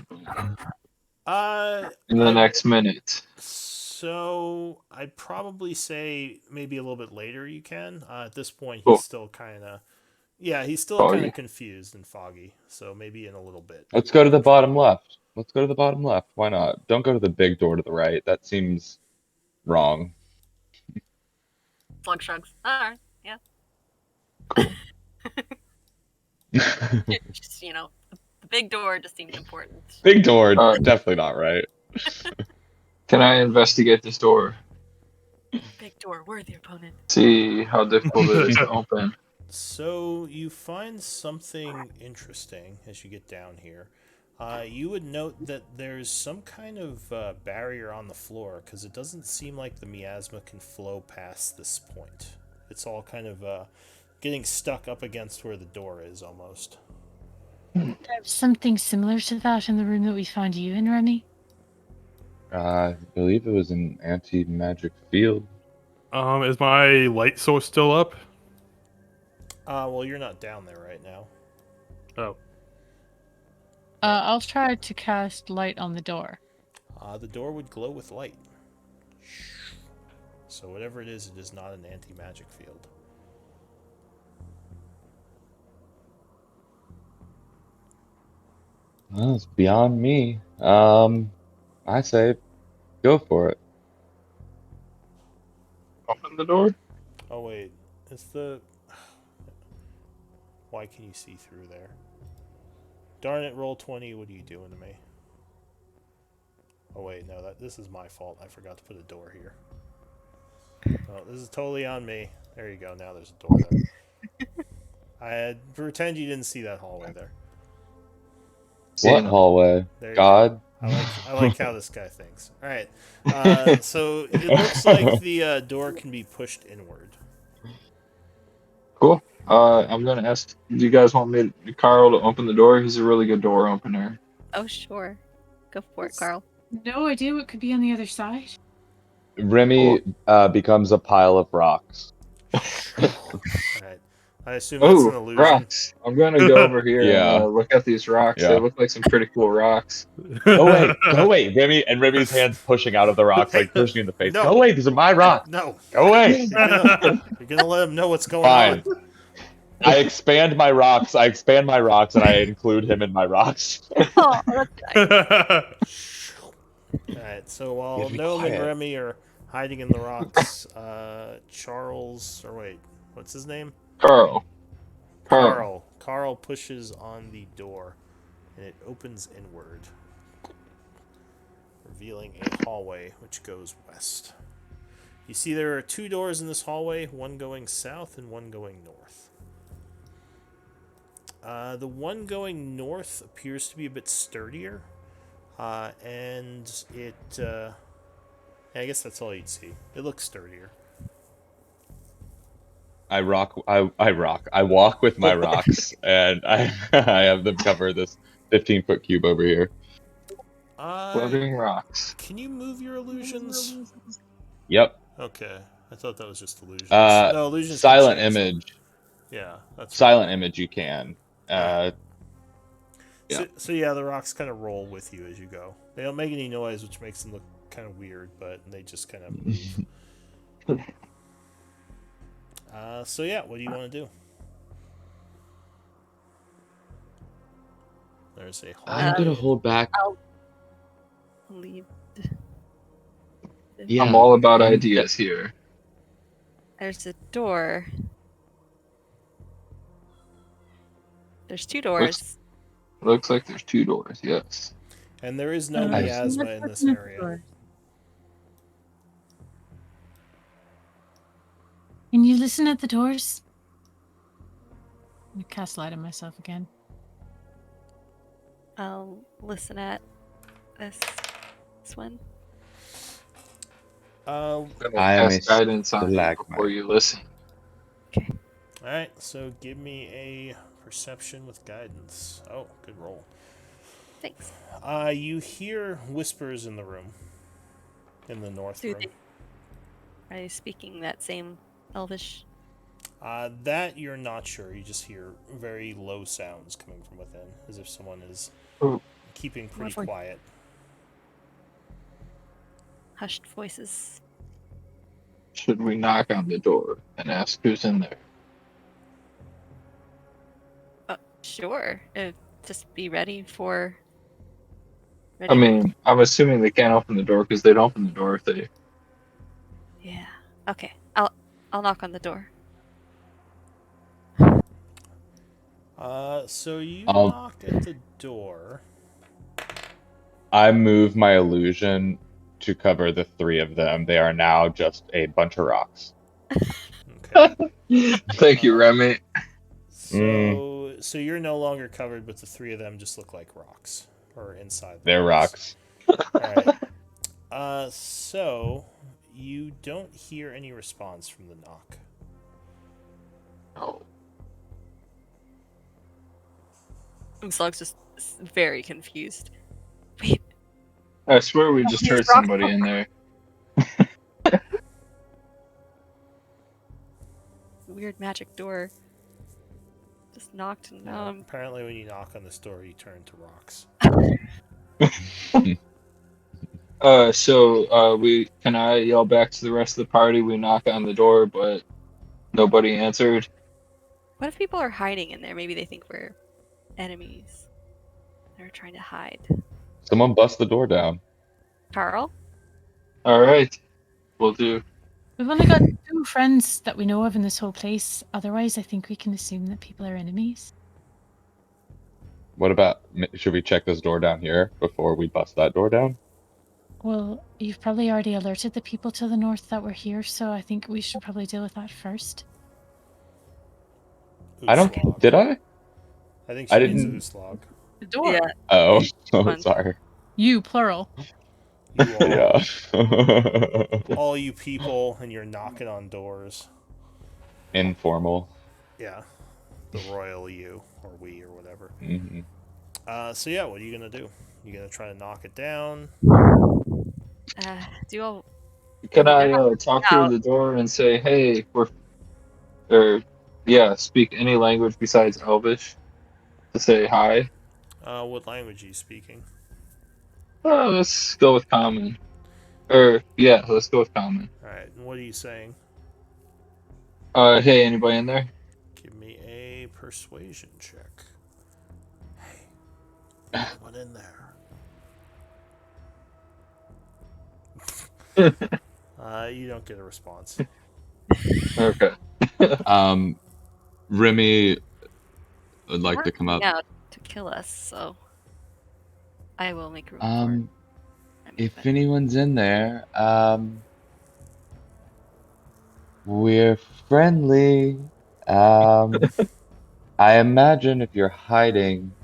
But in the next minute. So I'd probably say maybe a little bit later you can. At this point, Cool. he's still kind of, he's still Foggy. kind of confused and foggy. So maybe in a little bit. Let's go to the bottom left. Let's go to the bottom left. Why not? Don't go to the big door to the right. That seems wrong. Slug shrugs. Alright, yeah. Just, the big door just seemed important. Big door, Alright. definitely not right. Can I investigate this door? Big door, worthy opponent. See how difficult it is to open. So you find something interesting as you get down here. You would note that there's some kind of barrier on the floor because it doesn't seem like the miasma can flow past this point. It's all kind of getting stuck up against where the door is almost. There's something similar to that in the room that we found you in, Remy? I believe it was an anti-magic field. Is my light source still up? Well, you're not down there right now. Oh. I'll try to cast light on the door. The door would glow with light. So whatever it is not an anti-magic field. Well, it's beyond me. I say go for it. Open the door? Oh wait, it's the... Why can you see through there? Darn it, roll 20, what are you doing to me? Oh wait, no, this is my fault. I forgot to put a door here. Oh, this is totally on me. There you go, now there's a door there. I had pretend you didn't see that hallway there. What hallway? There you God? go. I like how this guy thinks. Alright, so it looks like the door can be pushed inward. Cool. I'm gonna ask. Do you guys want Carl, to open the door? He's a really good door opener. Oh, sure. Go for it, Carl. No idea what could be on the other side. Remy becomes a pile of rocks. Alright. I assume that's an Oh, illusion. rocks! I'm gonna go over here Yeah. and look at these rocks. They Yeah. look like some pretty cool rocks. Go away, go away, Remy. And Remy's hands pushing out of the rocks, like pushing you in the face. No. Go away, these are my rocks. No. Go away. You're gonna let him know what's going Fine. on. I expand my rocks, and I include him in my rocks. Oh, that's nice. Alright, so while You have to be Gnome and quiet. Remy are hiding in the rocks, what's his name? Carl. Carl pushes on the door, and it opens inward, revealing a hallway which goes west. You see there are 2 doors in this hallway, one going south and one going north. The one going north appears to be a bit sturdier, and I guess that's all you'd see. It looks sturdier. I walk with my rocks, and I have them cover this 15-foot cube over here. Floating rocks. Can you move your illusions? Yep. Okay, I thought that was just illusions. Uh, No, illusions. silent can change them. image. Yeah, that's right. Silent image. You can. Yeah. So yeah, the rocks kind of roll with you as you go. They don't make any noise, which makes them look kind of weird, but they just kind of move. So yeah, what do you want to do? There's a hallway. I'm gonna hold back. I'll leave. Yeah. I'm all about ideas here. There's a door. There's 2 doors. Looks like there's 2 doors, yes. And there is no Nice. miasma in this area. Can you listen at the doors? I'm gonna cast light on myself again. I'll listen at this one. I'm gonna I am cast a guidance on you stalagmite. before you listen. Alright, so give me a perception with guidance. Oh, good roll. Thanks. You hear whispers in the room. In the north Do room. Are they speaking that same Elvish? That you're not sure. You just hear very low sounds coming from within, as if someone is Ooh. keeping pretty Lovely. quiet. Hushed voices. Should we knock on the door and ask who's in there? Sure. Just be ready for. I mean, I'm assuming they can't open the door because they'd open the door if they. Yeah. Okay. I'll knock on the door. So you I'll- knock at the door. I move my illusion to cover the 3 of them. They are now just a bunch of rocks. Okay. Thank you, Remy. So you're no longer covered, but the 3 of them just look like rocks, or inside. the They're rocks. Alright. So you don't hear any response from the knock. Oh. Slug's just very confused. Wait, I swear we just these heard rocks somebody are- in there. weird magic door. Just knocked and now I'm. Apparently, when you knock on this door, you turn to rocks. Can I yell back to the rest of the party? We knock on the door, but nobody answered. What if people are hiding in there? Maybe they think we're enemies. They're trying to hide. Someone bust the door down. Carl? All right, we'll do. We've only got 2 friends that we know of in this whole place. Otherwise, I think we can assume that people are enemies. What about, should we check this door down here before we bust that door down? Well, you've probably already alerted the people to the north that we're here, so I think we should probably deal with that first. I don't, Ooslog. did I? I think I she means didn't- Ooslog. The door. Yeah. Oh, One. sorry. You, plural. You all, Yeah. all you people, and you're knocking on doors. Informal. Yeah. The royal you, or we, or whatever. Hmm. So yeah, what are you gonna do? You gonna try to knock it down? Do you all. Can They're I talk through out. the door and say, "Hey, we're or yeah, speak any language besides Elvish to say hi? What language are you speaking? Let's go with common. Or yeah, let's go with common. All right, and what are you saying? Hey, anybody in there? Give me a persuasion check. Hey, anyone in there? You don't get a response. Okay. Remy would They like to weren't come coming up. out to kill us, so I will make room for Um, Remy if if anyone's in there, we're friendly. Um, I imagine if you're hiding,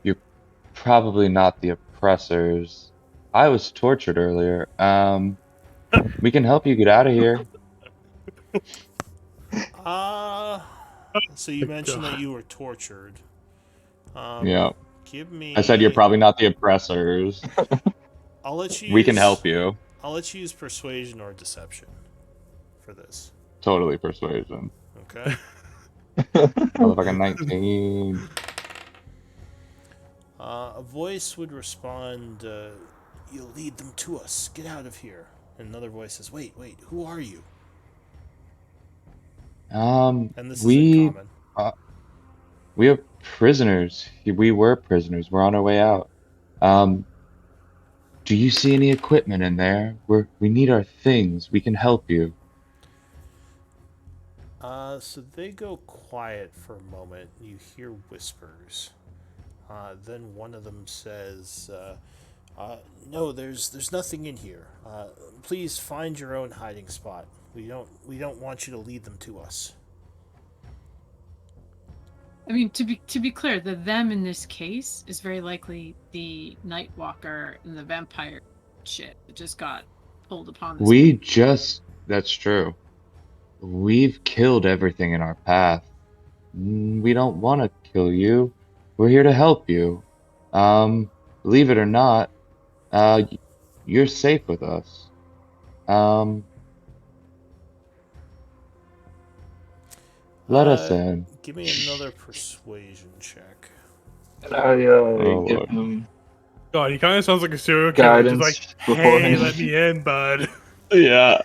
you're probably not the oppressors. I was tortured earlier. We can help you get out of here. Uh, so you My mentioned that God. you were tortured. Um, Yeah. give I said you're me. probably not the oppressors. I'll let you We can use. help you. I'll let you use persuasion or deception for this. Totally persuasion. Okay. Motherfucking 19. A voice would respond, "You'll lead them to us. Get out of here." And another voice says, "Wait, wait. Who are you?" And this is in We common. uh, we are prisoners. We were prisoners. We're on our way out. Um, do you see any equipment in there? We need our things. We can help you. So they go quiet for a moment. You hear whispers. Then one of them says, "No, there's nothing in here. Please find your own hiding spot. We don't want you to lead them to us." I mean, to be clear, the them in this case is very likely the Nightwalker and the vampire shit that just got pulled upon us. That's true. We've killed everything in our path. We don't want to kill you. We're here to help you. Believe it or not, you're safe with us. Um, let us Uh, in. Give me another persuasion check. And I Oh give Lord. him God, he kind of sounds like a serial killer. Just like, guidance hey, beforehand. let me in, bud. Yeah,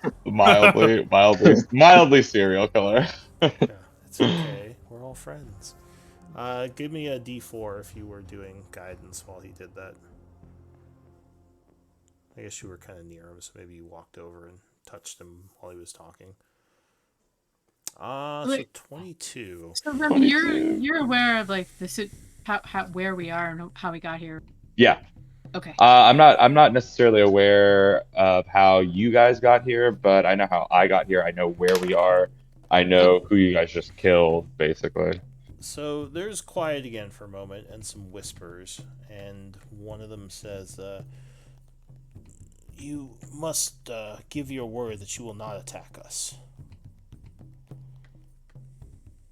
mildly serial killer. Yeah, it's okay. We're all friends. Give me a D4 if you were doing guidance while he did that. I guess you were kind of near him, so maybe you walked over and touched him while he was talking. So Like, 22. so Remy, you're 22. you're aware of like how where we are and how we got here. Yeah. Okay. I'm not necessarily aware of how you guys got here, but I know how I got here. I know where we are. I Okay. know who you guys just killed, basically. So there's quiet again for a moment and some whispers, and one of them says, "You must give your word that you will not attack us."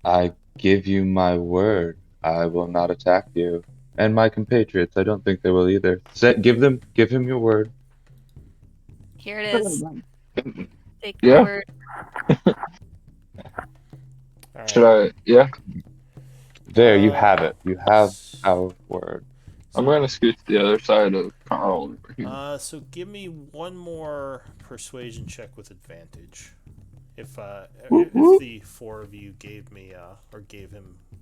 I give you my word. I will not attack you. And my compatriots, I don't think they will either. Give him your word. Here it is. Take my Yeah. word. All Should right. I? Yeah. There, you Uh, have it. You have our word. I'm so going to scoot to the other side of Carl over here. so give me one more persuasion check with advantage. Whoop, If whoop. the four of you gave me or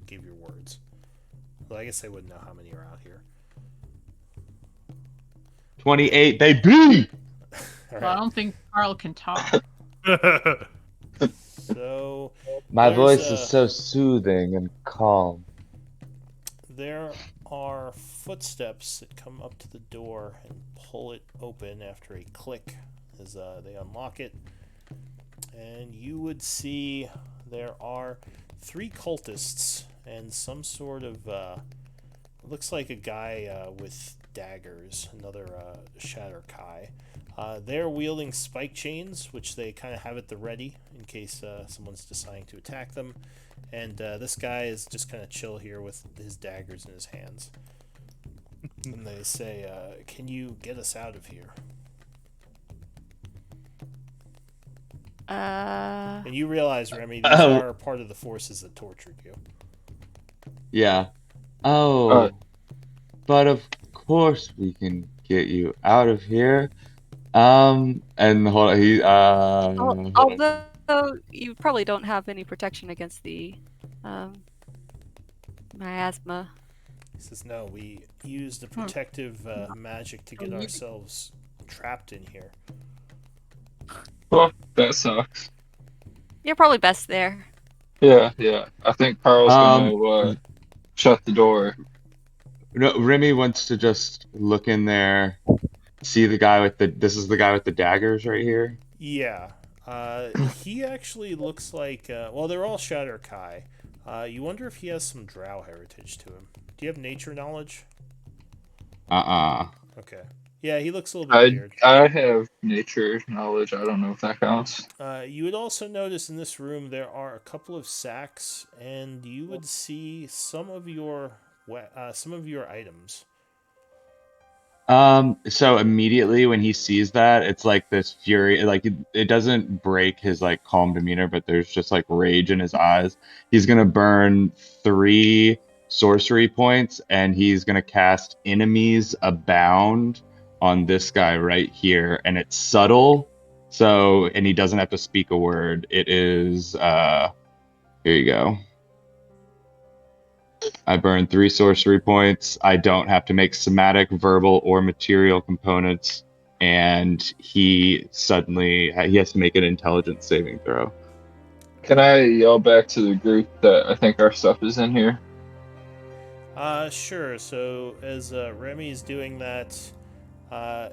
gave your words. Well, I guess they wouldn't know how many are out here. 28, baby! All Well, I right. don't think Carl can talk. So My there's voice is so soothing and calm. there are footsteps that come up to the door and pull it open after a click as they unlock it, and you would see there are three cultists and some sort of looks like a guy with daggers, another Shatter Kai. They're wielding spike chains, which they kind of have at the ready in case someone's deciding to attack them. And this guy is just kind of chill here with his daggers in his hands. And they say, "Can you get us out of here?" Uh, And you realize, Remy, these Oh, are part of the forces that tortured you. yeah. Uh, Oh, but of course we can get you out of here. And hold on, hold on. although you probably don't have any protection against the um, miasma. He says, no, we used the protective magic to get ourselves trapped in here. well, that sucks. You're probably best there. Yeah, yeah. I think Carl's Um, gonna shut the door. no, Remy wants to just look in there, see the guy with this is the guy with the daggers right here. Yeah. He actually looks like, well, they're all Shatter Kai. You wonder if he has some drow heritage to him. Do you have nature knowledge? Uh-uh. Okay. Yeah, he looks a little bit I weird. I have nature knowledge. I don't know if that counts. You would also notice in this room there are a couple of sacks, and you would see some of your items. So immediately when he sees that, it's like this fury, like it doesn't break his like calm demeanor, but there's just like rage in his eyes. He's gonna burn 3 sorcery points and he's gonna cast Enemies Abound on this guy right here, and it's subtle, so and he doesn't have to speak a word. It is here you go. I burn 3 sorcery points. I don't have to make somatic, verbal, or material components. And he has to make an intelligence saving throw. Can I yell back to the group that I think our stuff is in here? Sure. So as Remy is doing that, uh,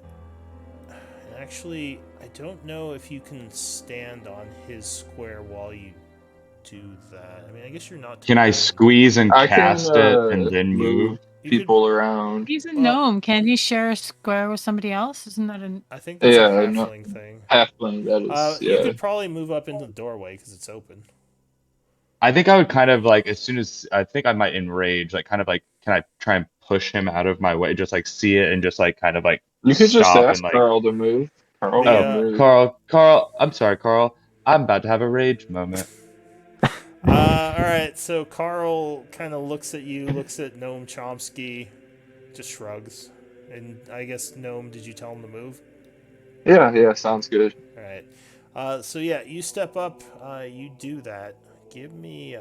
actually, I don't know if you can stand on his square while you do that. I mean, I guess you're not Can I technically. squeeze and I can cast it and then move? move You could. people around. He's a Well, gnome. Can he share a square with somebody else? Isn't that an? I think that's a Yeah, no, halfling thing. halfling. That is, You yeah. could probably move up into the doorway because it's open. I think I would kind of like, as soon as I think I might enrage, like kind of like, can I try and push him out of my way? Just like see it and just like kind of like You could just stop and ask like, Carl to move. Carl The can oh, move. Carl, I'm sorry, Carl. I'm about to have a rage moment. All right. So Carl kind of looks at you, looks at Gnome Chomsky, just shrugs, and I guess Gnome, did you tell him to move? Yeah, yeah, sounds good. All right. So yeah, you step up. You do that. Give me,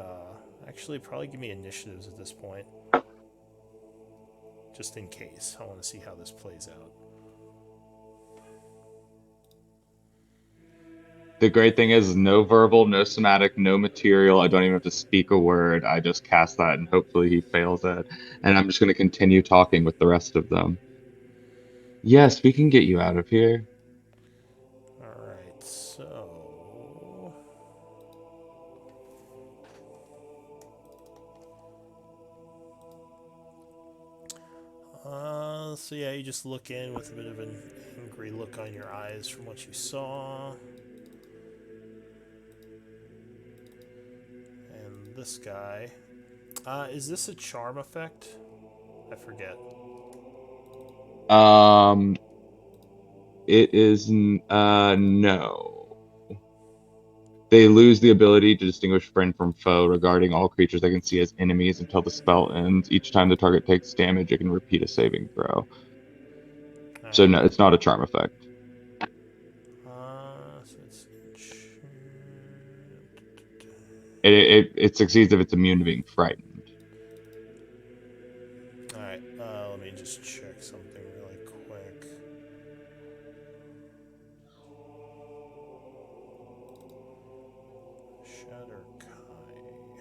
actually, probably give me initiatives at this point, just in case. I want to see how this plays out. The great thing is no verbal, no somatic, no material. I don't even have to speak a word. I just cast that and hopefully he fails it. And I'm just going to continue talking with the rest of them. Yes, we can get you out of here. All right. So. So yeah, you just look in with a bit of an angry look on your eyes from what you saw. And this guy. Is this a charm effect? I forget. Um, it is, no. They lose the ability to distinguish friend from foe regarding all creatures they can see as enemies until the spell ends. Each time the target takes damage, it can repeat a saving throw. So Alright. no, it's not a charm effect. So it's. It succeeds if it's immune to being frightened. Alright, let me just check something really quick. Shatter Kai.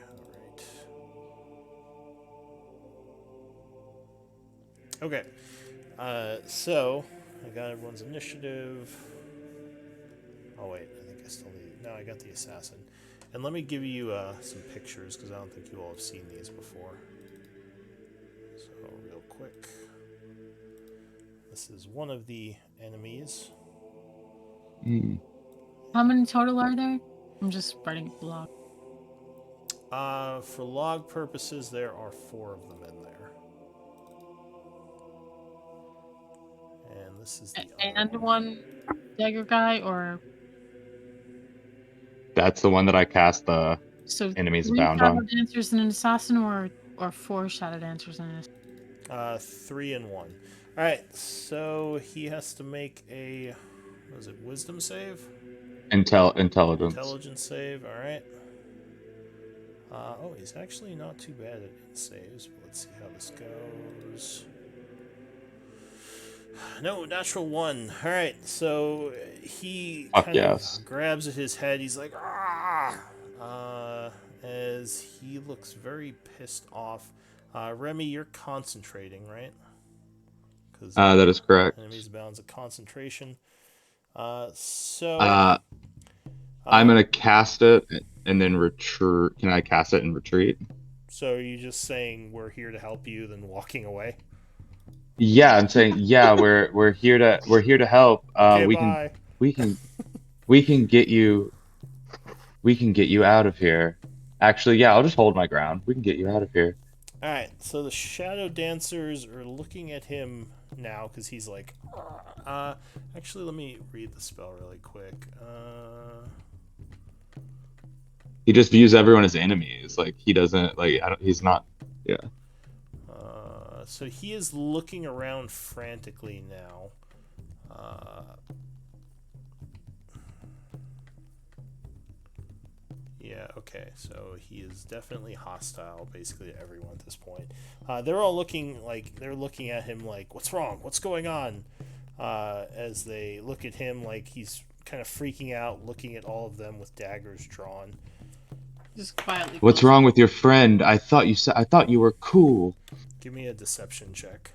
Alright. Okay. So, I got everyone's initiative. Oh, wait, I think I still need. No, I got the assassin. And let me give you some pictures because I don't think you all have seen these before. So, real quick. This is one of the enemies. Mm. How many total are there? I'm just writing a blog. For log purposes, there are 4 of them in there. And this is the other And one. one dagger guy, or That's the one that I cast the So enemies 3 bound shadow on. dancers and an assassin, or 4 shadow dancers and an assassin? 3 and 1. All right, so he has to make a, what is it, wisdom save? Intelligence. Intelligence save, all right. Oh, he's actually not too bad at saves. But let's see how this goes. No, natural 1. All right, so he Fuck kind of yes. grabs at his head. He's like, ah! As he looks very pissed off. Remy, you're concentrating, right? Because That is correct. enemies bounds of concentration. So I'm gonna cast it and then retreat. Can I cast it and retreat? So are you just saying we're here to help you, then walking away? Yeah, I'm saying we're here to help. Okay, We bye. can get you out of here. Actually, yeah, I'll just hold my ground. We can get you out of here. All right, so the shadow dancers are looking at him now because he's like, actually, let me read the spell really quick. He just views everyone as enemies. Like he doesn't like. He's not. Yeah. So he is looking around frantically now. Yeah, okay. So he is definitely hostile, basically, to everyone at this point. They're all looking at him like, what's wrong? What's going on? As they look at him like he's kind of freaking out, looking at all of them with daggers drawn. Just quietly. What's wrong with your friend? I thought you were cool. Give me a deception check.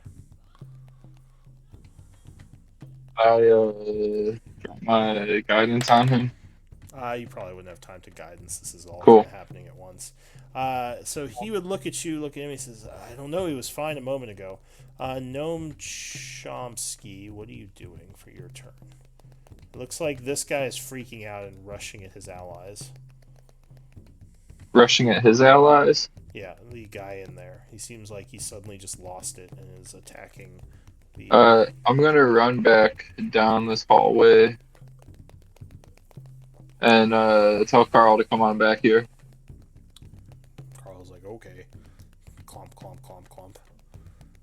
I drop my guidance on him. You probably wouldn't have time to guidance. This is all Cool. kind of happening at once. So he would look at you, look at him. He says, "I don't know. He was fine a moment ago." Gnome Chomsky, what are you doing for your turn? It looks like this guy is freaking out and rushing at his allies. Rushing at his allies. Yeah, the guy in there. He seems like he suddenly just lost it and is attacking the. I'm gonna run back down this hallway and tell Carl to come on back here. Carl's like, okay. Clomp, clomp, clomp, clomp.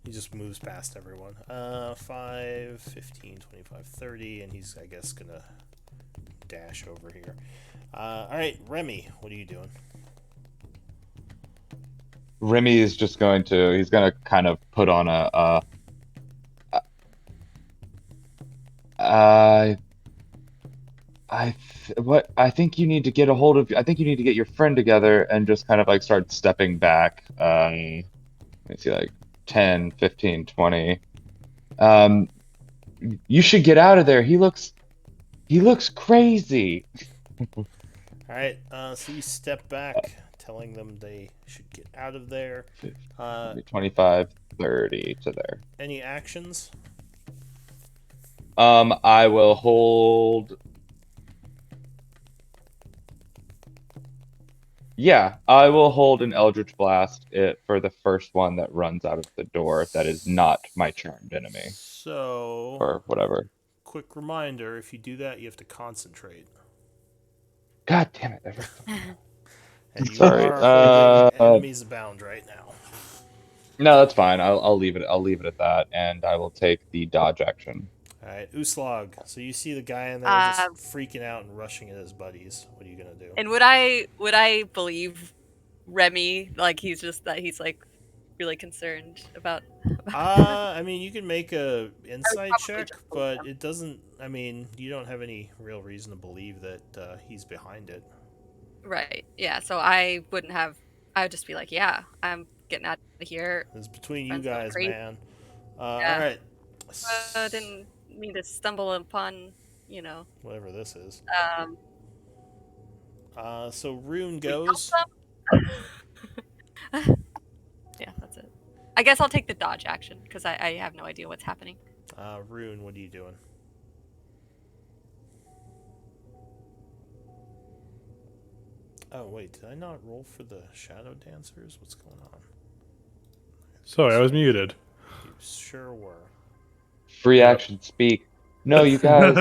He just moves past everyone. 5, 15, 25, 30, and he's, I guess, gonna dash over here. Alright, Remy, what are you doing? Remy is just he's gonna kind of put on I think you need to get your friend together and just kind of like start stepping back. Let me see, like 10, 15, 20. You should get out of there. He looks crazy. Alright, so you step back, telling them they should get out of there. 25, 30 to there. Any actions? I will hold. Yeah, I will hold an Eldritch Blast for the first one that runs out of the door that is not my charmed enemy. So, Or whatever. Quick reminder, if you do that, you have to concentrate. God damn it. And you Sorry. are holding enemies bound right now. No, that's fine. I'll leave it. I'll leave it at that, and I will take the dodge action. All right, Uslog. So you see the guy in there just freaking out and rushing at his buddies. What are you gonna do? And would I believe Remy? Like he's like really concerned about. I mean, you can make a insight probably check, just believe but it doesn't. I mean, you don't have any real reason to believe that he's behind it. Right. Yeah. So I wouldn't have. I would just be like, yeah, I'm getting out of here. It's between you Friends going guys, crazy. man. Yeah. All right. Didn't mean to stumble upon, whatever this is. Um. So Rune goes. Yeah, that's it. I guess I'll take the dodge action because I have no idea what's happening. Rune, what are you doing? Oh wait, did I not roll for the shadow dancers? What's going on? Sorry, I was muted. You sure were. Free action speak. No, you guys.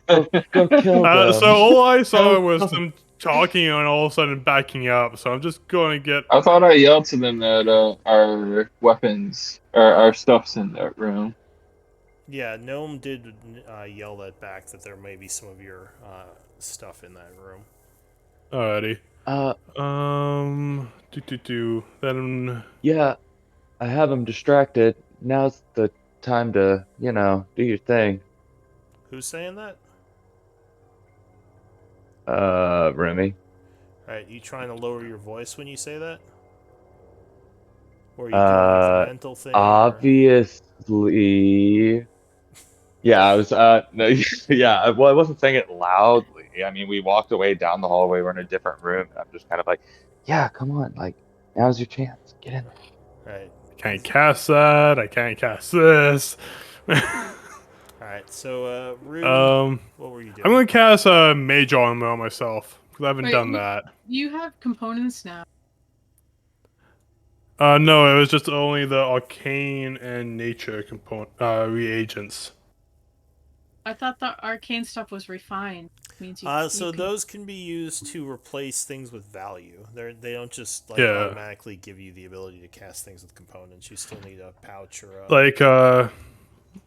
Go kill them. So all I saw was some talking and all of a sudden backing up. So I'm just going to get. I thought I yelled to them that our weapons or our stuff's in that room. Yeah, Gnome did yell that back that there may be some of your stuff in that room. Alrighty. Uh, Then yeah, I have him distracted. Now's the time to, do your thing. Who's saying that? Remy. Alright, you trying to lower your voice when you say that? Or are you doing like a Uh, mental thing or obviously. Yeah, I was, no, yeah, well, I wasn't saying it loudly. I mean, we walked away down the hallway, we're in a different room, and I'm just kind of like, yeah, come on, like, now's your chance. Get in there. right? can't cast that. I can't cast this. Alright, so Rune, um, what were you I'm doing? gonna cast Mage Armor on myself because I haven't Wait, done that. you have components now. No, it was just only the arcane and nature component reagents. I thought the arcane stuff was refined. Means you So can. those can be used to replace things with value. They don't just like Yeah, automatically give you the ability to cast things with components. You still need a pouch or a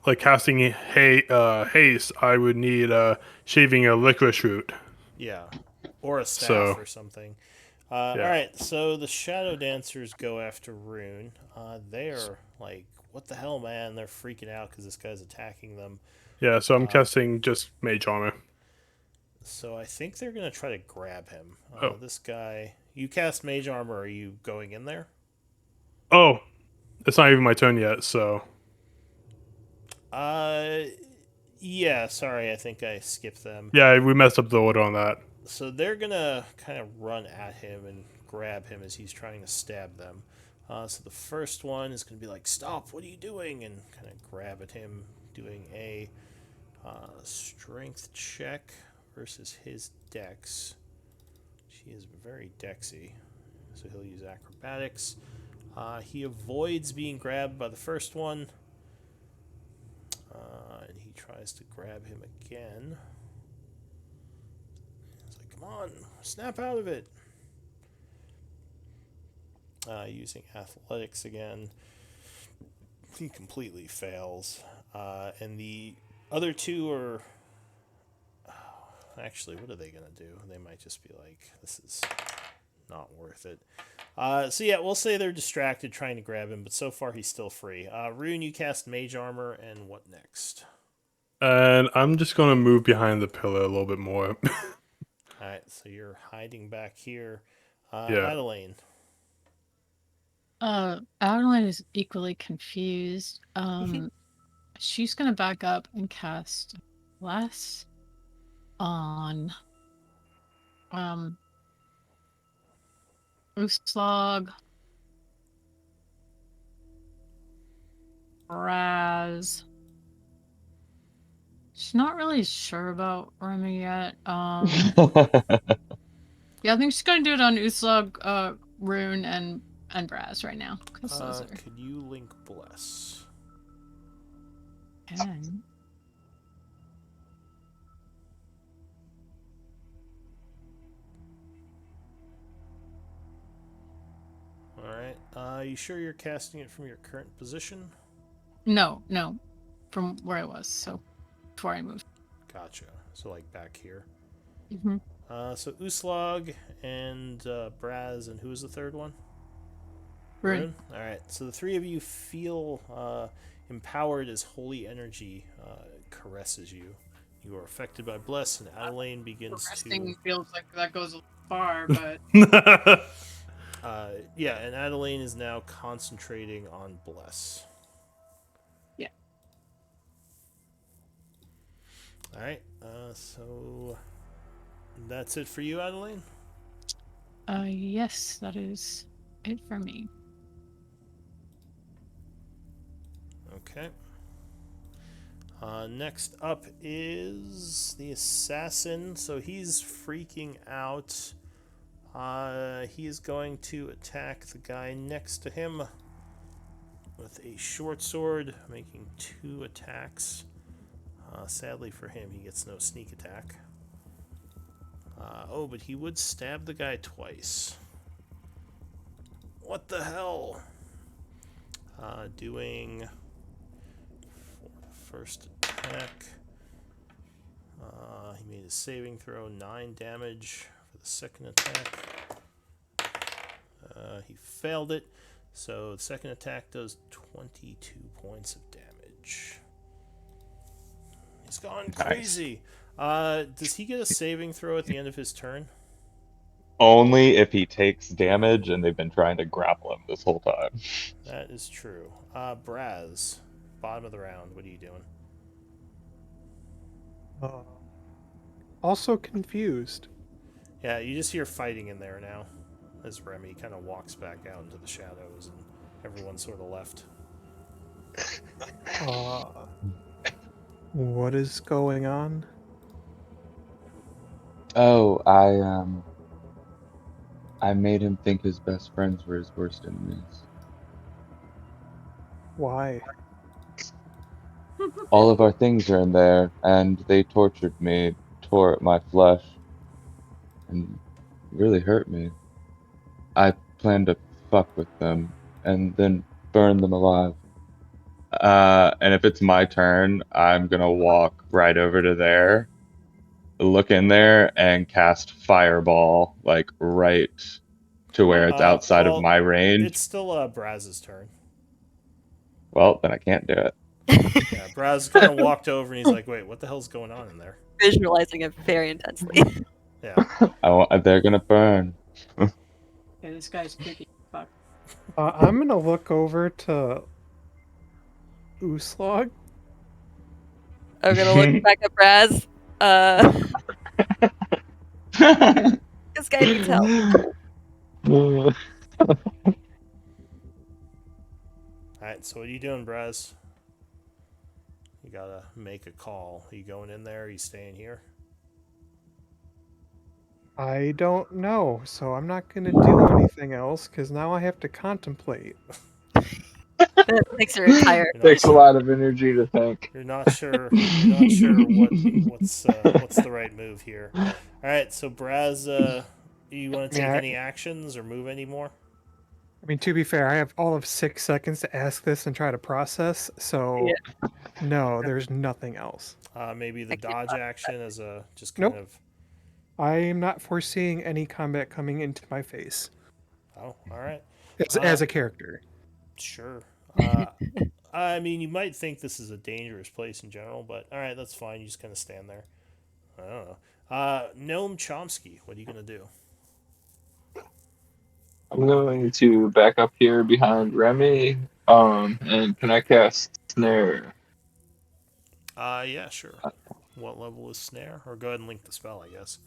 like casting haste. I would need shaving a licorice root. yeah, or a staff So or something. All yeah, right, so the Shadow Dancers go after Rune. They're like, "What the hell, man?" They're freaking out because this guy's attacking them. yeah. So I'm casting just Mage Armor. So I think they're gonna try to grab him. Oh, This guy, you cast Mage Armor. Are you going in there? oh, it's not even my turn yet. So Uh, yeah. Sorry, I think I skipped them. yeah, we messed up the order on that. So they're gonna kind of run at him and grab him as he's trying to stab them. So the first one is gonna be like, "Stop! What are you doing?" and kind of grab at him, doing a strength check versus his dex. She is very dexy, so he'll use acrobatics. He avoids being grabbed by the first one, and he tries to grab him again. He's like, "Come on, snap out of it!" Using athletics again, he completely fails. And the other two are actually, what are they gonna do? They might just be like, "This is not worth it." So yeah, we'll say they're distracted trying to grab him, but so far he's still free. Rune, you cast Mage Armor, and what next? And I'm just gonna move behind the pillar a little bit more. All right, so you're hiding back here. Yeah. Adelaine. Adeline is equally confused. She's gonna back up and cast Bless on Uslog, Raz. She's not really sure about Remy yet. Yeah, I think she's gonna do it on Uslog, Rune, and Braz right now because those are. Could you link Bless? And All right. You sure you're casting it from your current position? no, from where I was. So before I moved. Gotcha. So like back here. Mm-hmm. So Uslog and Braz, and who was the third one? Rune. All right. So the three of you feel empowered as holy energy caresses you. You are affected by Bless, and Adelaine begins to. Feels like that goes far, but Yeah, and Adelaine is now concentrating on Bless. yeah. All right. So that's it for you, Adelaine? Yes, that is it for me. Okay. Next up is the assassin. So he's freaking out. He is going to attack the guy next to him with a short sword, making 2 attacks. Sadly for him, he gets no sneak attack. Oh, but he would stab the guy twice. What the hell? Doing for the first attack. He made a saving throw, 9 damage for the second attack. He failed it, so the second attack does 22 points of damage. He's gone crazy. Does he get a saving throw at the end of his turn? Only if he takes damage, and they've been trying to grapple him this whole time. That is true. Braz, bottom of the round, what are you doing? Also confused. Yeah, you just hear fighting in there now as Remy kind of walks back out into the shadows and everyone's sort of left. What is going on? Oh, I made him think his best friends were his worst enemies. Why? All of our things are in there, and they tortured me, tore at my flesh, and really hurt me. I plan to fuck with them and then burn them alive. And if it's my turn, I'm gonna walk right over to there, look in there, and cast Fireball, like right to where it's outside of Well, my range. it's still Braz's turn. Well, then I can't do it. Yeah, Braz kind of walked over and he's like, wait, what the hell's going on in there? Visualizing it very intensely. Yeah. They're gonna burn. Yeah, this guy's creepy. Fuck. I'm gonna look over to Uslog. I'm gonna look back at Braz. This guy needs help. Alright, so what are you doing, Braz? You gotta make a call. Are you going in there? Are you staying here? I don't know, so I'm not gonna do anything else because now I have to contemplate. That takes your entire. Takes a lot of energy to think. You're not sure. You're not sure what's the right move here. All right, so Braz, you want to take Yeah. any actions or move any more? I mean, to be fair, I have all of 6 seconds to ask this and try to process, so no, there's nothing else. Maybe the dodge action as a just Nope. kind of. I am not foreseeing any combat coming into my face Oh, all right. as a character. Sure. I mean, you might think this is a dangerous place in general, but all right, that's fine. You just kind of stand there. I don't know. Gnome Chomsky, what are you gonna do? I'm going to back up here behind Remy. And can I cast Snare? Yeah, sure. What level is snare? Or go ahead and link the spell, I guess.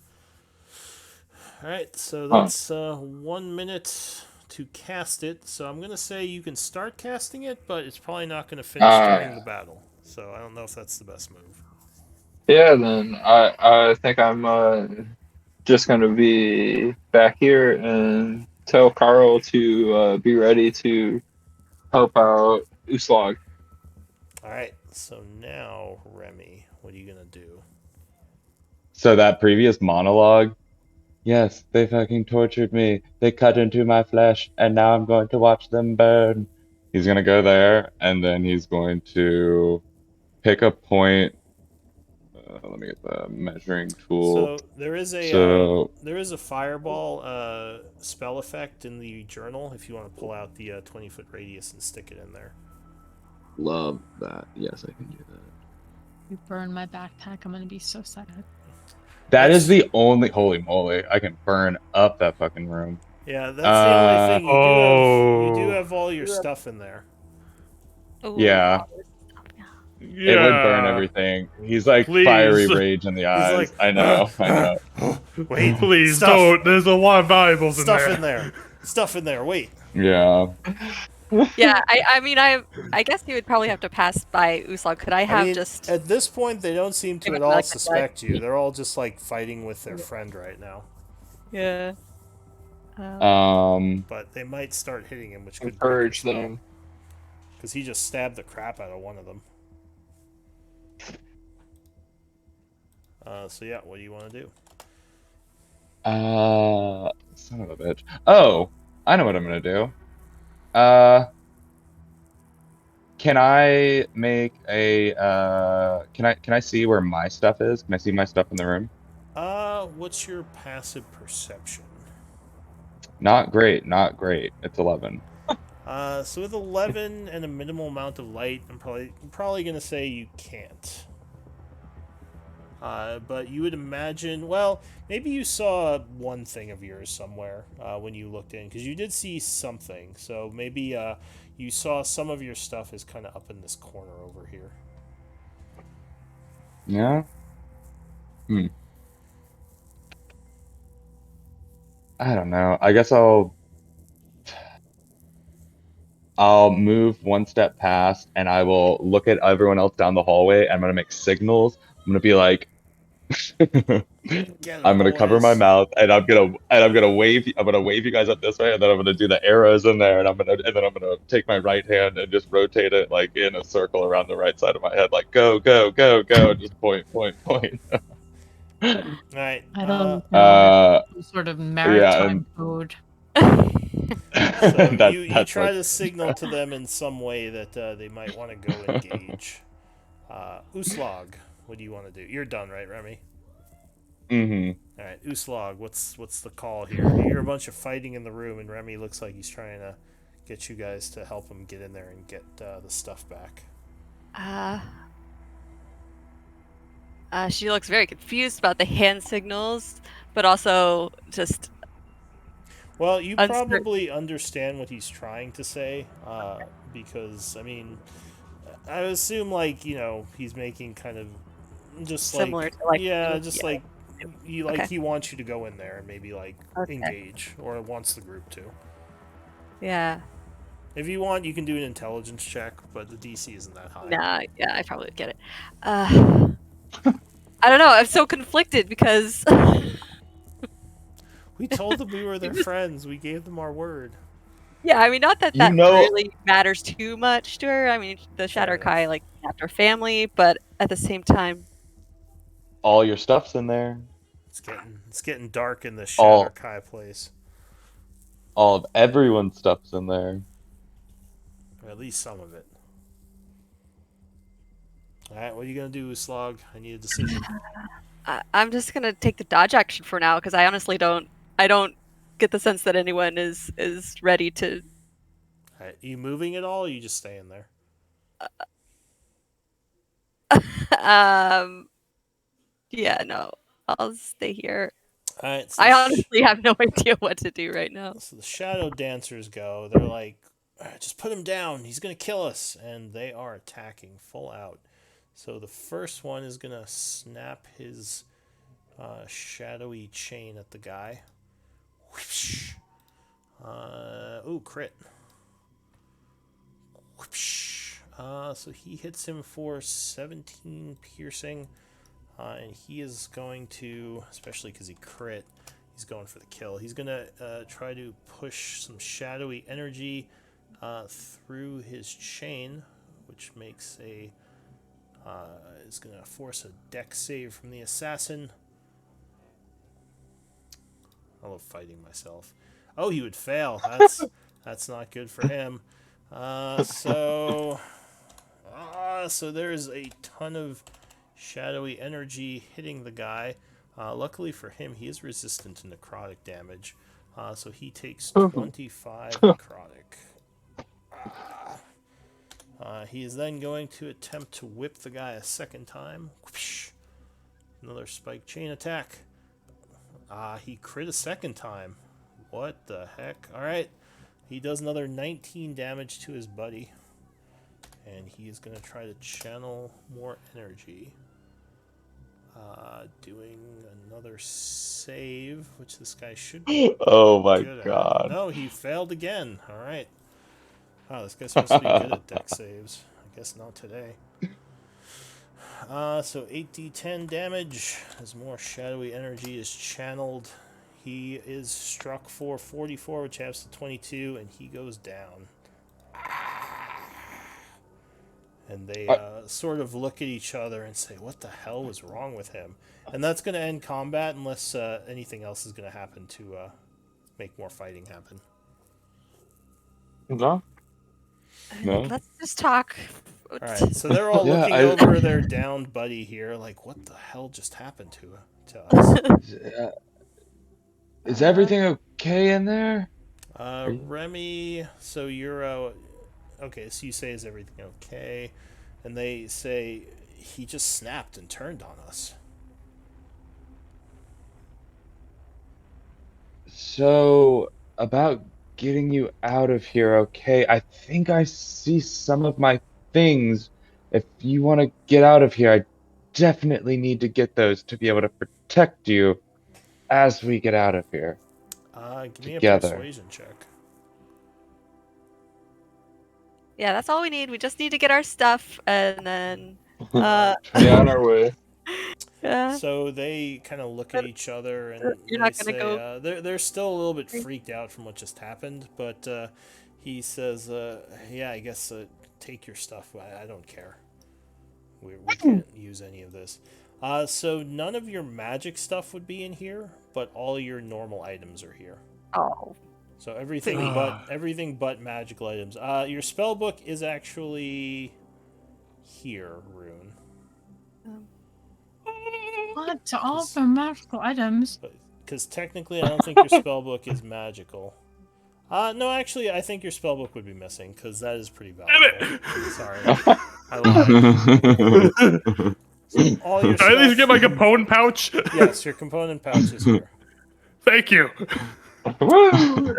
All right, so that's 1 minute to cast it. So I'm gonna say you can start casting it, but it's probably not gonna finish during the battle. So I don't know if that's the best move. Yeah, then I think I'm just gonna be back here and tell Carl to be ready to help out Uslog. All right, so now Remy, what are you gonna do? So that previous monologue, yes, they fucking tortured me. They cut into my flesh, and now I'm going to watch them burn. He's gonna go there, and then he's going to pick a point. Let me get the measuring tool. So there is a So fireball spell effect in the journal if you want to pull out the 20-foot radius and stick it in there. Love that. Yes, I can do that. You burn my backpack. I'm gonna be so sad. that is the only. Holy moly! I can burn up that fucking room. Yeah, that's the only thing. You do Oh. have all your stuff in there. Ooh, Yeah. Yeah. It would burn everything. He's like Please. fiery rage in the eyes. like, I know. I know. Wait, Please stuff, don't. There's a lot of valuables stuff in in there. Stuff in there. Wait. Yeah. Yeah, I mean, I guess you would probably have to pass by Uslog. Could I have I mean, just? at this point, they don't seem to Maybe at not all like that. suspect you. They're all just like fighting with their friend right now. Yeah. But they might start hitting him, which could Encourage them. because he just stabbed the crap out of one of them. So yeah, what do you want to do? Son of a bitch. Oh, I know what I'm gonna do. Uh, can I make a can I see where my stuff is? Can I see my stuff in the room? What's your passive perception? Not great, not great. It's 11. So with 11 and a minimal amount of light, I'm probably gonna say you can't. But you would imagine, well, maybe you saw one thing of yours somewhere when you looked in, because you did see something. So maybe you saw some of your stuff is kind of up in this corner over here. Yeah. I don't know. I guess I'll move one step past and I will look at everyone else down the hallway. And I'm gonna make signals. I'm gonna be like, Get 'em, I'm gonna cover my boys. mouth and I'm gonna wave you guys up this way and then I'm gonna do the arrows in there and then I'm gonna take my right hand and just rotate it like in a circle around the right side of my head, like go, go, go, go, and just point, point, point. All right. I don't know. That's Uh, some sort of yeah, and maritime code. So you that's try like to signal to them in some way that they might want to go engage. Uslog, what do you want to do? You're done, right, Remy? hmm All right, Uslog, what's the call here? You hear a bunch of fighting in the room, and Remy looks like he's trying to get you guys to help him get in there and get the stuff back. She looks very confused about the hand signals, but also just Well, you uncertain. probably understand what he's trying to say, because I mean, I assume like he's making kind of just Similar like to like yeah, you. just Yeah. like Okay. he wants you to go in there and maybe like Okay. engage or wants the group to. Yeah. If you want, you can do an intelligence check, but the DC isn't that high. Nah. Yeah. I probably would get it. I don't know. I'm so conflicted because We told them we were it their was- friends. We gave them our word. yeah. I mean, not that you that know really matters too much to her. I mean, the Fair Shadow enough. Kai like kept her family, but at the same time, all your stuff's in there. It's getting dark in this Shatter All Kai place, all of everyone's stuff's in there. or at least some of it. All right, what are you gonna do, Slog? I need a decision. I'm just gonna take the dodge action for now because I honestly don't. I don't get the sense that anyone is ready to. All right, are you moving at all? Or are you just staying there? um. Yeah. No. I'll stay here. All right, I honestly have no idea what to do right now. so the Shadow Dancers go. They're like, "All right, just put him down. He's gonna kill us," and they are attacking full out. So the first one is gonna snap his shadowy chain at the guy. Whoosh. Ooh, crit. Whoosh. So he hits him for 17 piercing, and he is going to, especially because he crit, he's going for the kill. He's gonna try to push some shadowy energy through his chain, which makes is gonna force a dex save from the assassin. I love fighting myself. Oh, he would fail. That's not good for him. So there's a ton of shadowy energy hitting the guy. Luckily for him, he is resistant to necrotic damage. So he takes 25 necrotic. He is then going to attempt to whip the guy a second time. Whoosh. Another spike chain attack. He crit a second time. What the heck? Alright. He does another 19 damage to his buddy. And he is going to try to channel more energy. Doing another save, which this guy should be Oh my good at. god. No, he failed again. Alright. Wow, this guy's supposed to be good at deck saves. I guess not today. So 8d10 damage as more shadowy energy is channeled. He is struck for 44, which adds to 22, and he goes down. and they I- sort of look at each other and say, "What the hell was wrong with him?" And that's going to end combat unless anything else is going to happen to make more fighting happen. No. No? Let's just talk. All right, so they're all Yeah, looking I- over their downed buddy here, like, "What the hell just happened to us?" Is everything okay in there? Are you- Remy, so you're okay. So you say, "Is everything okay?" And they say, "He just snapped and turned on us." So, about getting you out of here, okay? I think I see some of my things. If you want to get out of here, I definitely need to get those to be able to protect you as we get out of here Give me a together. persuasion check. Yeah, that's all we need. We just need to get our stuff, and then Be on our way. yeah. So they kind of look at each other and You're they not gonna say go. they're still a little bit freaked out from what just happened, but he says, "Yeah, I guess take your stuff. I don't care. We can't use any of this." So none of your magic stuff would be in here, but all your normal items are here. Oh, So everything but magical items. Your spell book is actually here, Rune. What? To all of the magical items? Because technically, I don't think your spell book is magical. No, actually, I think your spell book would be missing because that is pretty valuable. Sorry, I lied. So all your Did I at least stuff. get my component pouch? Yes, your component pouch is here. Thank you. Woo!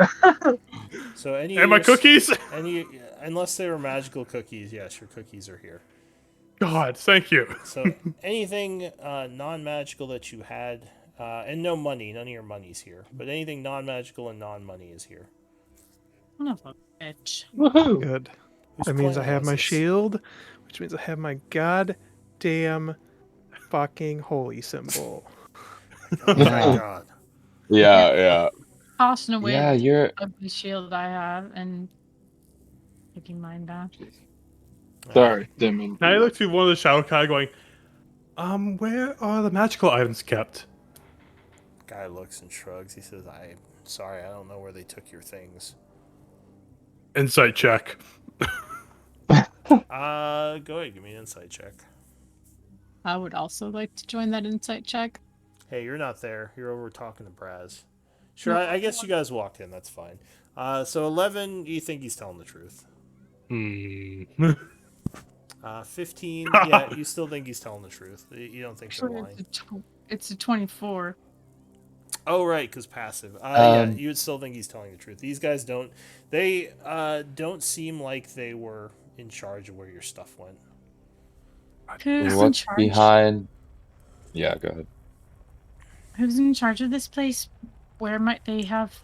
So any And of my your cookies? unless they were magical cookies, yes, your cookies are here. God, thank you. So anything non-magical that you had, and no money, none of your money's here. But anything non-magical and non-money is here. Son of a bitch. Woohoo! Good. Whose That means I plan have was my this? shield, which means I have my goddamn fucking holy symbol. Oh, thank God. Yeah. Tossing away Yeah, the you're ugly shield I have and taking mine back. Sorry, didn't mean Now I to. look to one of the shadow guy going, where are the magical items kept? Guy looks and shrugs. He says, "I'm sorry, I don't know where they took your things." Insight check. Go ahead, give me an insight check. I would also like to join that insight check. Hey, you're not there. You're over talking to Braz. Sure, I guess you guys walked in. That's fine. So 11, you think he's telling the truth. 15, yeah, you still think he's telling the truth. You don't think they're Actually, lying. it's a 24. Oh, right, because passive. Yeah, Um, you would still think he's telling the truth. These guys don't. They don't seem like they were in charge of where your stuff went. Who's in what's charge? behind? Yeah, go ahead. Who's in charge of this place? Where might they have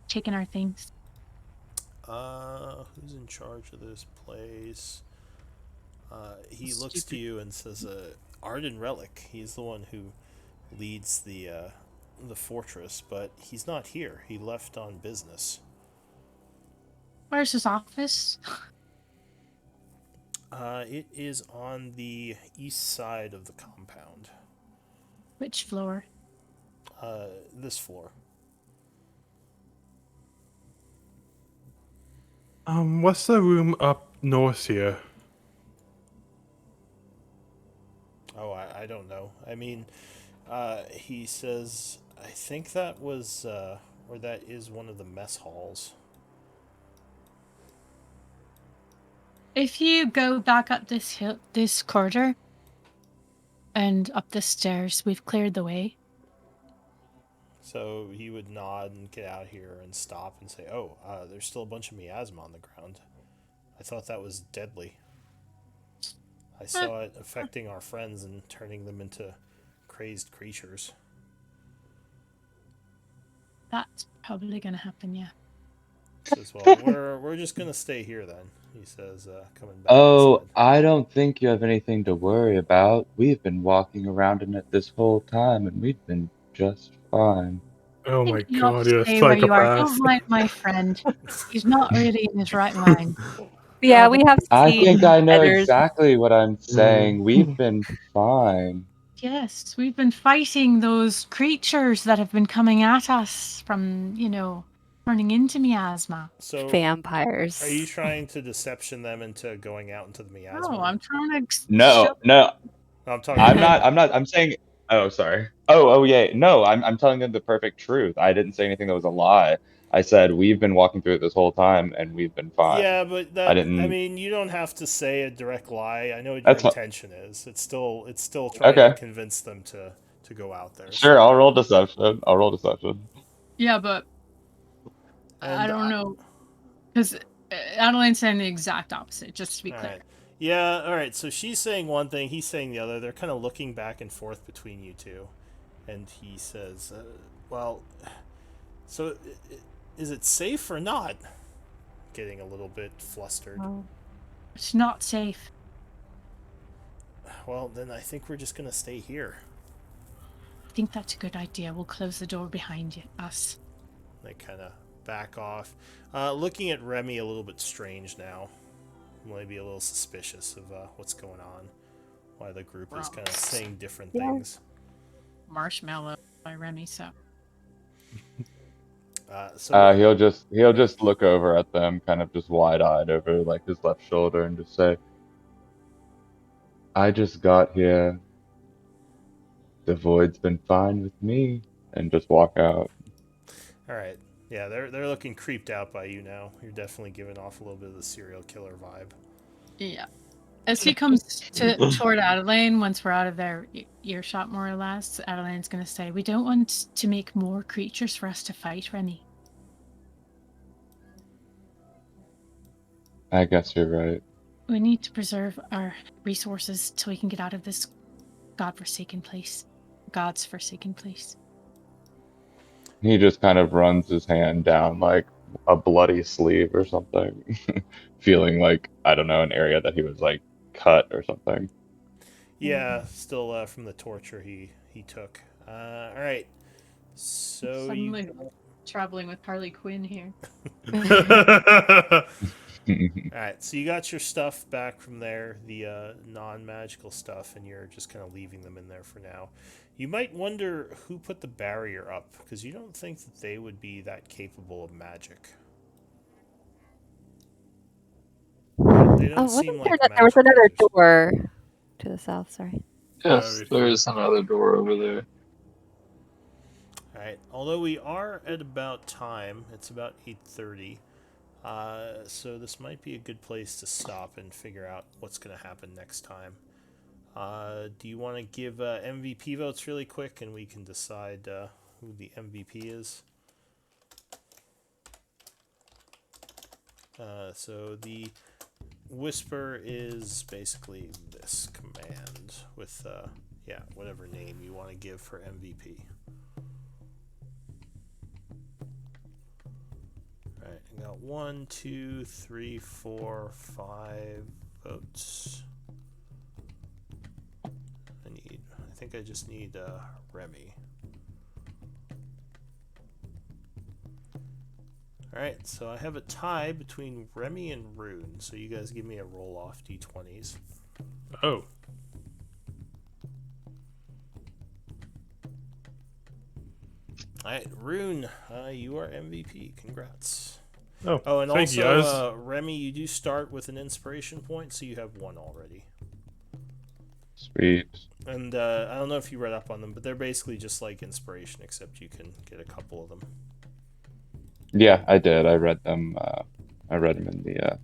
taken our things? Who's in charge of this place? He looks to Stupid. you and says, Arden Relic. He's the one who leads the fortress, but he's not here. He left on business. Where's his office? It is on the east side of the compound. Which floor? This floor. What's the room up north here? Oh, I don't know. I mean, he says, I think that was, or that is one of the mess halls. If you go back up this corridor, and up the stairs, we've cleared the way. So he would nod and get out here and stop and say, "Oh, there's still a bunch of miasma on the ground. I thought that was deadly. I saw it affecting our friends and turning them into crazed creatures." That's probably gonna happen, yeah. Says, "Well, we're just gonna stay here then." He says, coming back Oh, inside. I don't think you have anything to worry about. We've been walking around in it this whole time, and we've been just fine. Oh I my think you ought god, to you're a stay where you are. psychopath. Don't mind my friend. He's not really in his right mind. Yeah, we have I seen think I know headers. exactly what I'm saying. We've been fine. Yes, we've been fighting those creatures that have been coming at us from, turning into miasma. So, Vampires. are you trying to deception them into going out into the miasma? No, I'm trying to No, shut. no, No, I'm talking about. I'm not. I'm saying. Oh, sorry. Oh, yeah. No, I'm telling them the perfect truth. I didn't say anything that was a lie. I said we've been walking through it this whole time and we've been fine. Yeah, but I that, I didn't. mean, you don't have to say a direct lie. I know what your That's what. intention is. It's still trying to Okay. convince them to go out there. Sure. So, I'll roll deception. I'll roll deception. Yeah, but I and don't know. Because Adeline's saying the exact opposite, just to be all clear. right. Yeah, all right. So she's saying one thing, he's saying the other. They're kind of looking back and forth between you two. And he says, well, so is it safe or not? Getting a little bit flustered. Oh, it's not safe. Well, then I think we're just going to stay here. I think that's a good idea. We'll close the door behind us. They kind of back off. Looking at Remy a little bit strange now. Maybe a little suspicious of what's going on. Why the group is kind of saying different things. Marshmallow by Remy, so. So He'll just look over at them, kind of just wide-eyed over like his left shoulder, and just say, "I just got here. The void's been fine with me," and just walk out. all right. Yeah, they're looking creeped out by you now. You're definitely giving off a little bit of the serial killer vibe. Yeah. As he comes toward Adelaine, once we're out of their earshot, more or less, Adelaine's going to say, "We don't want to make more creatures for us to fight, Remy. I guess you're right. We need to preserve our resources till we can get out of this godforsaken place. God's forsaken place." He just kind of runs his hand down like a bloody sleeve or something, feeling like, I don't know, an area that he was like cut or something. Yeah, still from the torture he took. All right. So Suddenly traveling with Harley Quinn here. all right, so you got your stuff back from there, the non-magical stuff, and you're just kind of leaving them in there for now. You might wonder who put the barrier up, because you don't think that they would be that capable of magic. They don't seem like There was magic another users. door to the south. Sorry. Yes, there is another door over there. All right. Although we are at about time, it's about 8:30. So this might be a good place to stop and figure out what's going to happen next time. Do you want to give MVP votes really quick, and we can decide who the MVP is? So the Whisper is basically this command with, whatever name you want to give for MVP. Alright, I got 1, 2, 3, 4, 5 votes. I think I just need Remy. Alright, so I have a tie between Remy and Rune, so you guys give me a roll off d20s. Oh. Alright, Rune, you are MVP. Congrats. Oh, and thank you, also, guys. Remy, you do start with an inspiration point, so you have one already. Sweet. And I don't know if you read up on them, but they're basically just like inspiration, except you can get a couple of them. Yeah, I did. I read them. I read them in the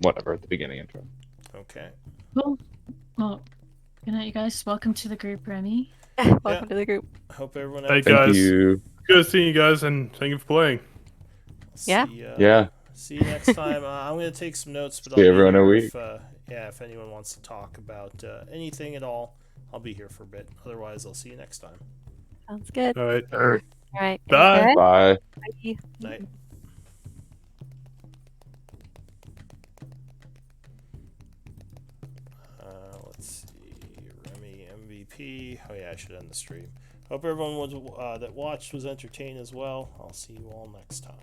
whatever at the beginning intro. Okay. Cool. Well, good night, you guys. Welcome to the group, Remy. Welcome to the group. Hope everyone Hey, has Thank guys. you. Good seeing you guys, and thank you for playing. Yeah. Yeah. See you next time. I'm going to take some notes, but See I'll be everyone in a here week. if anyone wants to talk about anything at all. I'll be here for a bit. Otherwise, I'll see you next time. Sounds good. All right. Or All right. Bye. Okay. Bye. Bye. Night. Let's see. Remy MVP. Oh yeah, I should end the stream. Hope everyone was that watched was entertained as well. I'll see you all next time.